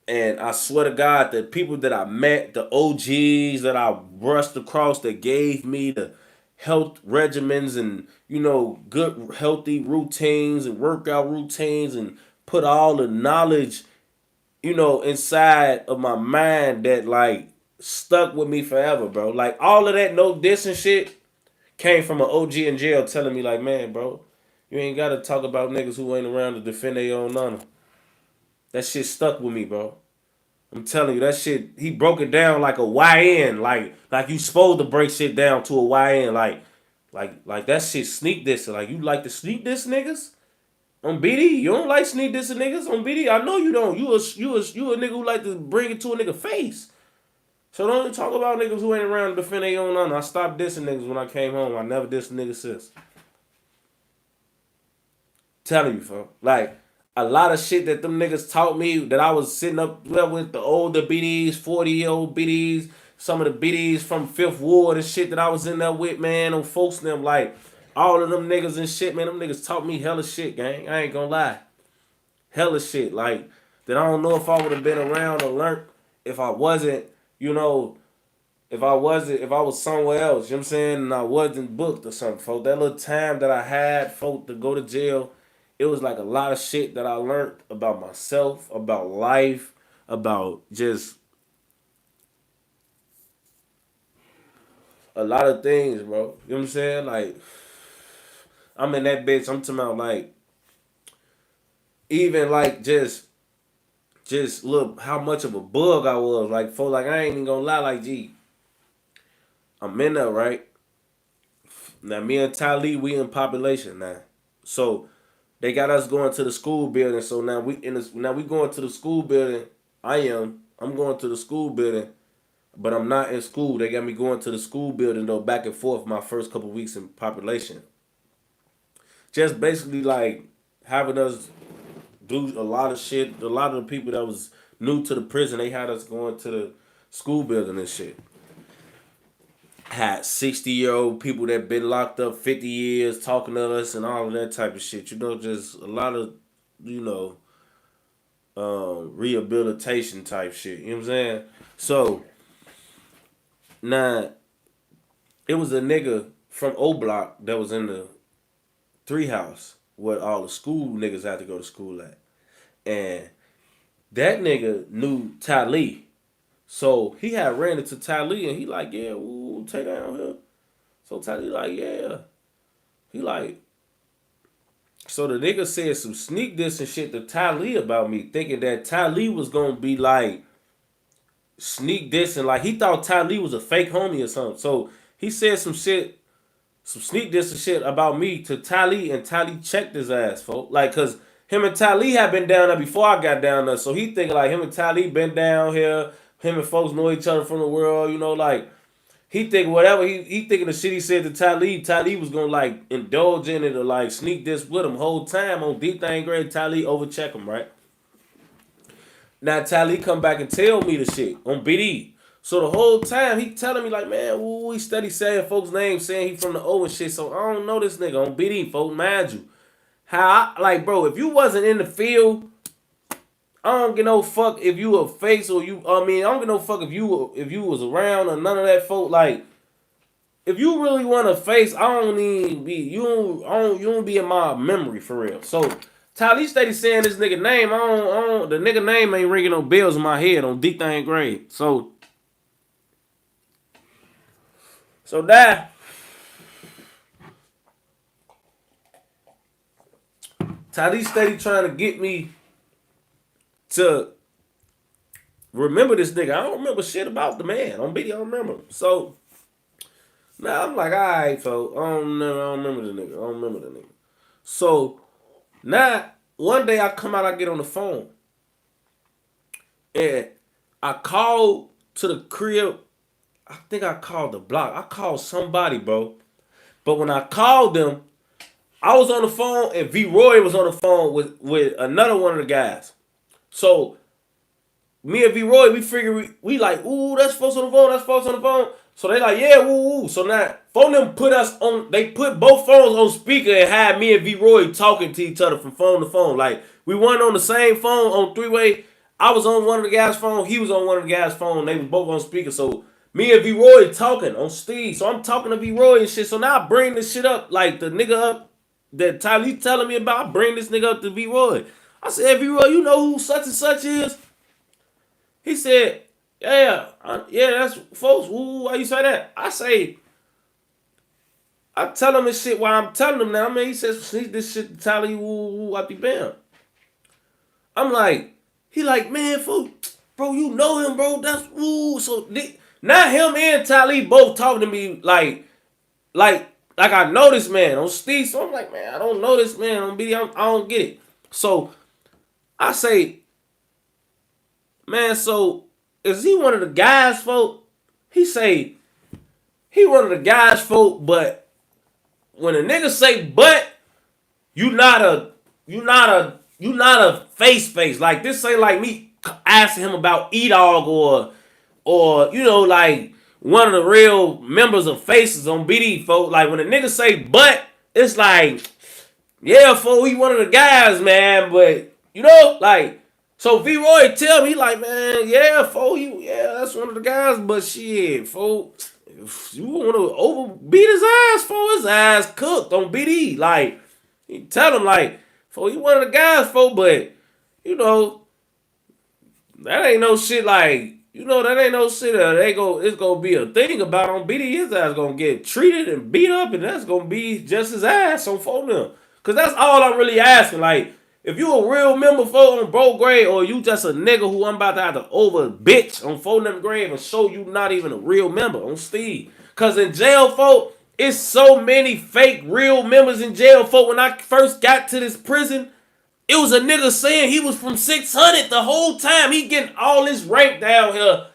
And I swear to God, the people that I met, the OGs that I brushed across that gave me the health regimens and, you know, good healthy routines and workout routines and put all the knowledge, you know, inside of my mind that like stuck with me forever, bro. Like all of that no dissing shit came from an OG in jail telling me like, man, bro, you ain't gotta talk about niggas who ain't around to defend their own honor. That shit stuck with me, bro. I'm telling you, that shit, he broke it down like a YN, like you supposed to break shit down to a YN, like that shit sneak diss. Like you like to sneak diss niggas? On BD, you don't like sneak dissing niggas on BD. I know you don't. You a nigga who like to bring it to a nigga face. So don't talk about niggas who ain't around to defend their own honor. I stopped dissing niggas when I came home. I never dissed niggas since. Telling you, folks. Like, a lot of shit that them niggas taught me that I was sitting up with the older BDs, 40-year-old BDs, some of the BDs from Fifth Ward and shit that I was in there with, man, on folks and them, like, all of them niggas and shit, man, them niggas taught me hella shit, gang. I ain't gonna lie. Hella shit, like, that I don't know if I would have been around or learned if I wasn't, you know, if I was somewhere else, you know what I'm saying, and I wasn't booked or something, folks. That little time that I had, folks, to go to jail, it was like a lot of shit that I learned about myself, about life, about just a lot of things, bro. You know what I'm saying? Like, I'm in that bitch, I'm talking about like, even like just look how much of a bug I was. Like, for like, I ain't even gonna lie, like, gee, I'm in there, right? Now, me and Tali, we in population now. So, they got us going to the school building. So now we going to the school building I'm going to the school building, but I'm not in school. They got me going to the school building though, back and forth my first couple weeks in population. Just basically like having us do a lot of shit. A lot of the people that was new to the prison, they had us going to the school building and shit. Had 60-year-old people that been locked up 50 years talking to us and all of that type of shit. You know, just a lot of, you know, rehabilitation type shit. You know what I'm saying? So now it was a nigga from O Block that was in the 3 house where all the school niggas had to go to school at. And that nigga knew Tali. So he had ran into Tali and he like, yeah, ooh, take down here. So Tali like, yeah. He like, so the nigga said some sneak this and shit to Tali about me, thinking that Tali was gonna be like sneak this and like he thought Tali was a fake homie or something. So he said some shit, some sneak this and shit about me to Tali, and Tali checked his ass, folks. Like, cause him and Tali had been down there before I got down there. So he thinking like him and Tali been down here. Him and folks know each other from the world, you know, like he think whatever he thinking the shit he said to Tali was gonna like indulge in it or like sneak this with him whole time on deep thing grade. Tali overcheck him, right? Now Tali come back and tell me the shit on BD. So the whole time he telling me like, man, ooh, he steady saying folks' names, saying he from the O and shit. So I don't know this nigga on BD, folks, mind you. How I, like, bro, if you wasn't in the field, I don't give no fuck if you a face or you. I mean, I don't give no fuck if you was around or none of that, folk. Like, if you really want a face, I don't even be you don't be in my memory for real. So Tali steady saying this nigga name. I don't the nigga name ain't ringing no bells in my head on deep thing grade. So that Tali steady trying to get me to remember this nigga. I don't remember shit about the man. On video, I don't remember him. So now I'm like, all right, folks. I don't remember the nigga. I don't remember the nigga. So now one day I come out, I get on the phone, and I called to the crib. I think I called the block. I called somebody, bro. But when I called them, I was on the phone and V Roy was on the phone with another one of the guys. So me and V Roy, we figure we like, ooh, that's folks on the phone, that's folks on the phone. So they like, yeah, woo. So now phone them put us on, they put both phones on speaker and had me and V Roy talking to each other from phone to phone. Like we weren't on the same phone on three-way. I was on one of the guys' phone, he was on one of the guys' phone, they was both on speaker. So me and V Roy talking on Steve. So I'm talking to V Roy and shit. So now I bring this shit up, like the nigga up that Tyler telling me about, I bring this nigga up to V Roy. I said, V Roy, you know who such and such is? He said, yeah, that's folks. Ooh, why you say that? I tell him this shit while I'm telling him now. I mean, he says, sneak this shit to Tyler, ooh, I be bam. I'm like, he like, man, folks, bro, you know him, bro. That's, ooh. So now him and Tyler both talking to me like I know this man on Steve. So I'm like, man, I don't know this man on BD. I don't get it. So I say, man, so is he one of the guys, folk? He say he one of the guys, folk, but when a nigga say but, you not a face. Like this ain't like me asking him about E-Dog or you know, like one of the real members of Faces on BD, folk. Like when a nigga say but, it's like, yeah, folk, he one of the guys, man, but you know, like, so V Roy tell me, he like, man, yeah, folk, that's one of the guys, but shit, folk, if you want to overbeat his ass, folk, his ass cooked on BD. Like, he tell him, like, folk, you one of the guys, folk, but, you know, that ain't no shit, like, you know, that ain't no shit that it's gonna be a thing about on BD. His ass gonna get treated and beat up, and that's gonna be just his ass on phone them. Cause that's all I'm really asking. Like, if you a real member for on bro grade, or you just a nigga who I'm about to have to over bitch on phone them grade and show you not even a real member on Steve. Cause in jail, folk, it's so many fake real members in jail, folk. When I first got to this prison, It was a nigga saying he was from 600 the whole time. He getting all this rank down here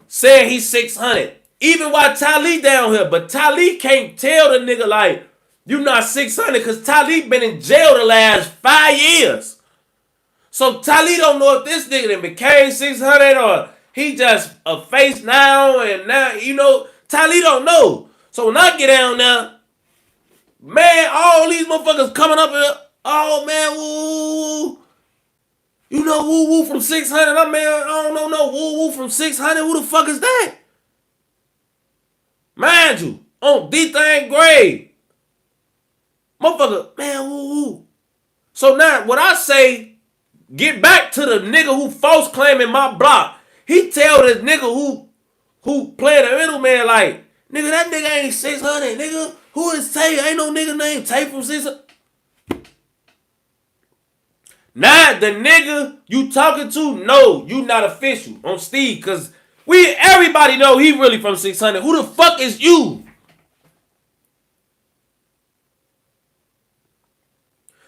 saying he's 600. Even while Talib down here. But Talib can't tell the nigga like, you not 600 because Talib been in jail the last 5 years. So Talib don't know if this nigga then became 600 or he just a face now and now, you know, Talib don't know. So when I get down there, man, all these motherfuckers coming up here, oh man, woo, you know, woo woo from 600. I mean, I don't know, no woo woo from 600. Who the fuck is that? Mind you, on D-Thing grade. Motherfucker, man, woo woo. So now, what I say, get back to the nigga who false claiming my block. He tell the nigga who playing the middleman like, nigga, that nigga ain't 600, nigga. Who is Tay? Ain't no nigga named Tay from 600. Now, the nigga you talking to, no, you not official on Steve, because everybody know he really from 600. Who the fuck is you?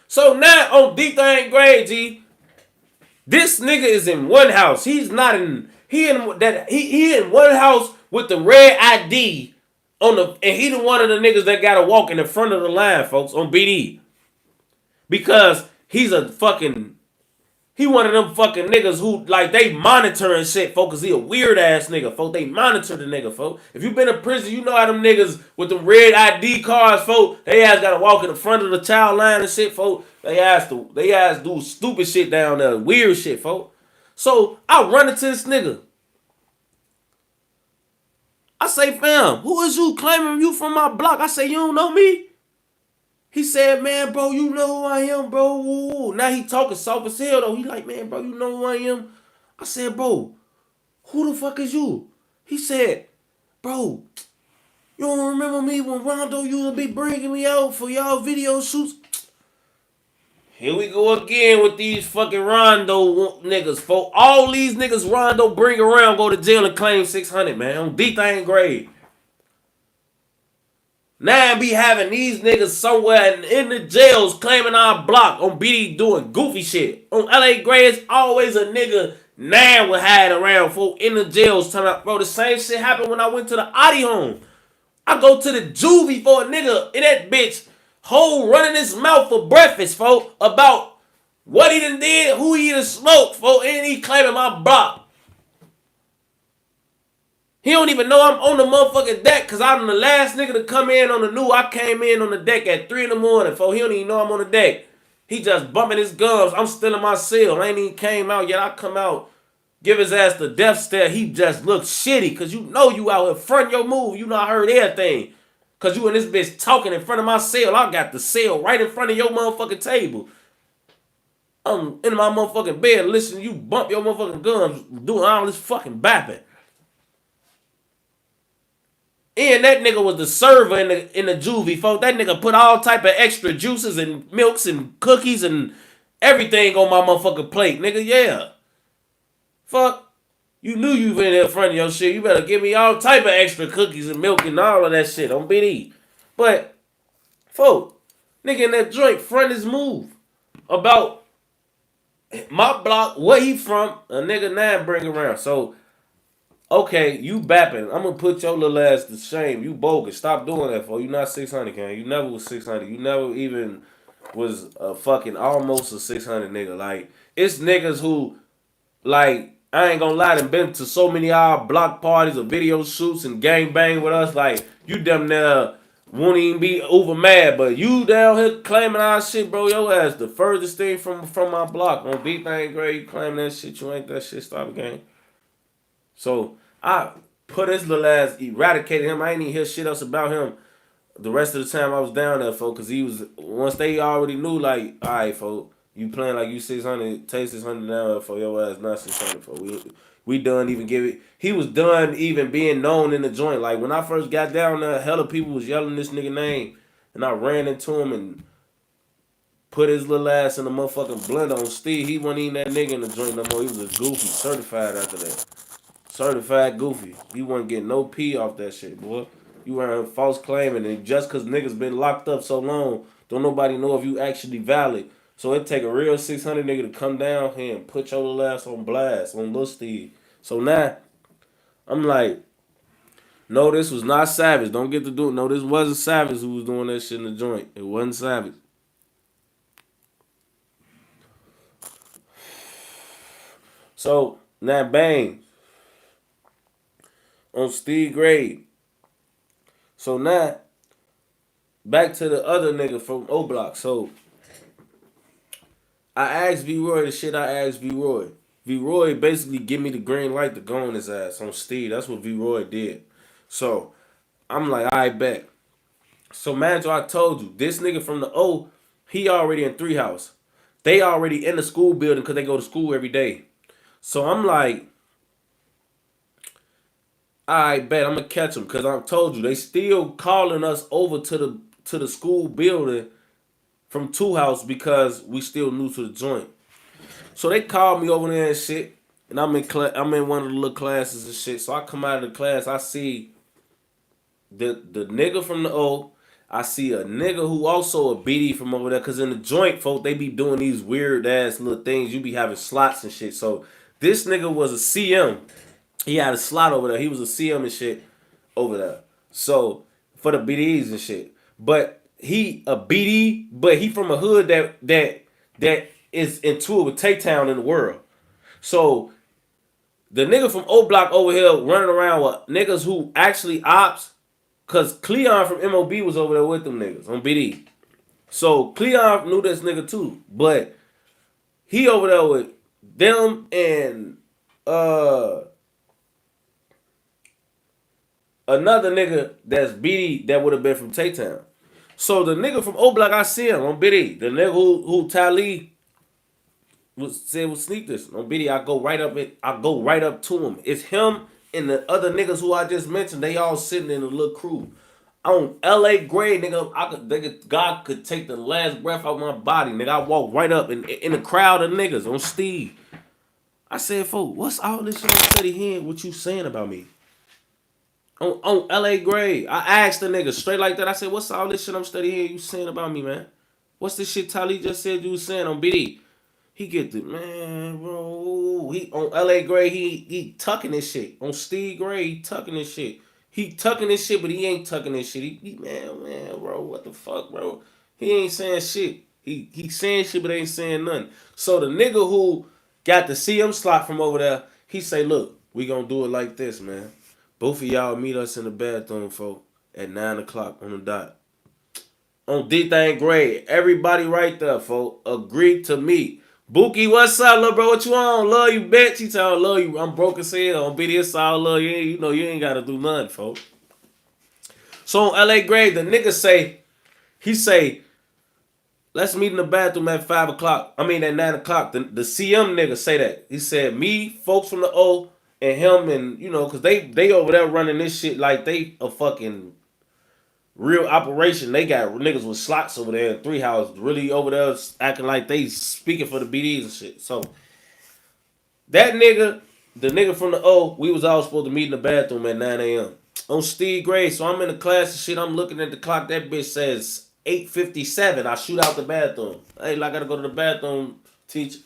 So now on D-Thing grade, G, this nigga is in one house. He's not in, he in one house with the red ID on the, and he the one of the niggas that gotta walk in the front of the line, folks, on BD. Because he's a fucking, he one of them fucking niggas who, like, they monitoring shit, folks, 'cause he a weird ass nigga, folks. They monitor the nigga, folks. If you been in prison, you know how them niggas with the red ID cards, folks, they ass gotta walk in the front of the child line and shit, folks. They ass do stupid shit down there, weird shit, folks. So I run into this nigga. I say, fam, who is you claiming you from my block? I say, you don't know me? He said, man, bro, you know who I am, bro. Ooh. Now he talking soft as hell, though. He like, man, bro, you know who I am? I said, bro, who the fuck is you? He said, bro, you don't remember me when Rondo used to be bringing me out for y'all video shoots? Here we go again with these fucking Rondo niggas, folks. All these niggas Rondo bring around go to jail and claim 600, man. On D-Thing grade. Now I be having these niggas somewhere in the jails claiming our block on BD doing goofy shit. On LA grades, always a nigga now would hide around folk in the jails telling me, bro, the same shit happened when I went to the Audi home. I go to the juvie for a nigga in that bitch whole running his mouth for breakfast, folk, about what he done did, who he done smoked, folk, and he claiming my block. He don't even know I'm on the motherfucking deck because I'm the last nigga to come in on the new. I came in on the deck at 3 in the morning, folks. He don't even know I'm on the deck. He just bumping his gums. I'm still in my cell. I ain't even came out yet. I come out, give his ass the death stare. He just looks shitty because you know you out in front of your move. You know I heard everything. Because you and this bitch talking in front of my cell. I got the cell right in front of your motherfucking table. I'm in my motherfucking bed listening to you bump your motherfucking gums doing all this fucking bapping. And that nigga was the server in the juvie, folks. That nigga put all type of extra juices and milks and cookies and everything on my motherfucking plate, nigga. Yeah. Fuck. You knew you been in front of your shit. You better give me all type of extra cookies and milk and all of that shit on BD. But, folks, nigga in that joint front his move about my block, where he from, a nigga now bring around. So, okay, you bapping. I'm gonna put your little ass to shame. You bogus. Stop doing that, for you not 600, can you? Never was 600. You never even was a fucking almost a 600 nigga. Like, it's niggas who, like, I ain't gonna lie, them been to so many our block parties or video shoots and gang bang with us. Like, you damn near won't even be over mad, but you down here claiming our shit, bro. Your ass the furthest thing from my block. On D-Thing grade, you claim that shit. You ain't that shit. Stop again. So I put his little ass, eradicated him. I ain't even hear shit else about him the rest of the time I was down there, folks, because he was, once they already knew, like, all right, folks, you playing like you 600, take 600 down for your ass, not 600, folks. We done even give it, he was done even being known in the joint. Like, when I first got down there, hella people was yelling this nigga name, and I ran into him and put his little ass in the motherfucking blender on Steve. He wasn't even that nigga in the joint no more. He was a goofy, certified after that. Certified goofy. He wasn't getting no pee off that shit, boy. You wearing false claiming, and just because niggas been locked up so long, don't nobody know if you actually valid. So it take a real 600 nigga to come down here and put your little ass on blast on Lil Steve. So now I'm like, no, this was not Savage. Don't get to do it. No, this wasn't Savage who was doing that shit in the joint. It wasn't Savage. So now bang on Steve Grade. So now back to the other nigga from O Block. So I asked V Roy the shit I asked V Roy. V Roy basically give me the green light to go on his ass on Steve. That's what V Roy did. So I'm like, I bet. So man, I told you, this nigga from the O, he already in 3 House. They already in the school building because they go to school every day. So I'm like, I bet I'm gonna catch them because I told you they still calling us over to the school building from 2 House because we still new to the joint. So they called me over there and shit, and I'm in one of the little classes and shit. So I come out of the class, I see the nigga from the O. I see a nigga who also a BD from over there, cause in the joint, folk, they be doing these weird ass little things. You be having slots and shit. So this nigga was a CM. He had a slot over there. He was a CM and shit over there. So for the BDs and shit. But he a BD, but he from a hood that is into it with Tay-Town in the world. So the nigga from O Block over here running around with niggas who actually ops, cause Cleon from MOB was over there with them niggas on BD. So Cleon knew this nigga too, but he over there with them and another nigga that's BD that would have been from Tay-Town. So the nigga from O Block, I see him on BD. The nigga who Tali said was sneak this on BD. I go right up to him. It's him and the other niggas who I just mentioned. They all sitting in a little crew. On LA Gray, nigga, God could take the last breath out of my body, nigga. I walk right up in a crowd of niggas on Steve. I said, folks, what's all this shit I'm steady hearing? What you saying about me? On LA Gray, I asked the nigga straight like that. I said, what's all this shit I'm steady hearing you saying about me, man? What's this shit Tali just said you was saying on BD? He get the man, bro. He on LA Gray, he tucking this shit. On Steve Gray, he tucking this shit. He tucking this shit, but he ain't tucking this shit. He man, bro, what the fuck, bro? He ain't saying shit. He saying shit, but ain't saying nothing. So the nigga who got the CM slot from over there, he say, look, we gonna do it like this, man. Both of y'all meet us in the bathroom, folk, at 9 o'clock on the dot. On D-Thing Gray, everybody right there, folk, agreed to meet. Bookie, what's up, little bro? What you on? Love you, bitch. He tell love you. I'm broke as hell. On BDS, all love you. You know you ain't gotta do nothing, folks. So on LA Gray, the nigga he say, let's meet in the bathroom at 5 o'clock. I mean at 9 o'clock. The CM nigga say that. He said me, folks from the O, and him, and you know, cause they over there running this shit like they a fucking real operation. They got niggas with slots over there in 3 House, really over there acting like they speaking for the BDs and shit. So that nigga, the nigga from the O, we was all supposed to meet in the bathroom at 9 a.m. on Steve Gray. So I'm in the class and shit. I'm looking at the clock. That bitch says 8:57. I shoot out the bathroom. Hey, I gotta go to the bathroom, teacher.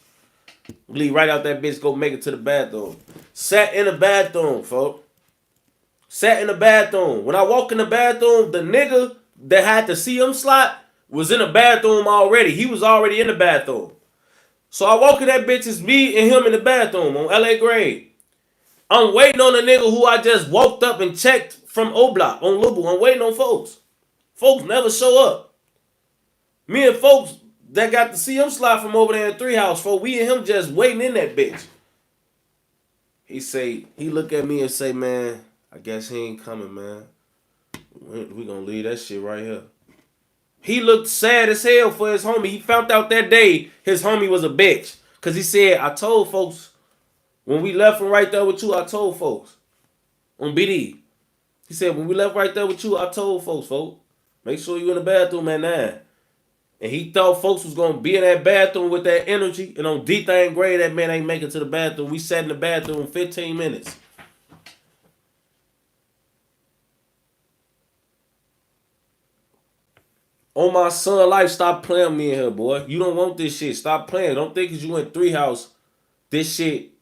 Leave right out that bitch, go make it to the bathroom. Sat in the bathroom, folks. Sat in the bathroom. When I walk in the bathroom, the nigga that had the CM slot was in the bathroom already. He was already in the bathroom. So I walk in that bitch, it's me and him in the bathroom on LA Grade. I'm waiting on the nigga who I just walked up and checked from O Block on Lubu. I'm waiting on folks. Folks never show up. Me and folks that got the CM slot from over there in 3 House, folks, we and him just waiting in that bitch. He look at me and say, man, I guess he ain't coming, man. We gonna leave that shit right here. He looked sad as hell for his homie. He found out that day his homie was a bitch. Cause he said, I told folks, when we left from right there with you, I told folks. On BD. He said, when we left right there with you, I told folks. Make sure you in the bathroom at 9. And he thought folks was gonna be in that bathroom with that energy. And on D-Thing Gray, that man ain't make it to the bathroom. We sat in the bathroom 15 minutes. On my son life, stop playing with me in here, boy. You don't want this shit. Stop playing. Don't think cause you in 3 house, this shit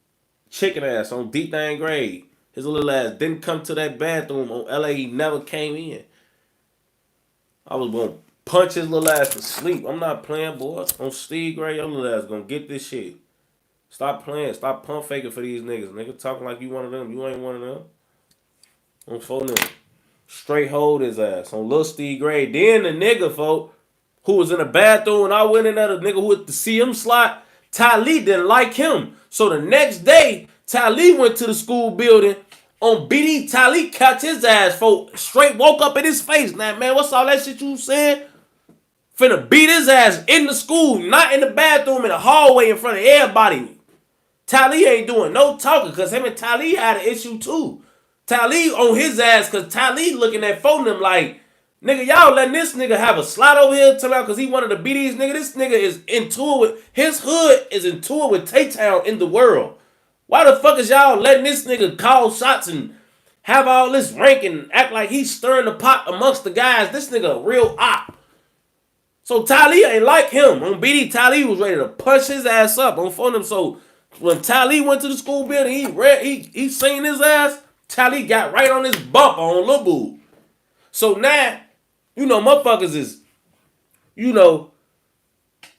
chicken ass on deep thing grade. His little ass didn't come to that bathroom on LA. He never came in. I was gonna punch his little ass to sleep. I'm not playing, boy. On Steve Gray, your little ass gonna get this shit. Stop playing. Stop pump faking for these niggas. Nigga talking like you one of them. You ain't one of them. On phone them. Straight hold his ass. On Lil Steve Gray. Then the nigga, folk, who was in the bathroom and I went in there, the nigga who with the CM slot, Ty Lee didn't like him. So the next day, Ty Lee went to the school building on BD. Ty Lee catch his ass, folk. Straight woke up in his face. Now, man, what's all that shit you saying? Finna beat his ass in the school, not in the bathroom, in the hallway in front of everybody. Ty Lee ain't doing no talking because him and Ty Lee had an issue too. Ty Lee on his ass because Ty Lee looking at phone them like, nigga, y'all letting this nigga have a slot over here till out because he wanted to beat these nigga. This nigga is into it with, his hood is into it with Tay-Town in the world. Why the fuck is y'all letting this nigga call shots and have all this rank and act like he's stirring the pot amongst the guys? This nigga a real op. So Ty Lee ain't like him. On BD, Ty Lee was ready to punch his ass up on phone him. So when Ty Lee went to the school building, he seen his ass. Ty Lee got right on his bump on Lil Boo. So now, you know, motherfuckers is, you know,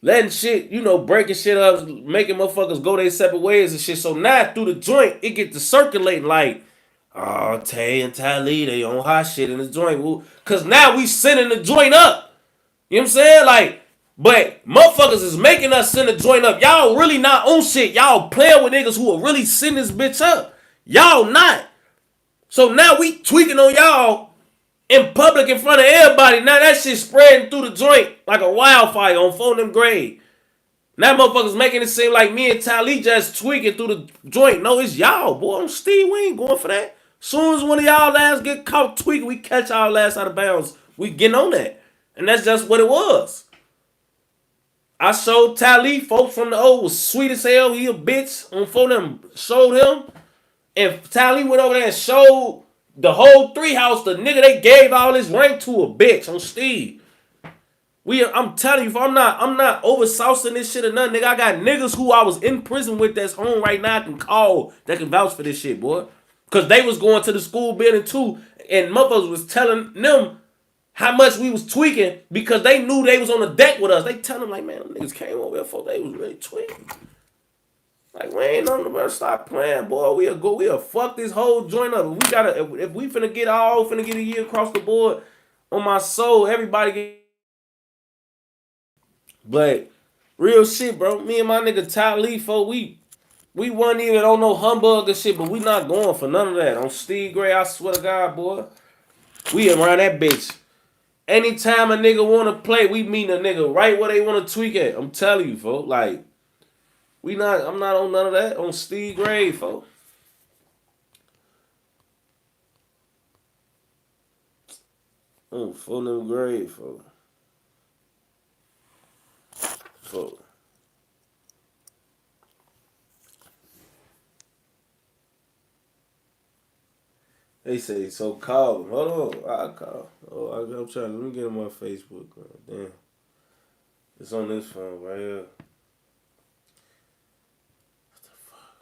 letting shit, you know, breaking shit up, making motherfuckers go their separate ways and shit. So now through the joint, it get to circulating like, oh, Tay and Ty Lee, they on hot shit in the joint. Because now we sending the joint up. You know what I'm saying? Like, but motherfuckers is making us send the joint up. Y'all really not on shit. Y'all playing with niggas who will really send this bitch up. Y'all not. So now we tweaking on y'all in public in front of everybody. Now that shit spreading through the joint like a wildfire on phone them grade. Now motherfuckers making it seem like me and Ty Lee just tweaking through the joint. No, it's y'all, boy. I'm Steve. We ain't going for that. Soon as one of y'all ass get caught tweaking, we catch our ass out of bounds. We getting on that. And that's just what it was. I showed Ty Lee, folks from the old was sweet as hell. He a bitch. On phone them showed him. And Ty Lee went over there and showed the whole 3 house, the nigga they gave all this rank to a bitch on Steve. I'm telling you, I'm not oversaucing this shit or nothing, nigga. I got niggas who I was in prison with that's home right now I can call that can vouch for this shit, boy. Cause they was going to the school building too, and motherfuckers was telling them how much we was tweaking because they knew they was on the deck with us. They tell them like, man, them niggas came over here for they was really tweaking. Like, we ain't on the better stop playing, boy. We'll fuck this whole joint up. We gotta, if we finna get a year across the board on my soul, everybody get. But real shit, bro. Me and my nigga Ty Lee, we wasn't even on no humbug and shit, but we not going for none of that. On Steve Gray, I swear to God, boy. We around that bitch. Anytime a nigga wanna play, we meet a nigga right where they wanna tweak at. I'm telling you, folks. Like, I'm not on none of that. On Steve Gray, folks. On full them grade, folks. Folks. They say, so call him. Hold on. I'll call. Oh, I'm trying. Let me get him on Facebook. Man. Damn. It's on this phone right here. What the fuck?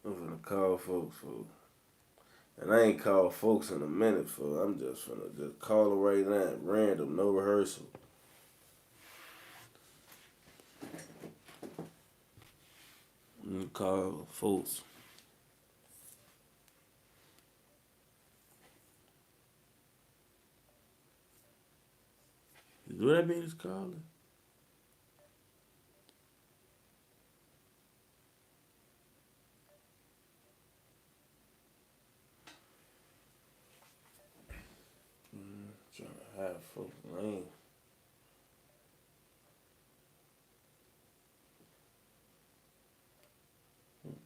I'm finna call folks. And I ain't called folks in a minute, folks. I'm just finna just call them right now. Random, no rehearsal. Call folks. Do that mean it's calling? Trying to have folks lame.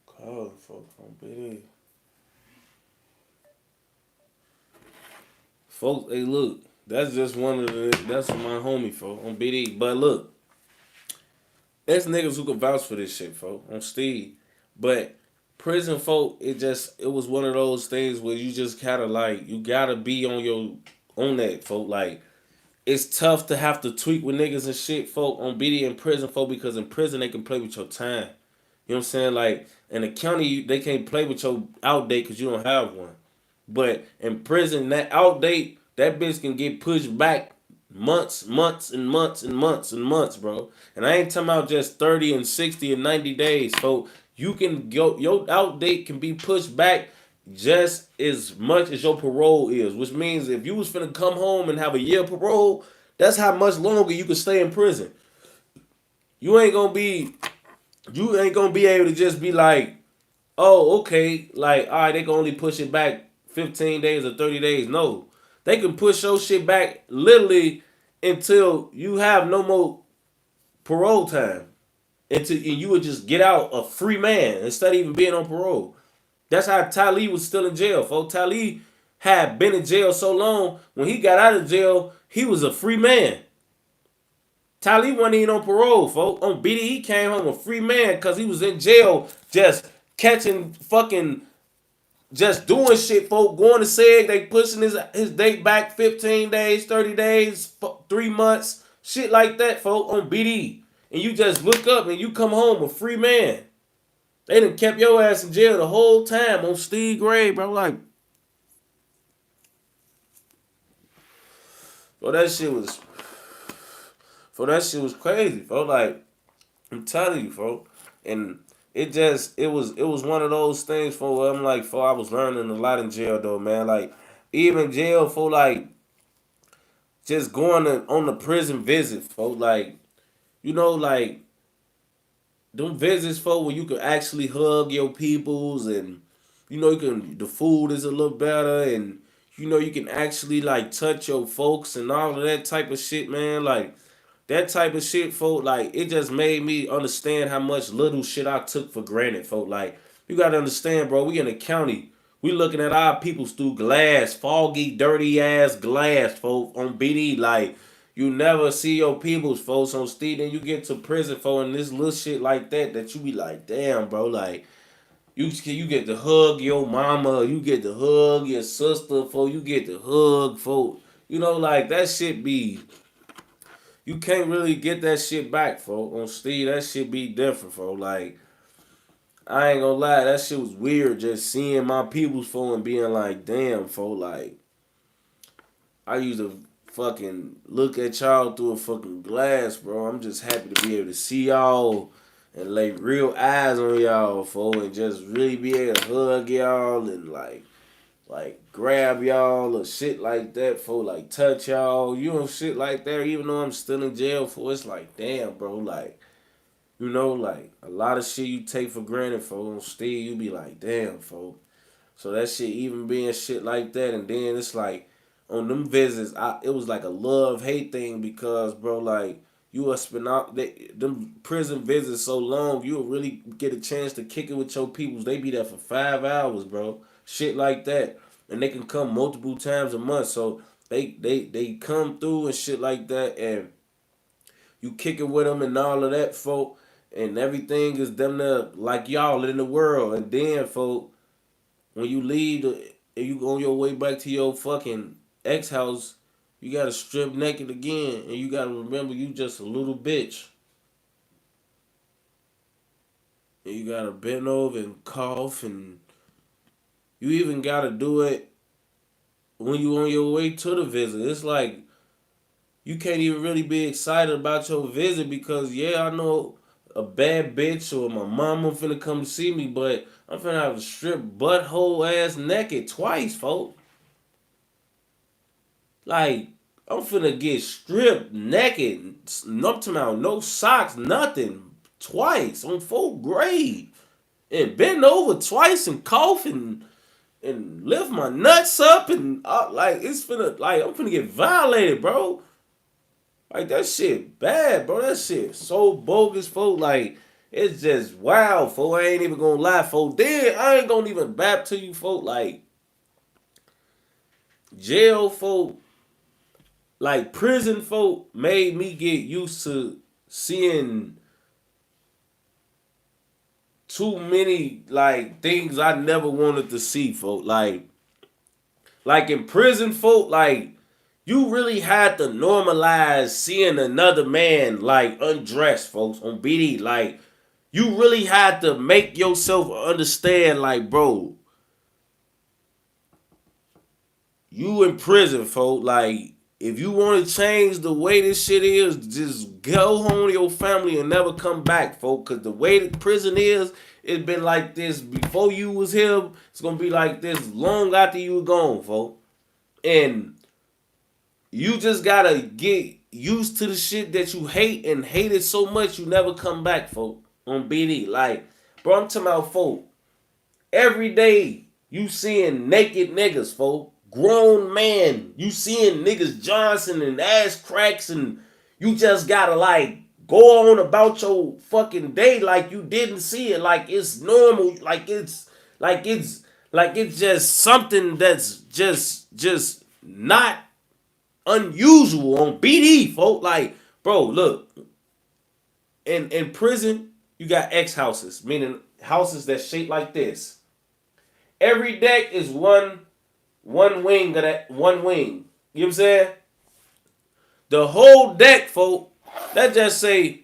Calling folks on BD. Folks, hey, look, that's just that's my homie, folks, on BD. But look, there's niggas who can vouch for this shit, folks, on Steve. But prison folk, it was one of those things where you just kinda like you gotta be on that folk. Like it's tough to have to tweak with niggas and shit, folk, on BD in prison, folk, because in prison they can play with your time. You know what I'm saying? Like in the county, they can't play with your out date because you don't have one. But in prison, that out date, that bitch can get pushed back months, months, and months, and months, and months, bro. And I ain't talking about just 30 and 60 and 90 days, folks. You can go, your out date can be pushed back just as much as your parole is, which means if you was finna come home and have a year parole, that's how much longer you can stay in prison. You ain't gonna be, you ain't gonna be able to just be like, oh, okay, like, all right, they can only push it back 15 days or 30 days. No, they can push your shit back literally until you have no more parole time. And you would just get out a free man instead of even being on parole. That's how Talib was still in jail, folks. Talib had been in jail so long, when he got out of jail, he was a free man. Talib wasn't even on parole, folks. On BD, he came home a free man because he was in jail just catching fucking, just doing shit, folk. Going to SEG, they pushing his date back 15 days, 30 days, 3 months, shit like that, folk, on BD. And you just look up and you come home a free man. They done kept your ass in jail the whole time on Steve Gray, bro. Like, bro, that shit was crazy, bro. Like, I'm telling you, bro. And it was one of those things for where I'm like, for I was learning a lot in jail though, man. Like, even jail for like just going on the prison visit, folks. Like, like them visits for where you can actually hug your peoples, and the food is a little better, and you can actually like touch your folks and all of that type of shit, man. Like that type of shit, folk. Like it just made me understand how much little shit I took for granted, folk. Like you gotta understand, bro. We in the county. We looking at our peoples through glass, foggy, dirty ass glass, folks, on BD. Like you never see your peoples, folks, on Steve. Then you get to prison, for and this little shit like that you be like, damn, bro. Like you get to hug your mama, you get to hug your sister, folks. You get to hug, folks. Like that shit be. You can't really get that shit back, folks. On Steve, that shit be different, folks. Like I ain't gonna lie, that shit was weird just seeing my people's phone and being like, damn, folks, like, I used to fucking look at y'all through a fucking glass, bro. I'm just happy to be able to see y'all and lay real eyes on y'all, folks, and just really be able to hug y'all and like grab y'all or shit like that, for like touch y'all, shit like that. Even though I'm still in jail, for it's like, damn, bro, like, like a lot of shit you take for granted, folks. Still, you be like, damn, folks. So that shit, even being shit like that, and then it's like on them visits, it was like a love hate thing because, bro, like you will spend out them prison visits so long, you'll really get a chance to kick it with your peoples. They be there for 5 hours, bro. Shit like that, and they can come multiple times a month. So they come through and shit like that, and you kick it with them and all of that, folk, and everything is them there like y'all in the world. And then, folk, when you leave and you go on your way back to your fucking ex house, you gotta strip naked again, and you gotta remember you just a little bitch. And you gotta bend over and cough, and you even gotta do it when you on your way to the visit. It's like you can't even really be excited about your visit because, yeah, I know a bad bitch or my mama finna come to see me, but I'm finna have to strip butthole ass naked twice, folks. Like, I'm finna get stripped naked. No, no socks, nothing. Twice on full grade. And bend over twice and cough and lift my nuts up and like it's finna, like I'm finna get violated, bro. Like that shit bad, bro. That shit so bogus, folk. Like it's just wow, folk. I ain't even gonna lie, folk. Then I ain't gonna even bap to you, folk. Like jail, folk. Like prison, folk made me get used to seeing too many like things I never wanted to see, folk. Like in prison, folk, like you really had to normalize seeing another man like undressed, folks, on BD. Like you really had to make yourself understand, like, bro, you in prison, folk. Like, if you want to change the way this shit is, just go home to your family and never come back, folk. Cause the way that prison is, it's been like this before you was here. It's gonna be like this long after you were gone, folk. And you just gotta get used to the shit that you hate and hate it so much you never come back, folk. On BD, like, bro, I'm talking about, folk. Every day you seeing naked niggas, folk. Grown man, you seeing niggas Johnson and ass cracks, and you just gotta like go on about your fucking day like you didn't see it, like it's normal, like it's just something that's just not unusual on BD, folk. Like, bro, look, in prison you got X houses, meaning houses that shape like this. Every deck is one wing of that one wing. You know what I'm saying? The whole deck, folk. Let's just say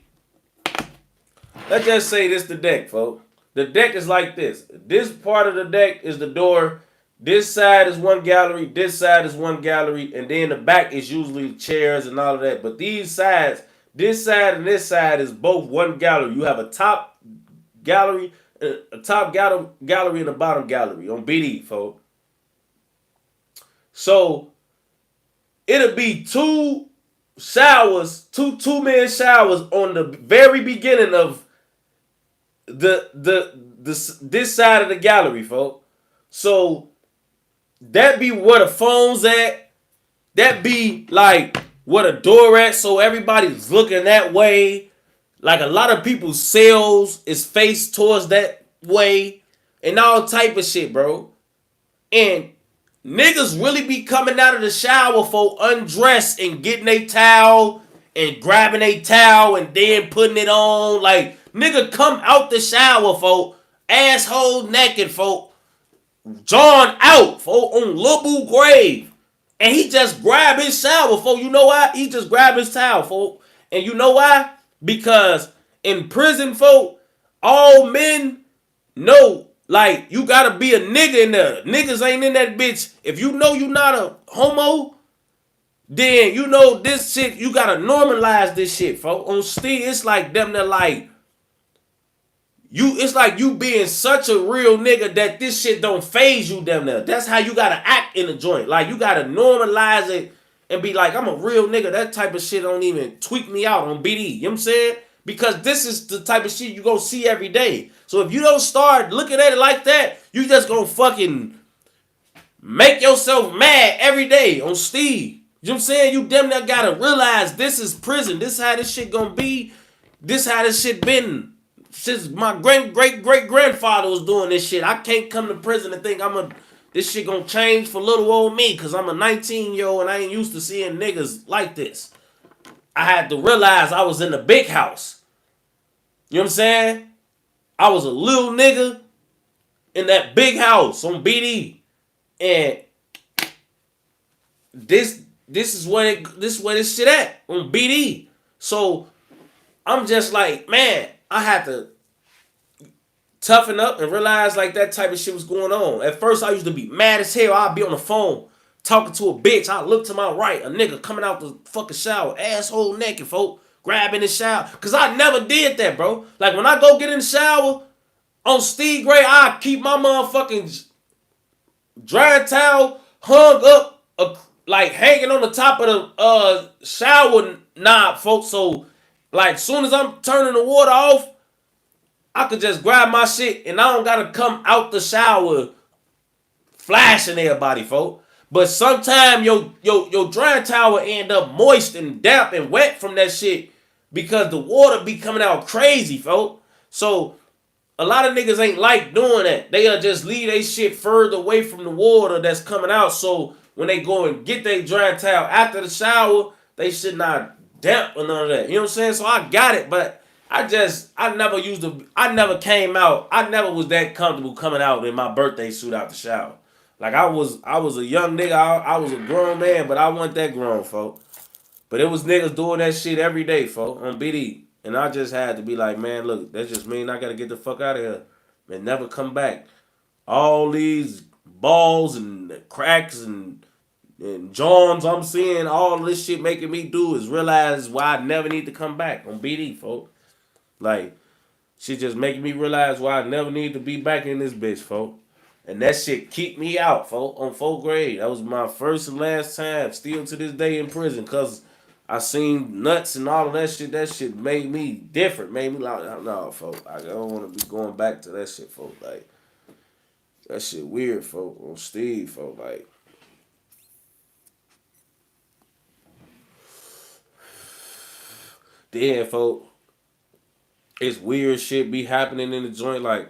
this the deck, folk. The deck is like this. This part of the deck is the door. This side is one gallery. This side is one gallery. And then the back is usually chairs and all of that. But these sides, this side and this side is both one gallery. You have a top gallery, gallery and a bottom gallery on BD, folks. So it'll be two showers, two-man showers on the very beginning of this side of the gallery, folks. So that be where the phone's at. That be like where the door at. So everybody's looking that way. Like a lot of people's cells is faced towards that way. And all type of shit, bro. And niggas really be coming out of the shower for undressed and getting a towel and grabbing a towel and then putting it on. Like, nigga come out the shower, folk, asshole naked, folk, John out, folk, on Lil Boo grave. And he just grabbed his shower, folk. You know why? He just grabbed his towel, folk. And you know why? Because in prison, folk, all men know, like, you gotta be a nigga in there. Niggas ain't in that bitch. If you know you not a homo, then you know this shit, you gotta normalize this shit, folks. On Steve, it's like them that like, it's like you being such a real nigga that this shit don't phase you, damn near. That's how you gotta act in the joint. Like, you gotta normalize it and be like, I'm a real nigga. That type of shit don't even tweak me out on BD. You know what I'm saying? Because this is the type of shit you gonna see every day. So if you don't start looking at it like that, you just gonna fucking make yourself mad every day on Steve. You know what I'm saying? You damn near gotta realize this is prison. This is how this shit gonna be. This how this shit been since my great-great-great-grandfather was doing this shit. I can't come to prison and think this shit gonna change for little old me because I'm a 19-year-old and I ain't used to seeing niggas like this. I had to realize I was in the big house. You know what I'm saying? I was a little nigga in that big house on BD. And this is where this shit at on BD. So I'm just like, man, I had to toughen up and realize like that type of shit was going on. At first I used to be mad as hell. I'd be on the phone talking to a bitch. I look to my right, a nigga coming out the fucking shower, asshole naked, folk, grabbing the shower. Cause I never did that, bro. Like when I go get in the shower on Steve Gray, I keep my motherfucking dry towel hung up, like hanging on the top of the shower knob, folks. So like soon as I'm turning the water off, I could just grab my shit and I don't gotta come out the shower flashing everybody, folks. But sometimes your dry towel end up moist and damp and wet from that shit because the water be coming out crazy, folks. So a lot of niggas ain't like doing that. They'll just leave their shit further away from the water that's coming out. So when they go and get their dry towel after the shower, they should not damp or none of that. You know what I'm saying? So I got it, but I never came out. I never was that comfortable coming out in my birthday suit out the shower. Like I was a young nigga. I was a grown man, but I wasn't that grown, folks. But it was niggas doing that shit every day, folks, on BD. And I just had to be like, man, look, that just mean I gotta get the fuck out of here and never come back. All these balls and cracks and Johns I'm seeing, all this shit making me do is realize why I never need to come back on BD, folks. Like, shit just making me realize why I never need to be back in this bitch, folks. And that shit keep me out, folks, on 4th grade. That was my first and last time, still to this day in prison, because I seen nuts and all of that shit. That shit made me different. Made me like, no, folks. I don't want to be going back to that shit, folks. Like, that shit weird, folks. On Steve, folks. Like, then, folks, it's weird shit be happening in the joint. Like,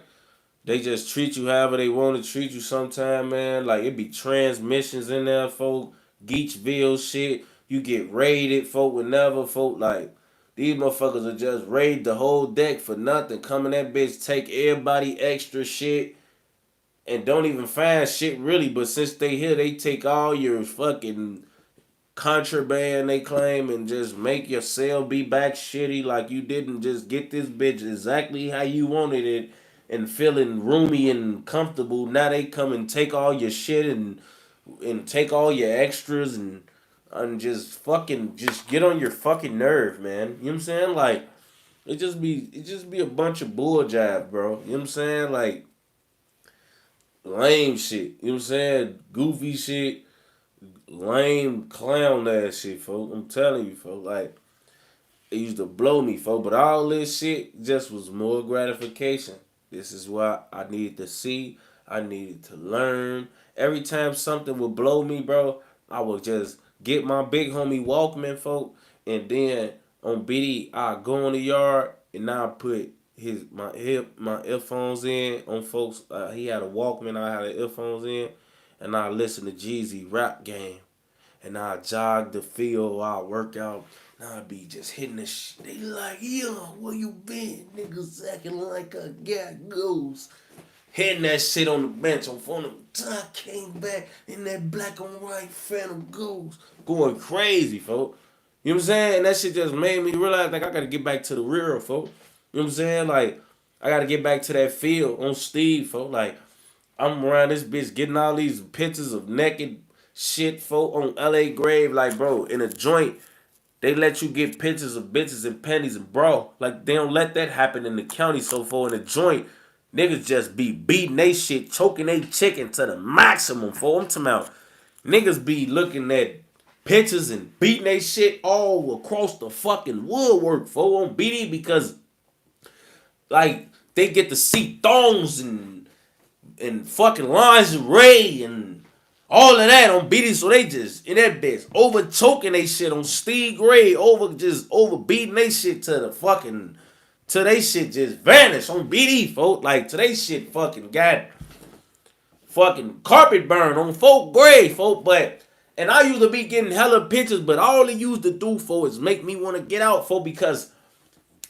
they just treat you however they want to treat you sometime, man. Like, it be transmissions in there, folk. Geechville shit. You get raided, folk, whenever, folk. Like, these motherfuckers will just raid the whole deck for nothing. Come in that bitch, take everybody extra shit, and don't even find shit really. But since they here, they take all your fucking contraband, they claim, and just make your cell be back shitty. Like you didn't just get this bitch exactly how you wanted it and feeling roomy and comfortable. Now they come and take all your shit and take all your extras and just get on your fucking nerve, man. You know what I'm saying? Like it just be a bunch of bull jive, bro. You know what I'm saying? Like lame shit. You know what I'm saying? Goofy shit. Lame clown ass shit, folks. I'm telling you, folks. Like it used to blow me, folks. But all this shit just was more gratification. This is what I needed to see. I needed to learn. Every time something would blow me, bro, I would just get my big homie Walkman, folk, and then on BD, I go in the yard and I put my earphones in on folks. He had a Walkman, I had the earphones in, and I listen to Jeezy rap game, and I jog the field, I work out. Now I be just hitting the shit. They like, yo, where you been? Niggas acting like I got ghosts. Hitting that shit on the bench on phone. I came back in that black and white Phantom Ghost. Going crazy, folks. You know what I'm saying? And that shit just made me realize, like, I gotta get back to the real, folks. You know what I'm saying? Like, I gotta get back to that field on Steve, folks. Like, I'm around this bitch getting all these pictures of naked shit, folk, on LA Grave. Like, bro, in a joint, they let you get pictures of bitches and panties and bro. Like, they don't let that happen in the county so far in the joint. Niggas just be beating they shit, choking they chicken to the maximum for them to mouth. Niggas be looking at pictures and beating they shit all across the fucking woodwork for on BD because like they get to see thongs and fucking lingerie and all of that on BD, so they just in that bitch over choking they shit on Steve Gray, over beating they shit to the fucking till they shit just vanished on BD, folk. Like, till they shit fucking got fucking carpet burn on 4th grade, folk. But, and I used to be getting hella pictures, but all they used to do, folk, is make me want to get out, folk, because,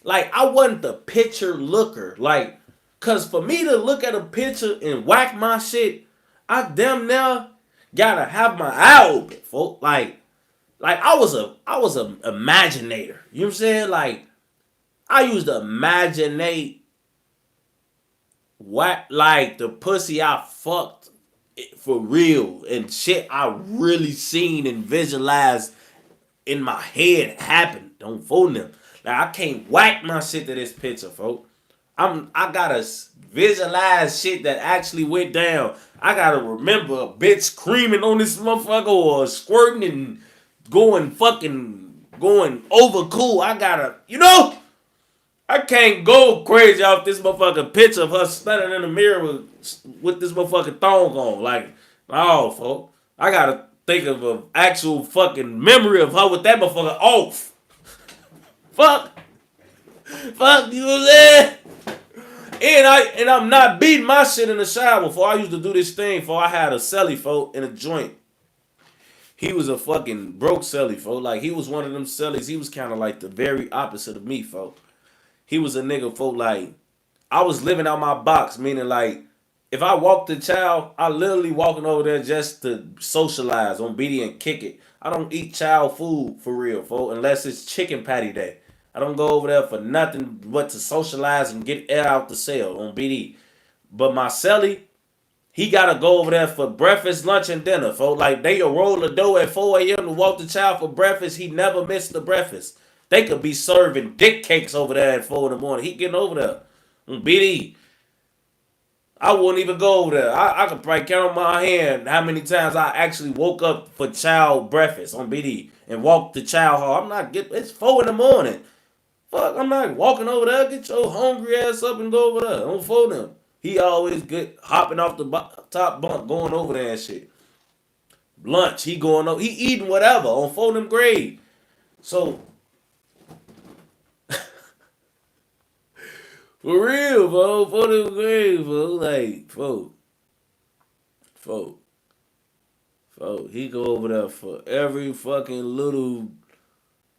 like, I wasn't the picture looker. Like, because for me to look at a picture and whack my shit, I damn near gotta have my eye open, folk. Like I was a imaginator. You know what I'm saying? Like, I used to imaginate what, like, the pussy I fucked for real and shit I really seen and visualized in my head happened on phone them. Like, I can't whack my shit to this picture, folks. I gotta visualize shit that actually went down. I gotta remember a bitch screaming on this motherfucker or squirting and going over cool. I gotta, you know? I can't go crazy off this motherfucking picture of her standing in the mirror with this motherfucking thong on. Like, oh, folks. I gotta think of an actual fucking memory of her with that motherfucker off. Fuck. Fuck, you know what I'm saying? And I'm not beating my shit in the shower. Before I used to do this thing, before I had a cellie, folk, in a joint. He was a fucking broke cellie, folk. Like, he was one of them cellies. He was kind of like the very opposite of me, folk. he was a nigga, folk, like, I was living out my box, meaning, like, if I walk the child, I literally walking over there just to socialize on BD and kick it. I don't eat child food for real, folk, unless it's chicken patty day. I don't go over there for nothing but to socialize and get air out the cell on BD. But my cellie, he gotta go over there for breakfast, lunch, and dinner, folks. Like, they will roll the dough at 4 a.m. to walk the child for breakfast. He never missed the breakfast. They could be serving dick cakes over there at 4 in the morning. He getting over there. On BD. I wouldn't even go over there. I could probably count on my hand how many times I actually woke up for child breakfast on BD and walked the child hall. I'm not getting, it's 4 in the morning. Fuck, I'm not walking over there. Get your hungry ass up and go over there. Don't phone him. He always get hopping off the top bunk, going over there and shit. Lunch, he going over, he eating whatever on phone them grade. So, for real, bro, phone them grade, bro. Like, he go over there for every fucking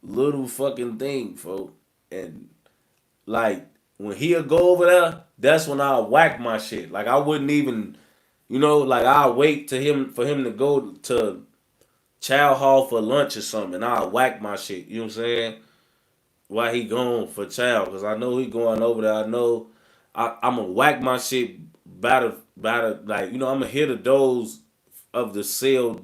little fucking thing, folks. And, like, when he'll go over there, that's when I'll whack my shit. Like, I wouldn't even, like, I'll wait for him to go to child hall for lunch or something, and I'll whack my shit. You know what I'm saying? While he going for child, because I know he going over there. I know I'm going to whack my shit by the, like, I'm going to hear the doors of the cell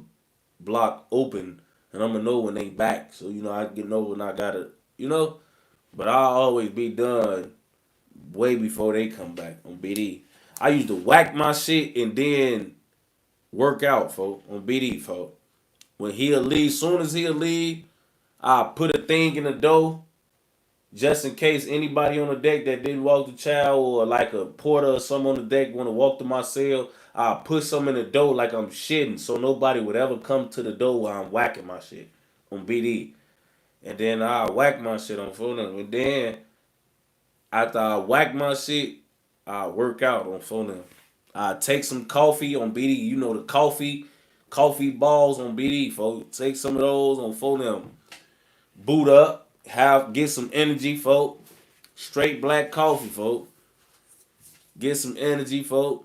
block open, and I'm going to know when they back. So, I get over and I got to, but I'll always be done way before they come back on BD. I used to whack my shit and then work out, folks, on BD, folks. When he'll leave, soon as he'll leave, I'll put a thing in the door just in case anybody on the deck that didn't walk the child or like a porter or someone on the deck want to walk to my cell, I'll put some in the door like I'm shitting so nobody would ever come to the door while I'm whacking my shit on BD. And then I'll whack my shit on phone. And then after I whack my shit, I work out on phone. I take some coffee on BD. The coffee balls on BD, folks. Take some of those on phone. Boot up, get some energy, folks. Straight black coffee, folks. Get some energy, folks.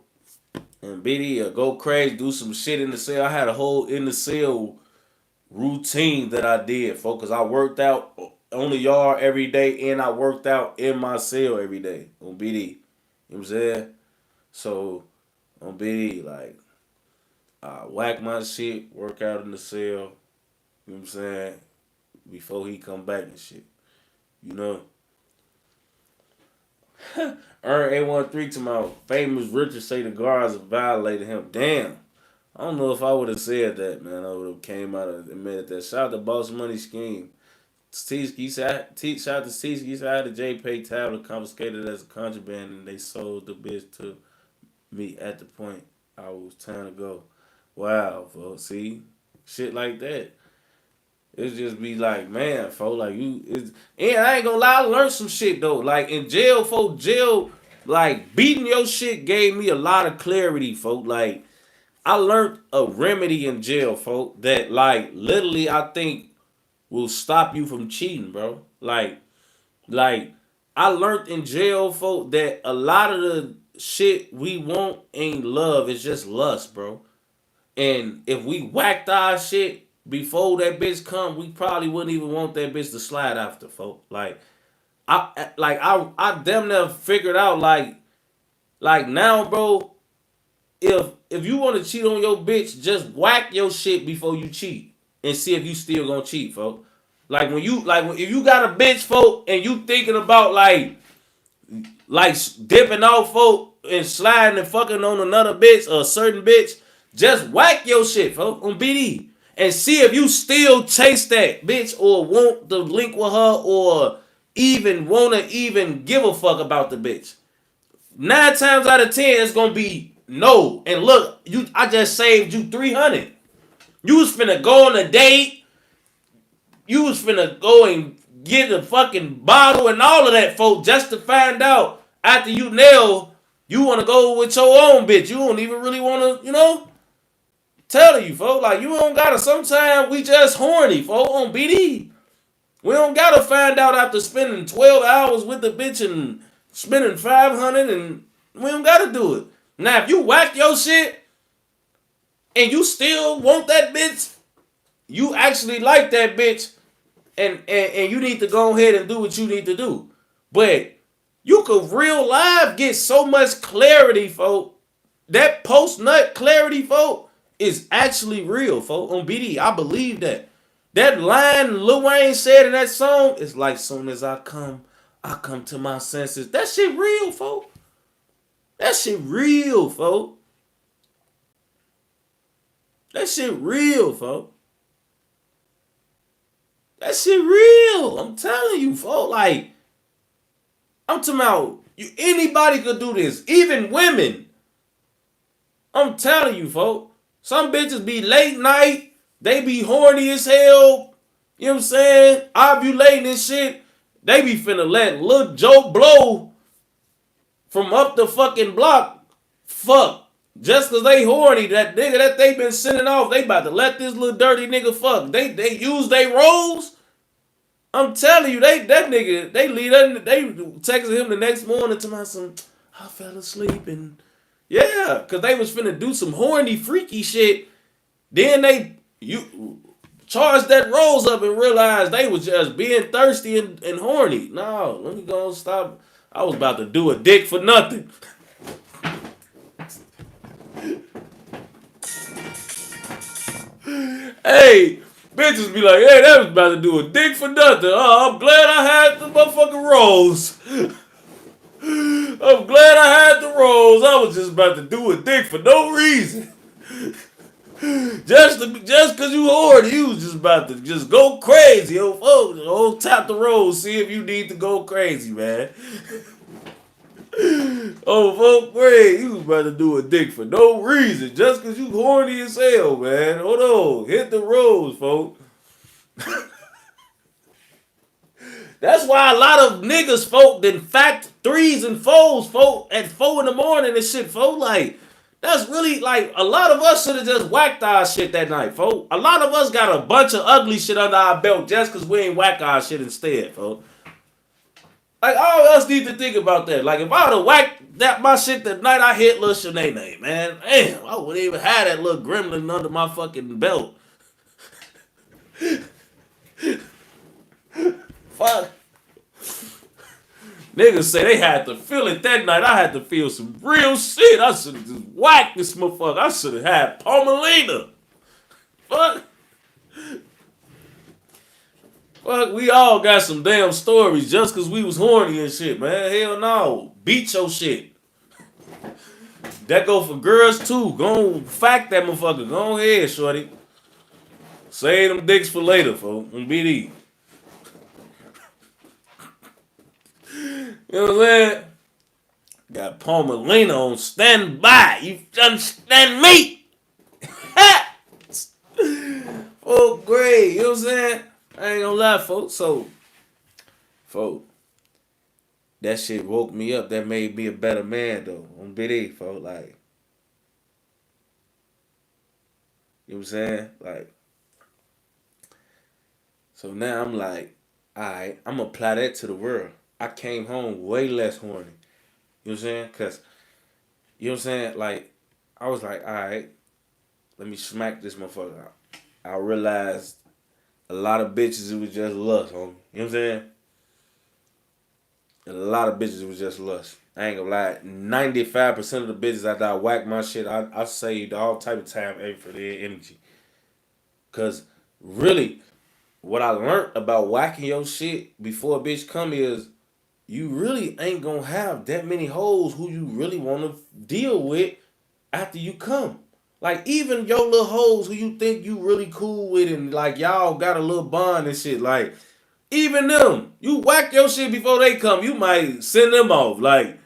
And BD, go crazy, do some shit in the cell. I had a whole in the cell routine that I did, folks, because I worked out on the yard every day and I worked out in my cell every day on BD. You know what I'm saying? So, on BD, like, I whack my shit, work out in the cell, you know what I'm saying, before he come back and shit. Earn A13 to my famous Richard say the guards violated him. Damn. I don't know if I would have said that, man. I would have came out and admitted that. Shout out to Boss Money Scheme. Shout out to Tishki. He said I had a JPay tablet confiscated as a contraband and they sold the bitch to me at the point I was trying to go. Wow, folks. See? Shit like that. It's just be like, man, folks, like and I ain't gonna lie, I learned some shit though. Like in jail, folks, like beating your shit gave me a lot of clarity, folks. Like I learned a remedy in jail, folks, that like literally I think will stop you from cheating, bro. Like I learned in jail, folks, that a lot of the shit we want ain't love, it's just lust, bro. And if we whacked our shit before that bitch come, we probably wouldn't even want that bitch to slide after, folks. Like I damn near figured out like now, bro, if you want to cheat on your bitch, just whack your shit before you cheat and see if you still gonna cheat, folks. Like if you got a bitch, folks, and you thinking about like dipping off, folks, and sliding and fucking on another bitch or a certain bitch, just whack your shit, folks, on BD. And see if you still chase that bitch or want to link with her or even want to even give a fuck about the bitch. 9 times out of 10, it's going to be no. And look, I just saved you 300. You was finna go on a date. You was finna go and get a fucking bottle and all of that, folks, just to find out after you nail, you want to go with your own bitch. You don't even really want to, telling you, folks, like, you don't gotta, sometimes we just horny, folks, on BD. We don't gotta find out after spending 12 hours with the bitch and spending 500 and we don't gotta do it. Now, if you whack your shit and you still want that bitch, you actually like that bitch, and you need to go ahead and do what you need to do. But you could real live get so much clarity, folk. That post-nut clarity, folk, is actually real, folk. On BD, I believe that. That line Lil Wayne said in that song is like, soon as I come to my senses. That shit real, folk. That shit real, folk. That shit real, folk. That shit real. I'm telling you, folk. Like, I'm talking about anybody could do this. Even women. I'm telling you, folk. Some bitches be late night. They be horny as hell. You know what I'm saying? Ovulating and shit. They be finna let Lil Joe Blow from up the fucking block fuck. Just cause they horny, that nigga that they been sending off, they about to let this little dirty nigga fuck. They use they roles. I'm telling you, they texted him the next morning to my son, I fell asleep and yeah, cause they was finna do some horny freaky shit. Then you charged that rose up and realized they was just being thirsty and horny. No, let me go and stop. I was about to do a dick for nothing. Hey, bitches be like, hey, that was about to do a dick for nothing. Oh, I'm glad I had the motherfucking rose. I'm glad I had the rose. I was just about to do a dick for no reason. Just cause you horny, you was just about to just go crazy. Oh, tap the rose, see if you need to go crazy, man. Oh, folk, great. You was about to do a dick for no reason. Just cause you horny as hell, man. Hold on. Hit the rose, folk. That's why a lot of niggas, folk, then fact threes and fours, folk, at 4 in the morning and shit, folk. Like, that's really, like, a lot of us should have just whacked our shit that night, folk. A lot of us got a bunch of ugly shit under our belt just cause we ain't whack our shit instead, folk. Like, all of us need to think about that. Like, if I would have whacked my shit that night I hit Lil Shanae, man, damn, I wouldn't even have that little gremlin under my fucking belt. Fuck. Niggas say they had to feel it that night. I had to feel some real shit. I should have just whacked this motherfucker. I should have had Pomelina. Fuck. Fuck, we all got some damn stories just cause we was horny and shit, man. Hell no. Beat your shit. That go for girls too. Go on, fact that motherfucker. Go ahead, shorty. Save them dicks for later, folks. On BD. You know what I'm saying? Got Pomelina on standby. You understand me? Oh, great. You know what I'm saying? I ain't gonna lie, folks. So, folks, that shit woke me up. That made me a better man, though. On BD, folks. Like, you know what I'm saying? Like, so now I'm like, all right, I'm gonna apply that to the world. I came home way less horny. You know what I'm saying? Because, you know what I'm saying? Like, I was like, all right, let me smack this motherfucker out. I realized a lot of bitches, it was just lust, homie. You know what I'm saying? A lot of bitches, it was just lust. I ain't gonna lie. 95% of the bitches after I whacked my shit, I saved all type of time for their energy. Because, really, what I learned about whacking your shit before a bitch come is you really ain't gonna have that many hoes who you really want to deal with after you come. Like, even your little hoes who you think you really cool with and, like, y'all got a little bond and shit, like, even them, you whack your shit before they come, you might send them off. Like,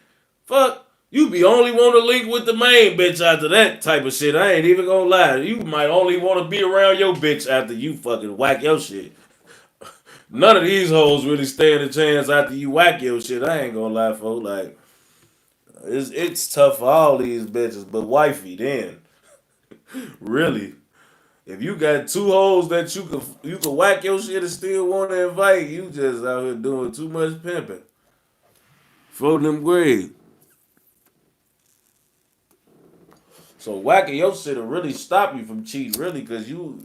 fuck, you be only want to link with the main bitch after that type of shit. I ain't even gonna lie. You might only want to be around your bitch after you fucking whack your shit. None of these hoes really stand a chance after you whack your shit. I ain't gonna lie, folks. Like, it's tough for all these bitches, but wifey, then. Really. If you got two hoes that you can whack your shit and still want to invite, you just out here doing too much pimping. Floating them grades. So whacking your shit will really stop you from cheating, really, cause you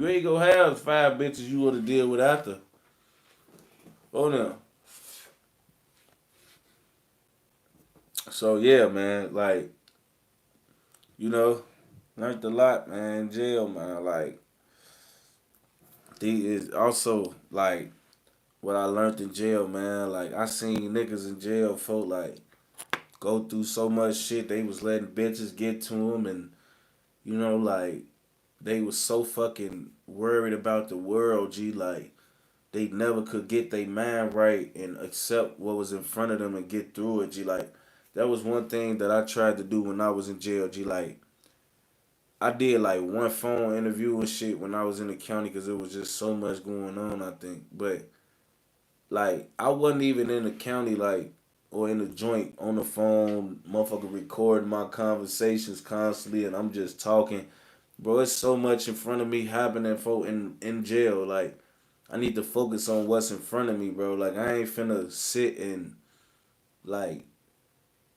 ain't gonna have 5 bitches you wanna deal with after. Oh no. So yeah, man, like, you know, learned a lot, man, in jail, man. Like, is also like what I learned in jail, man. Like, I seen niggas in jail, folk, like, go through so much shit. They was letting bitches get to them, and you know, like, they was so fucking worried about the world, G. Like, they never could get their mind right and accept what was in front of them and get through it, G. Like, that was one thing that I tried to do when I was in jail, G. Like, I did like one phone interview and shit when I was in the county because it was just so much going on, I think. But like, I wasn't even in the county, like, or in the joint on the phone, motherfucker recording my conversations constantly, and I'm just talking. Bro, it's so much in front of me happening for in jail. Like, I need to focus on what's in front of me, bro. Like, I ain't finna sit and like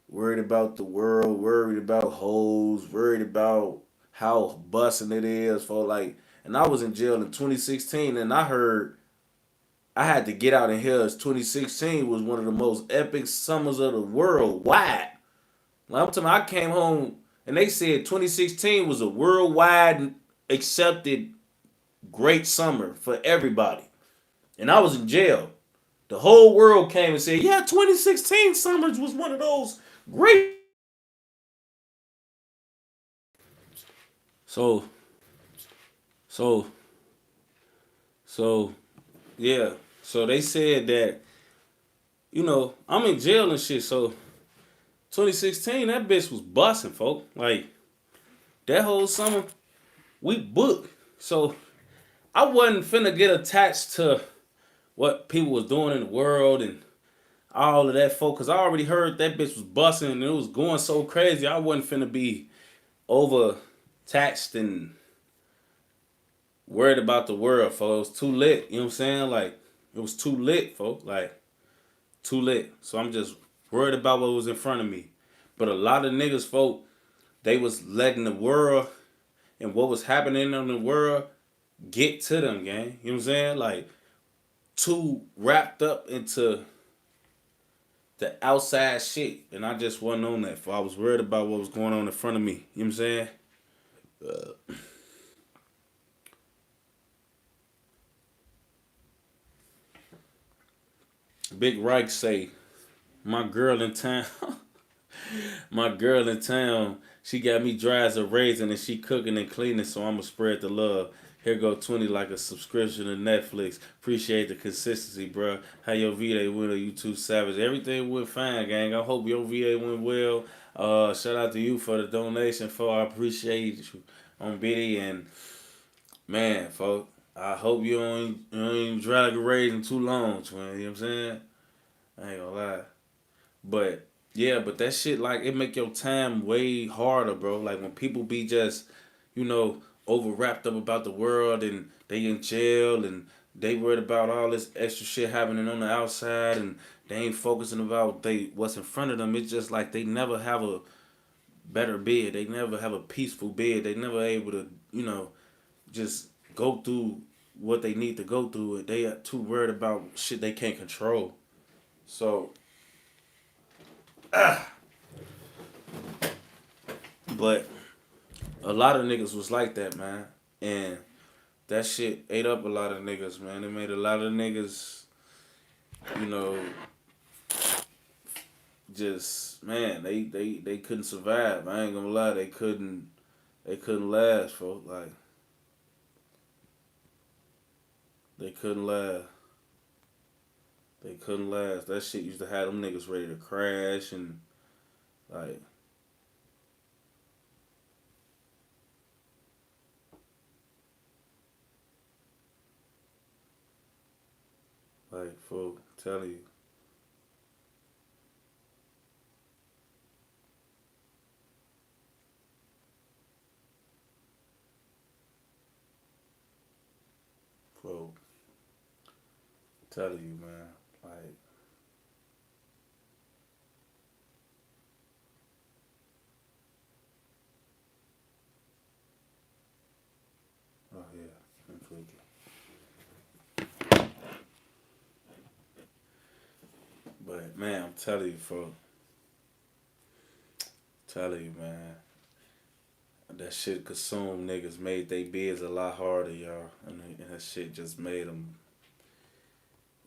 worried about the world, worried about hoes, worried about how busting it is for like. And I was in jail in 2016, and I heard I had to get out of here as 2016 was one of the most epic summers of the world wide. Like, I'm talking, I came home and they said 2016 was a worldwide accepted great summer for everybody. And I was in jail. The whole world came and said, yeah, 2016 summers was one of those great. So, so, so, yeah. So they said that, you know, I'm in jail and shit. So 2016, that bitch was busting, folk. Like, that whole summer, we booked. So I wasn't finna get attached to what people was doing in the world and all of that, folk. Cause I already heard that bitch was busting and it was going so crazy. I wasn't finna be over taxed and worried about the world, folks. It was too lit. You know what I'm saying? Like, it was too lit, folks. Like, too lit. So I'm just worried about what was in front of me. But a lot of niggas, folk, they was letting the world and what was happening in the world get to them, gang. You know what I'm saying? Like, too wrapped up into the outside shit. And I just wasn't on that. For I was worried about what was going on in front of me. You know what I'm saying? Big Reich say, my girl in town, my girl in town, she got me dry as a raisin and she cooking and cleaning, so I'ma spread the love. Here go 20 like a subscription to Netflix. Appreciate the consistency, bro. How your VA went or you too savage? Everything went fine, gang. I hope your VA went well. Shout out to you for the donation, for I appreciate you on Biddy and man, folks. I hope you don't even dry like a raisin too long, twin. You know what I'm saying? I ain't gonna lie. But yeah, but that shit like it make your time way harder, bro. Like when people be just, you know, over wrapped up about the world and they in jail and they worried about all this extra shit happening on the outside and they ain't focusing about what's in front of them. It's just like they never have a better bed. They never have a peaceful bed. They never able to, you know, just go through what they need to go through. They are too worried about shit they can't control. So but a lot of niggas was like that, man. And that shit ate up a lot of niggas, man. It made a lot of niggas, you know, just man, they couldn't survive. I ain't gonna lie, they couldn't last, folks. Like they couldn't last. They couldn't last. That shit used to have them niggas ready to crash and like folk, telling you. Bro, telling you, man. Like, oh yeah, I'm tweaking. But man, I'm telling you, bro. Telling you, man. That shit consumed niggas, made they bids a lot harder, y'all. And that shit just made them.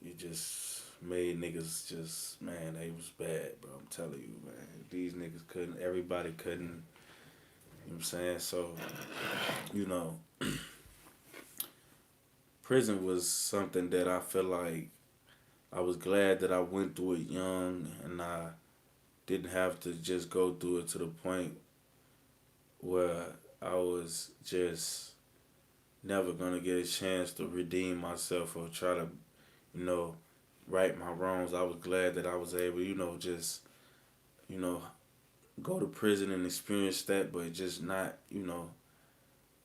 You just made niggas just, man, they was bad, bro. I'm telling you, man. These niggas couldn't, everybody couldn't, you know what I'm saying? So, you know, prison was something that I feel like I was glad that I went through it young and I didn't have to just go through it to the point where I was just never gonna get a chance to redeem myself or try to, you know, right my wrongs. I was glad that I was able, you know, just, you know, go to prison and experience that, but just not, you know,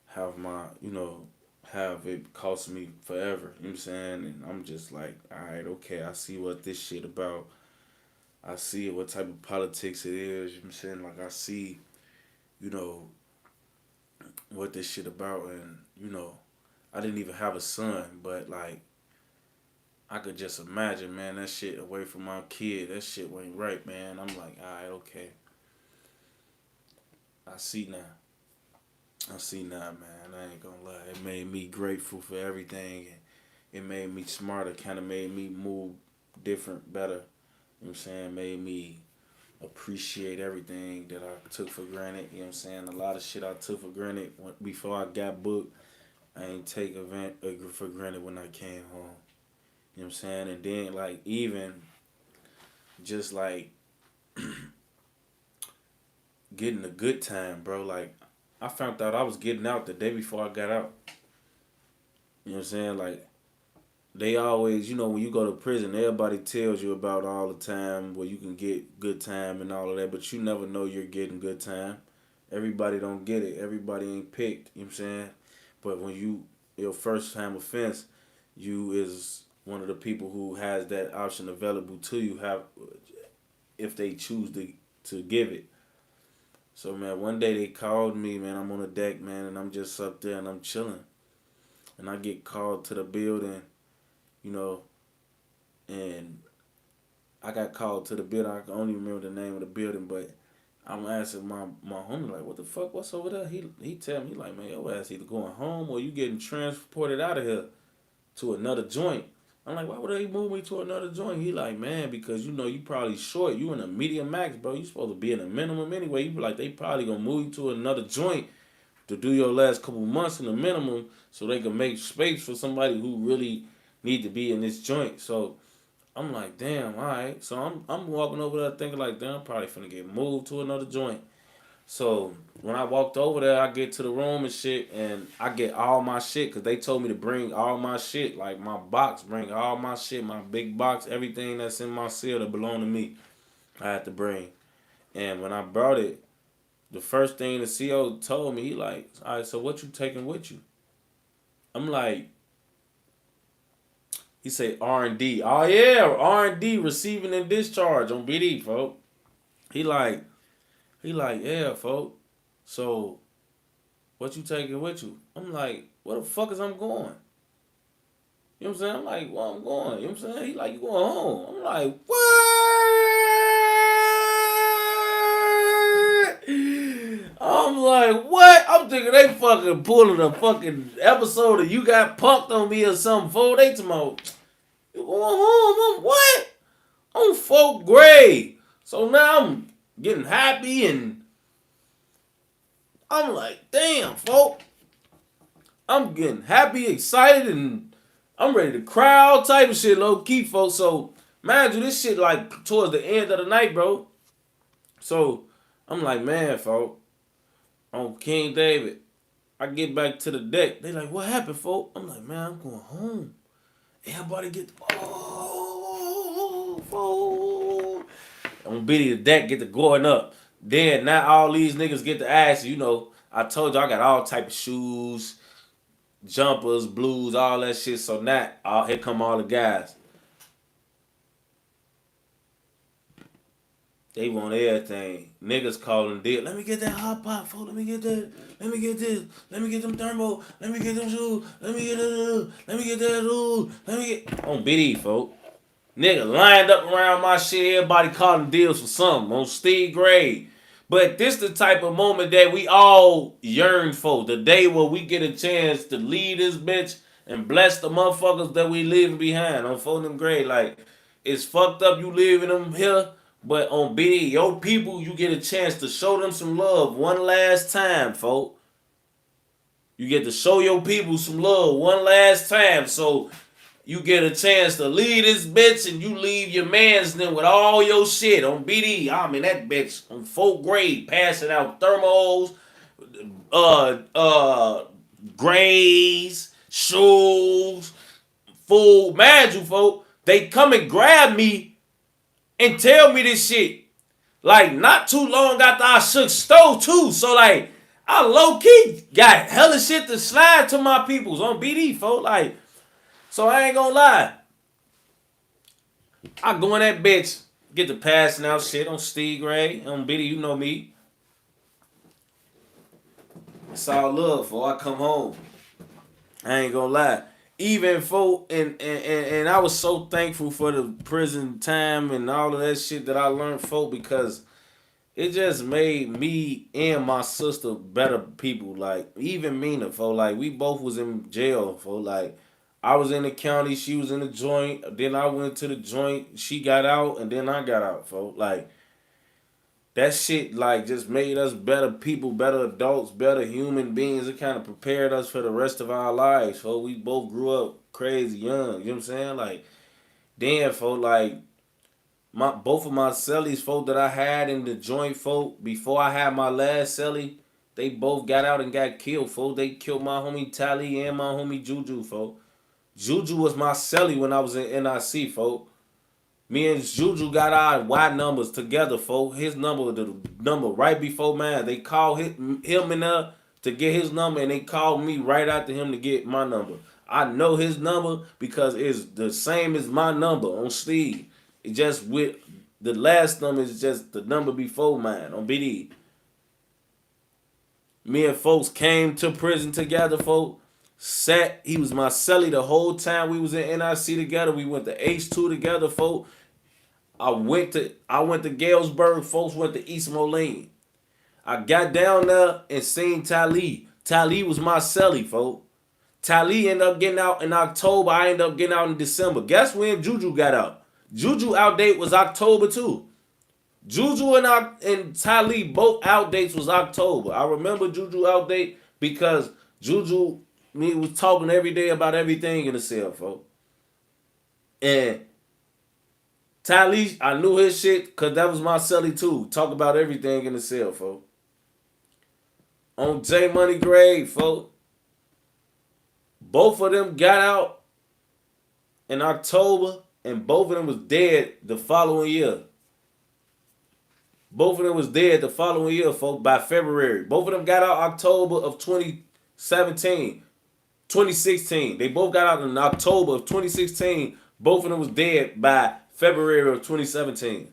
have my, you know, have it cost me forever. You know what I'm saying? And I'm just like, all right, okay, I see what this shit about. I see what type of politics it is. You know what I'm saying? Like, I see, you know, what this shit about. And, you know, I didn't even have a son, but, like, I could just imagine, man, that shit away from my kid. That shit wasn't right, man. I'm like, all right, okay. I see now. I see now, man. I ain't gonna lie. It made me grateful for everything. It made me smarter. Kind of made me move different, better. You know what I'm saying? Made me appreciate everything that I took for granted. You know what I'm saying? A lot of shit I took for granted before I got booked. I ain't take event for granted when I came home. You know what I'm saying? And then, like, even just like getting a good time, bro. Like, I found out I was getting out the day before I got out. You know what I'm saying? Like, they always, you know, when you go to prison, everybody tells you about all the time where you can get good time and all of that, but you never know you're getting good time. Everybody don't get it. Everybody ain't picked. You know what I'm saying? But when your first time offense, you is one of the people who has that option available to you, have if they choose to give it. So man, one day they called me, man. I'm on the deck, man, and I'm just up there and I'm chilling. And I get called to the building, you know, and I got called to the building. I can only remember the name of the building, but I'm asking my homie, like, what the fuck, what's over there? He tell me, like, man, your ass either going home or you getting transported out of here to another joint. I'm like, why would they move me to another joint? He like, man, because you know you probably short. You in a medium max, bro. You supposed to be in a minimum anyway. You be like, they probably gonna move you to another joint to do your last couple months in the minimum so they can make space for somebody who really need to be in this joint. So I'm like, damn, all right. So I'm walking over there thinking like, damn, I'm probably finna get moved to another joint. So when I walked over there, I get to the room and shit, and I get all my shit because they told me to bring all my shit, like my box, bring all my shit, my big box, everything that's in my cell that belong to me. I had to bring, and when I brought it, the first thing the CO told me, he like, all right, so what you taking with you? I'm like, he say R&D. Oh yeah, R&D, receiving and discharge on BD, folks. He like, yeah, folks. So what you taking with you? I'm like, where the fuck is I'm going? You know what I'm saying? I'm like, well, I'm going. You know what I'm saying? He like, you going home. I'm like, what? I'm like, what? I'm thinking they fucking pulling a fucking episode of You Got Punked on Me or something. 4 days tomorrow. You going home? I'm what? I'm 4th grade. So now I'm getting happy and I'm like, damn, folk. I'm getting happy, excited, and I'm ready to cry, all type of shit, low key, folks. So, mind you, this shit like towards the end of the night, bro. So, I'm like, man, folk, on King David, I get back to the deck. They like, what happened, folk? I'm like, man, I'm going home. Everybody get, oh, folk. On Biddy the deck, get the going up. Then, now all these niggas get to ask, you know, I told you I got all type of shoes, jumpers, blues, all that shit. So now, here come all the guys. They want everything. Niggas calling deal. Let me get that hot pot, folks. Let me get that. Let me get this. Let me get them thermo. Let me get them shoes. Let me get that. Let me get that. Let me get on BD, folks. Nigga lined up around my shit. Everybody calling deals for something on Steve Gray. But this the type of moment that we all yearn for. The day where we get a chance to lead this bitch and bless the motherfuckers that we leaving behind on Fulton Gray. Like, it's fucked up you leaving them here. But on BD, your people, you get a chance to show them some love one last time, folks. You get to show your people some love one last time. So you get a chance to leave this bitch and you leave your mans then with all your shit on BD. I mean, that bitch on 4th grade passing out thermos, grays, shoes, food. Mind you, folks, they come and grab me and tell me this shit. Like, not too long after I shook stove too. So, like, I low-key got hella shit to slide to my peoples on BD, folks. Like, so I ain't gonna lie. I go in that bitch, get the passing out shit on Steve Gray, on BD, you know me. It's all love, folks. I come home. I ain't gonna lie. Even folk and I was so thankful for the prison time and all of that shit that I learned, folk, because it just made me and my sister better people. Like, even Mina, folk. Like, we both was in jail, folk. Like, I was in the county, she was in the joint, then I went to the joint, she got out, and then I got out, folk. Like, that shit, like, just made us better people, better adults, better human beings. It kind of prepared us for the rest of our lives, folks. We both grew up crazy young, you know what I'm saying? Like, damn, folks, like, both of my cellies, folk, that I had in the joint, folk, before I had my last cellie, they both got out and got killed, folk. They killed my homie Tally and my homie Juju, folk. Juju was my cellie when I was in NIC, folk. Me and Juju got our Y numbers together, folks. His number, the number right before mine. They called him in there to get his number, and they called me right after him to get my number. I know his number because it's the same as my number on Steve. It just with the last number is just the number before mine on BD. Me and folks came to prison together, folks. He was my cellie the whole time we was in NIC together. We went to H2 together, folks. I went to Galesburg, folks went to East Moline. I got down there and seen Tally. Tally was my cellie, folks. Tally ended up getting out in October. I ended up getting out in December. Guess when Juju got out? Juju out date was October too. Juju and Tally both out dates was October. I remember Juju out date because Juju was talking every day about everything in the cell, folks. And Tally, I knew his shit because that was my cellie too. Talk about everything in the cell, folks. On J Money grave, folks. Both of them got out in October and both of them was dead the following year. Both of them was dead the following year, folks, by February. Both of them got out October of 2016. They both got out in October of 2016. Both of them was dead by February of 2017.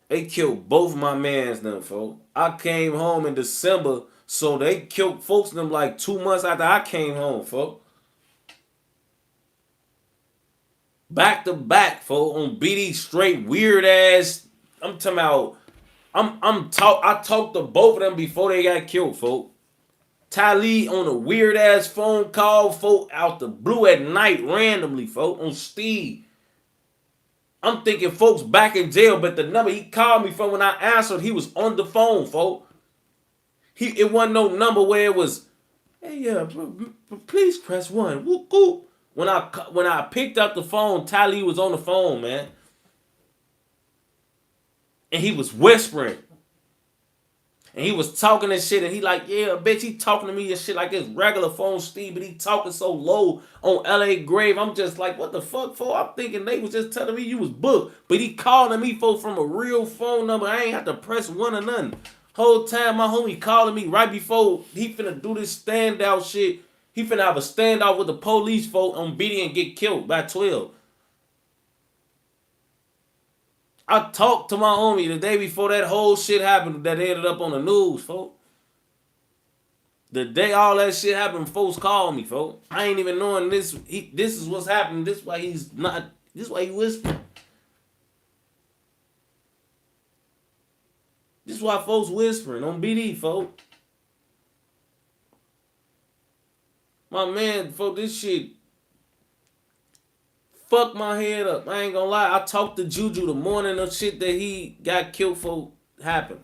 They killed both my mans them, folks. I came home in December, so they killed folks them like 2 months after I came home, folks. Back to back, folks, on BD straight weird ass. I'm talking about. I talked to both of them before they got killed, folks. Tally on a weird ass phone call, folk, out the blue at night randomly, folk, on Steve. I'm thinking folks back in jail, but the number he called me from when I answered, he was on the phone, folk. It wasn't no number where it was, hey, please press 1. Whoop, whoop. When I picked up the phone, Tally was on the phone, man. And he was whispering. And he was talking and shit, and he like, yeah, bitch, he talking to me and shit like this regular phone Steve, but he talking so low on LA Grave. I'm just like, what the fuck, for? I'm thinking they was just telling me you was booked, but he calling me from a real phone number. I ain't have to press 1 or nothing. Whole time my homie calling me right before he finna do this standout shit. He finna have a standout with the police folk on BD and get killed by 12. I talked to my homie the day before that whole shit happened that ended up on the news, folks. The day all that shit happened, folks called me, folks. I ain't even knowing this. This is what's happening. This is why he's not. This is why he whispering. This is why folks whispering on BD, folks. My man, folks, this shit fucked my head up. I ain't gonna lie. I talked to Juju the morning of shit that he got killed for happened.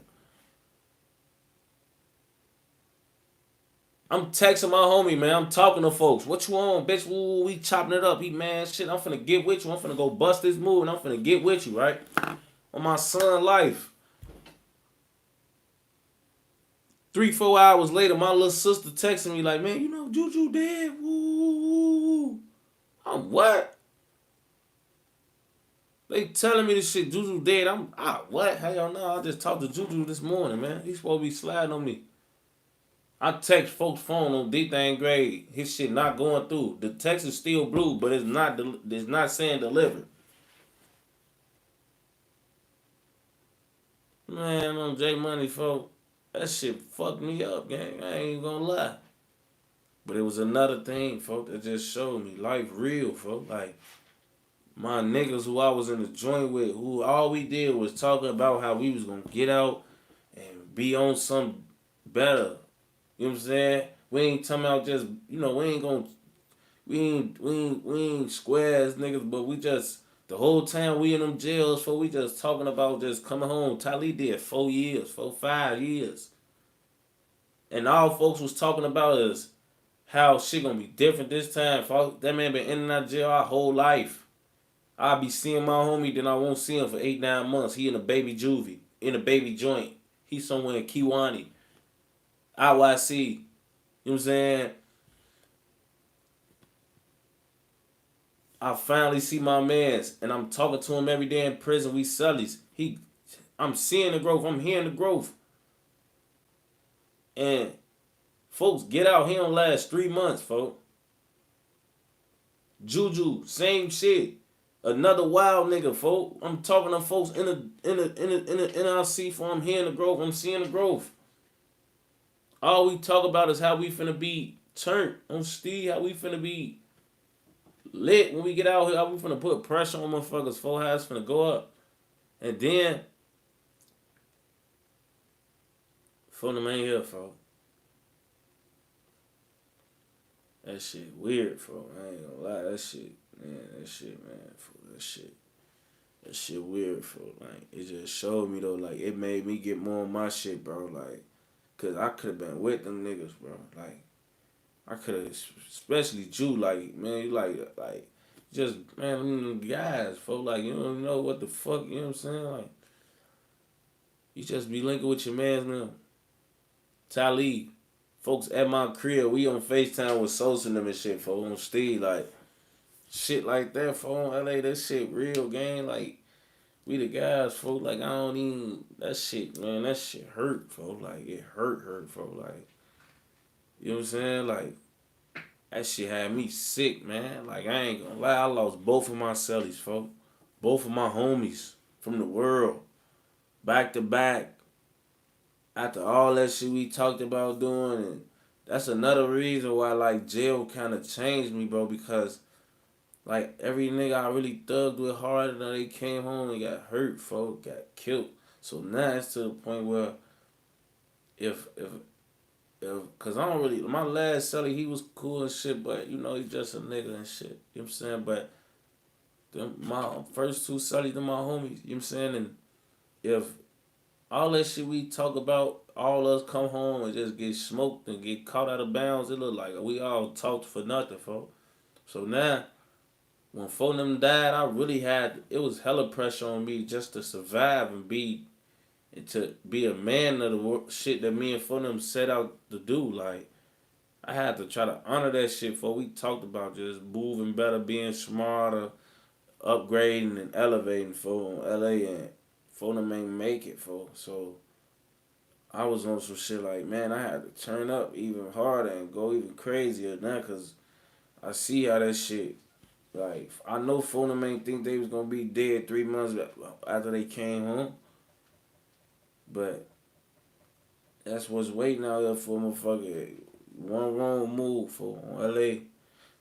I'm texting my homie, man. I'm talking to folks. What you on, bitch? Woo, we chopping it up. He, man, shit, I'm finna get with you. I'm finna go bust this move and I'm finna get with you, right? On my son's life. 3-4 hours later, my little sister texting me like, man, you know Juju dead. Woo. I'm what? They telling me this shit, Juju dead. I'm what? Hell no. I just talked to Juju this morning, man. He's supposed to be sliding on me. I text folks' phone on D-Thing grade. His shit not going through. The text is still blue, but it's not saying delivered. Man, on J Money, folks, that shit fucked me up, gang. I ain't gonna lie. But it was another thing, folks, that just showed me life real, folks. Like, my niggas who I was in the joint with, who all we did was talking about how we was gonna get out and be on some better. You know what I'm saying? We ain't talking about just, we ain't gonna, we ain't square as niggas, but we just, the whole time we in them jails, we just talking about just coming home. Talib did 4 years, 5 years. And all folks was talking about is how shit gonna be different this time. That man been in and out of jail our whole life. I'll be seeing my homie, then I won't see him for 8-9 months. He in a baby juvie, in a baby joint. He somewhere in Kiwani. IYC. You know what I'm saying? I finally see my mans, and I'm talking to him every day in prison. We CELLIES. I'm seeing the growth. I'm hearing the growth. And folks, get out. He don't last 3 months, folks. Juju, same shit. Another wild nigga, folks. I'm talking to folks in the NRC for I'm hearing the growth. I'm seeing the growth. All we talk about is how we finna be turned on Steve, how we finna be lit when we get out here, how we finna put pressure on motherfuckers, how it's finna go up. And then, for them ain't here, folks. That shit weird, folks. I ain't gonna lie, that shit, man, that shit weird, folks. Like, it just showed me, though, like, it made me get more on my shit, bro, like, cause I could have been with them niggas, bro. Like, I could have, especially Jew, like, man, you like, just, man, them guys, folks, like, you don't know what the fuck, you know what I'm saying? Like, you just be linking with your mans now. Talib, folks at my crib, we on FaceTime with Sosa and them and shit, folks, on Steve, like, shit like that, folks, on LA, that shit real, gang, like, we the guys, folks, like, I don't even, that shit, man, that shit hurt, folks, like, it hurt, folks, like, you know what I'm saying, like, that shit had me sick, man, like, I ain't gonna lie, I lost both of my cellies, folks, both of my homies from the world, back to back, after all that shit we talked about doing, and that's another reason why, like, jail kind of changed me, bro, because, like, every nigga I really thugged with hard, and they came home and got hurt, folks, got killed. So now it's to the point where if cause I don't really, my last cellie, he was cool and shit, but, you know, he's just a nigga and shit. You know what I'm saying? But my first 2 cellies, them my homies, you know what I'm saying? And if all that shit we talk about, all us come home and just get smoked and get caught out of bounds, it look like we all talked for nothing, folks. So now, when 4 of them died, I really had, it was hella pressure on me just to survive and to be a man of the shit that me and 4 of them set out to do. Like, I had to try to honor that shit before we talked about just moving better, being smarter, upgrading and elevating for LA, and 4 of them ain't make it, for. So I was on some shit like, man, I had to turn up even harder and go even crazier now because I see how that shit, like, I know Fulham ain't think they was going to be dead 3 months after they came home, but that's what's waiting out there for motherfucker. One wrong move for LA.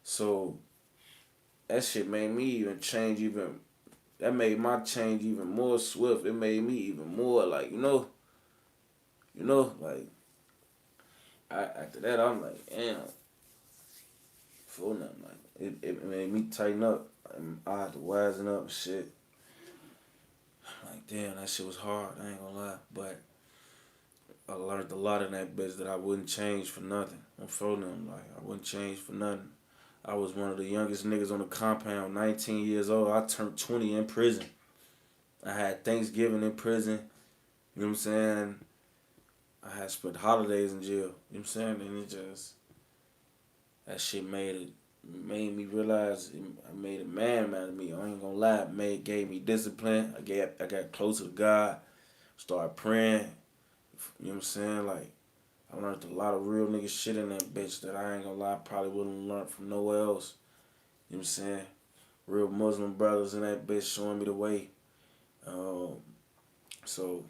So that shit made me even change even. That made my change even more swift. It made me even more like like after that I'm like damn, full nothing like it made me tighten up. And I had to wisen up and shit. Like damn, that shit was hard. I ain't gonna lie, but I learned a lot in that bitch that I wouldn't change for nothing. I'm for them like I wouldn't change for nothing. I was one of the youngest niggas on the compound, 19 years old. I turned 20 in prison. I had Thanksgiving in prison. You know what I'm saying? I had spent holidays in jail. You know what I'm saying? And it just, that shit made me realize, I made a man out of me. I ain't gonna lie. Gave me discipline. I got closer to God. Started praying. You know what I'm saying? Like, I learned a lot of real nigga shit in that bitch that I ain't gonna lie, probably wouldn't learn from nowhere else. You know what I'm saying? Real Muslim brothers in that bitch showing me the way. Um, so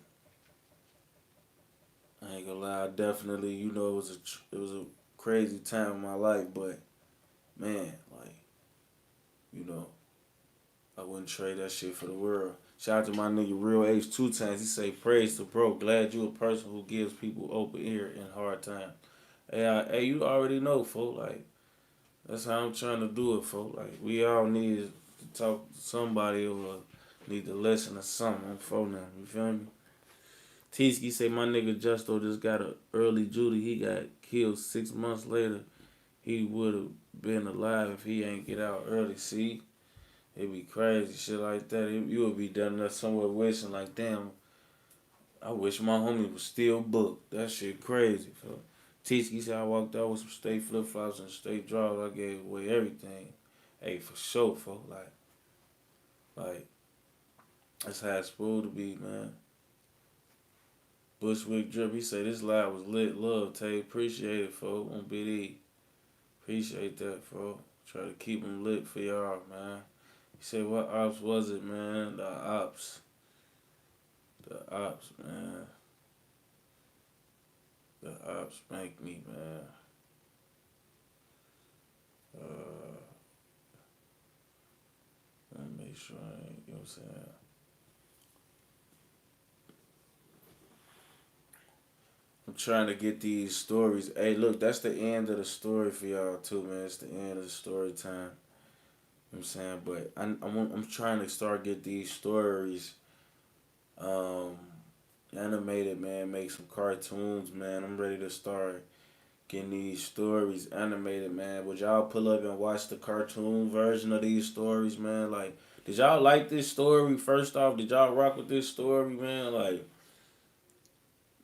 I ain't gonna lie, I definitely, it was a crazy time in my life, but man, like, you know, I wouldn't trade that shit for the world. Shout out to my nigga Real H 2 times. He say, praise to bro. Glad you a person who gives people open ear in hard times. Hey, you already know, folk. Like, that's how I'm trying to do it, folk. Like, we all need to talk to somebody or need to listen to something. I'm for now. You feel me? Tski say my nigga Justo just got a early Judy. He got killed 6 months later. He would have been alive if he ain't get out early. See? It'd be crazy, shit like that. You would be done there somewhere wishing like, damn, I wish my homie was still booked. That shit crazy, fella. Tski said I walked out with some state flip flops and state drawers. I gave away everything. Hey, for sure, folks. Like that's how it's supposed to be, man. Bushwick Drip, he say this live was lit. Love, Tay. Appreciate it, folks. On BD. Appreciate that, folks. Try to keep them lit for y'all, man. He said, what ops was it, man? The ops. The ops, man. The ops spanked me, man. Let me make sure I ain't, you know what I'm saying? I'm trying to get these stories. Hey, look, that's the end of the story for y'all, too, man. It's the end of the story time. You know what I'm saying? But I'm trying to start get these stories um, animated, man. Make some cartoons, man. I'm ready to start getting these stories animated, man. Would y'all pull up and watch the cartoon version of these stories, man? Like, did y'all like this story? First off, did y'all rock with this story, man? Like,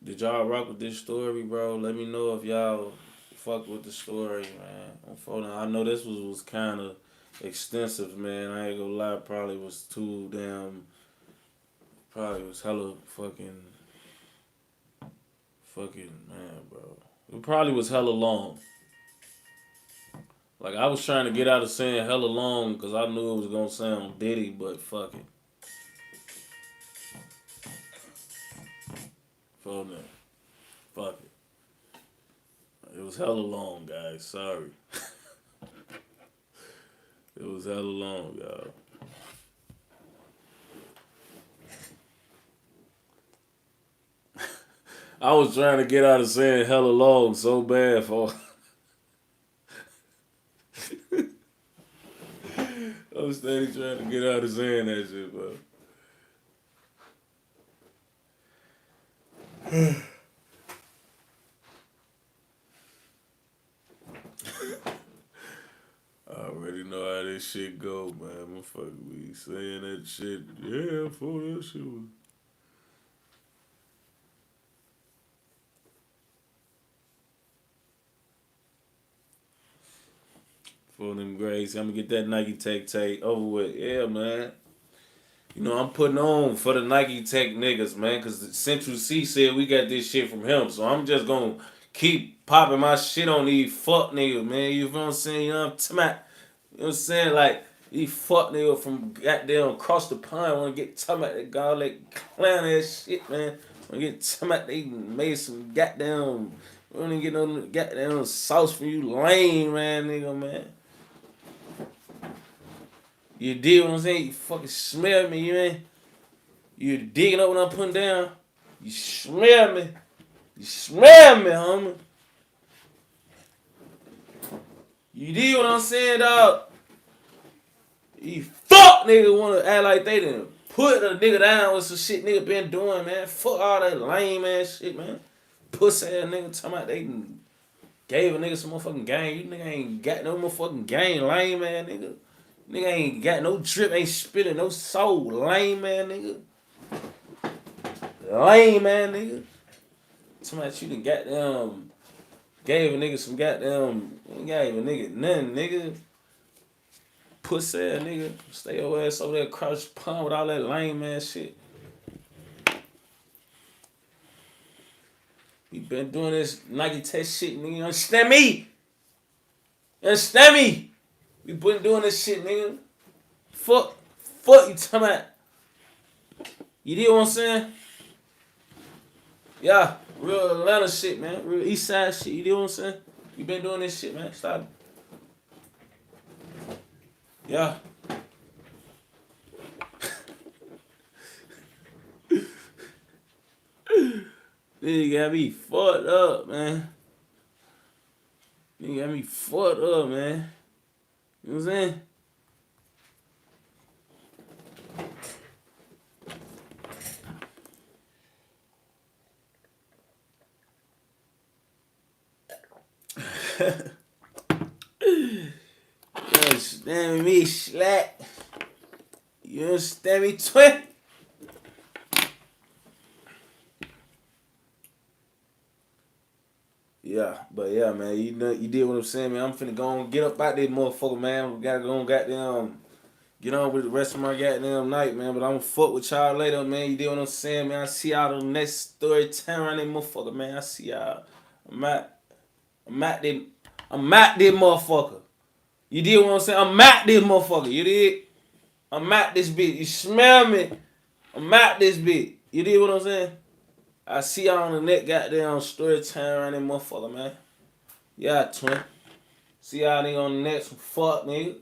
did y'all rock with this story, bro? Let me know if y'all fuck with the story, man. I know this was kind of extensive, man. I ain't gonna lie, probably was too damn. Probably was hella fucking man, bro. It probably was hella long. Like I was trying to get out of saying hella long because I knew it was gonna sound ditty, but fuck it. Fuck it. Fuck it. It was hella long, guys. Sorry. It was hella long, y'all. I was trying to get out of saying hella long so bad for. I was steady trying to get out of saying that shit, bro. I already know how this shit go, man. Motherfucker be saying that shit. Yeah, for that shit was. For them grades, I'm gonna get that Nike take over with. Yeah, man. You know, I'm putting on for the Nike Tech niggas, man, because Central C said we got this shit from him. So I'm just going to keep popping my shit on these fuck niggas, man. You feel what I'm saying? You know what I'm talking about? You know what I'm saying? Like, these fuck niggas from goddamn across the pond want to get talking about that garlic clown ass shit, man. Want to get talking about they made some goddamn, we don't even get no goddamn sauce from you lame, man, nigga, man. You dig what I'm saying? You fucking smell me, man. You digging up what I'm putting down. You smell me. You smell me, homie. You dig what I'm saying, dog? You fuck nigga wanna act like they done put a nigga down with some shit nigga been doing, man. Fuck all that lame ass shit, man. Pussy ass nigga talking about they done gave a nigga some motherfucking game. You nigga ain't got no motherfucking game, lame man, nigga. Nigga ain't got no drip, ain't spitting no soul, lame man, nigga. Lame man, nigga. Talking about you done goddamn gave a nigga some goddamn, gave a nigga nothing, nigga. Pussy ass nigga. Stay your ass over there across the pond with all that lame ass shit. We been doing this Nike test shit, nigga. You understand me? You understand me? We been doing this shit, nigga. Fuck you talking about. You dig what I'm saying? Yeah, real Atlanta shit, man. Real East Side shit. You dig what I'm saying? We been doing this shit, man. Stop it. Yeah. Nigga got me fucked up, man. Nigga got me fucked up, man. You know what I'm saying? You understand me, slack? You understand me, twin? Yeah, but yeah, man, you know, you did what I'm saying, man. I'm finna go and get up out this motherfucker, man. We gotta go and goddamn get on with the rest of my goddamn night, man. But I'm gonna fuck with y'all later, man. You did what I'm saying, man. I see y'all on the next story time around that motherfucker, man. I see y'all. I'm at this motherfucker. You did what I'm saying? I'm at this motherfucker. You did? I'm at this bitch. You smell me? I'm at this bitch. You did what I'm saying? I see y'all on the next goddamn story time around that motherfucker, man. Yeah, twin. See y'all nigga on the next one. Fuck, nigga.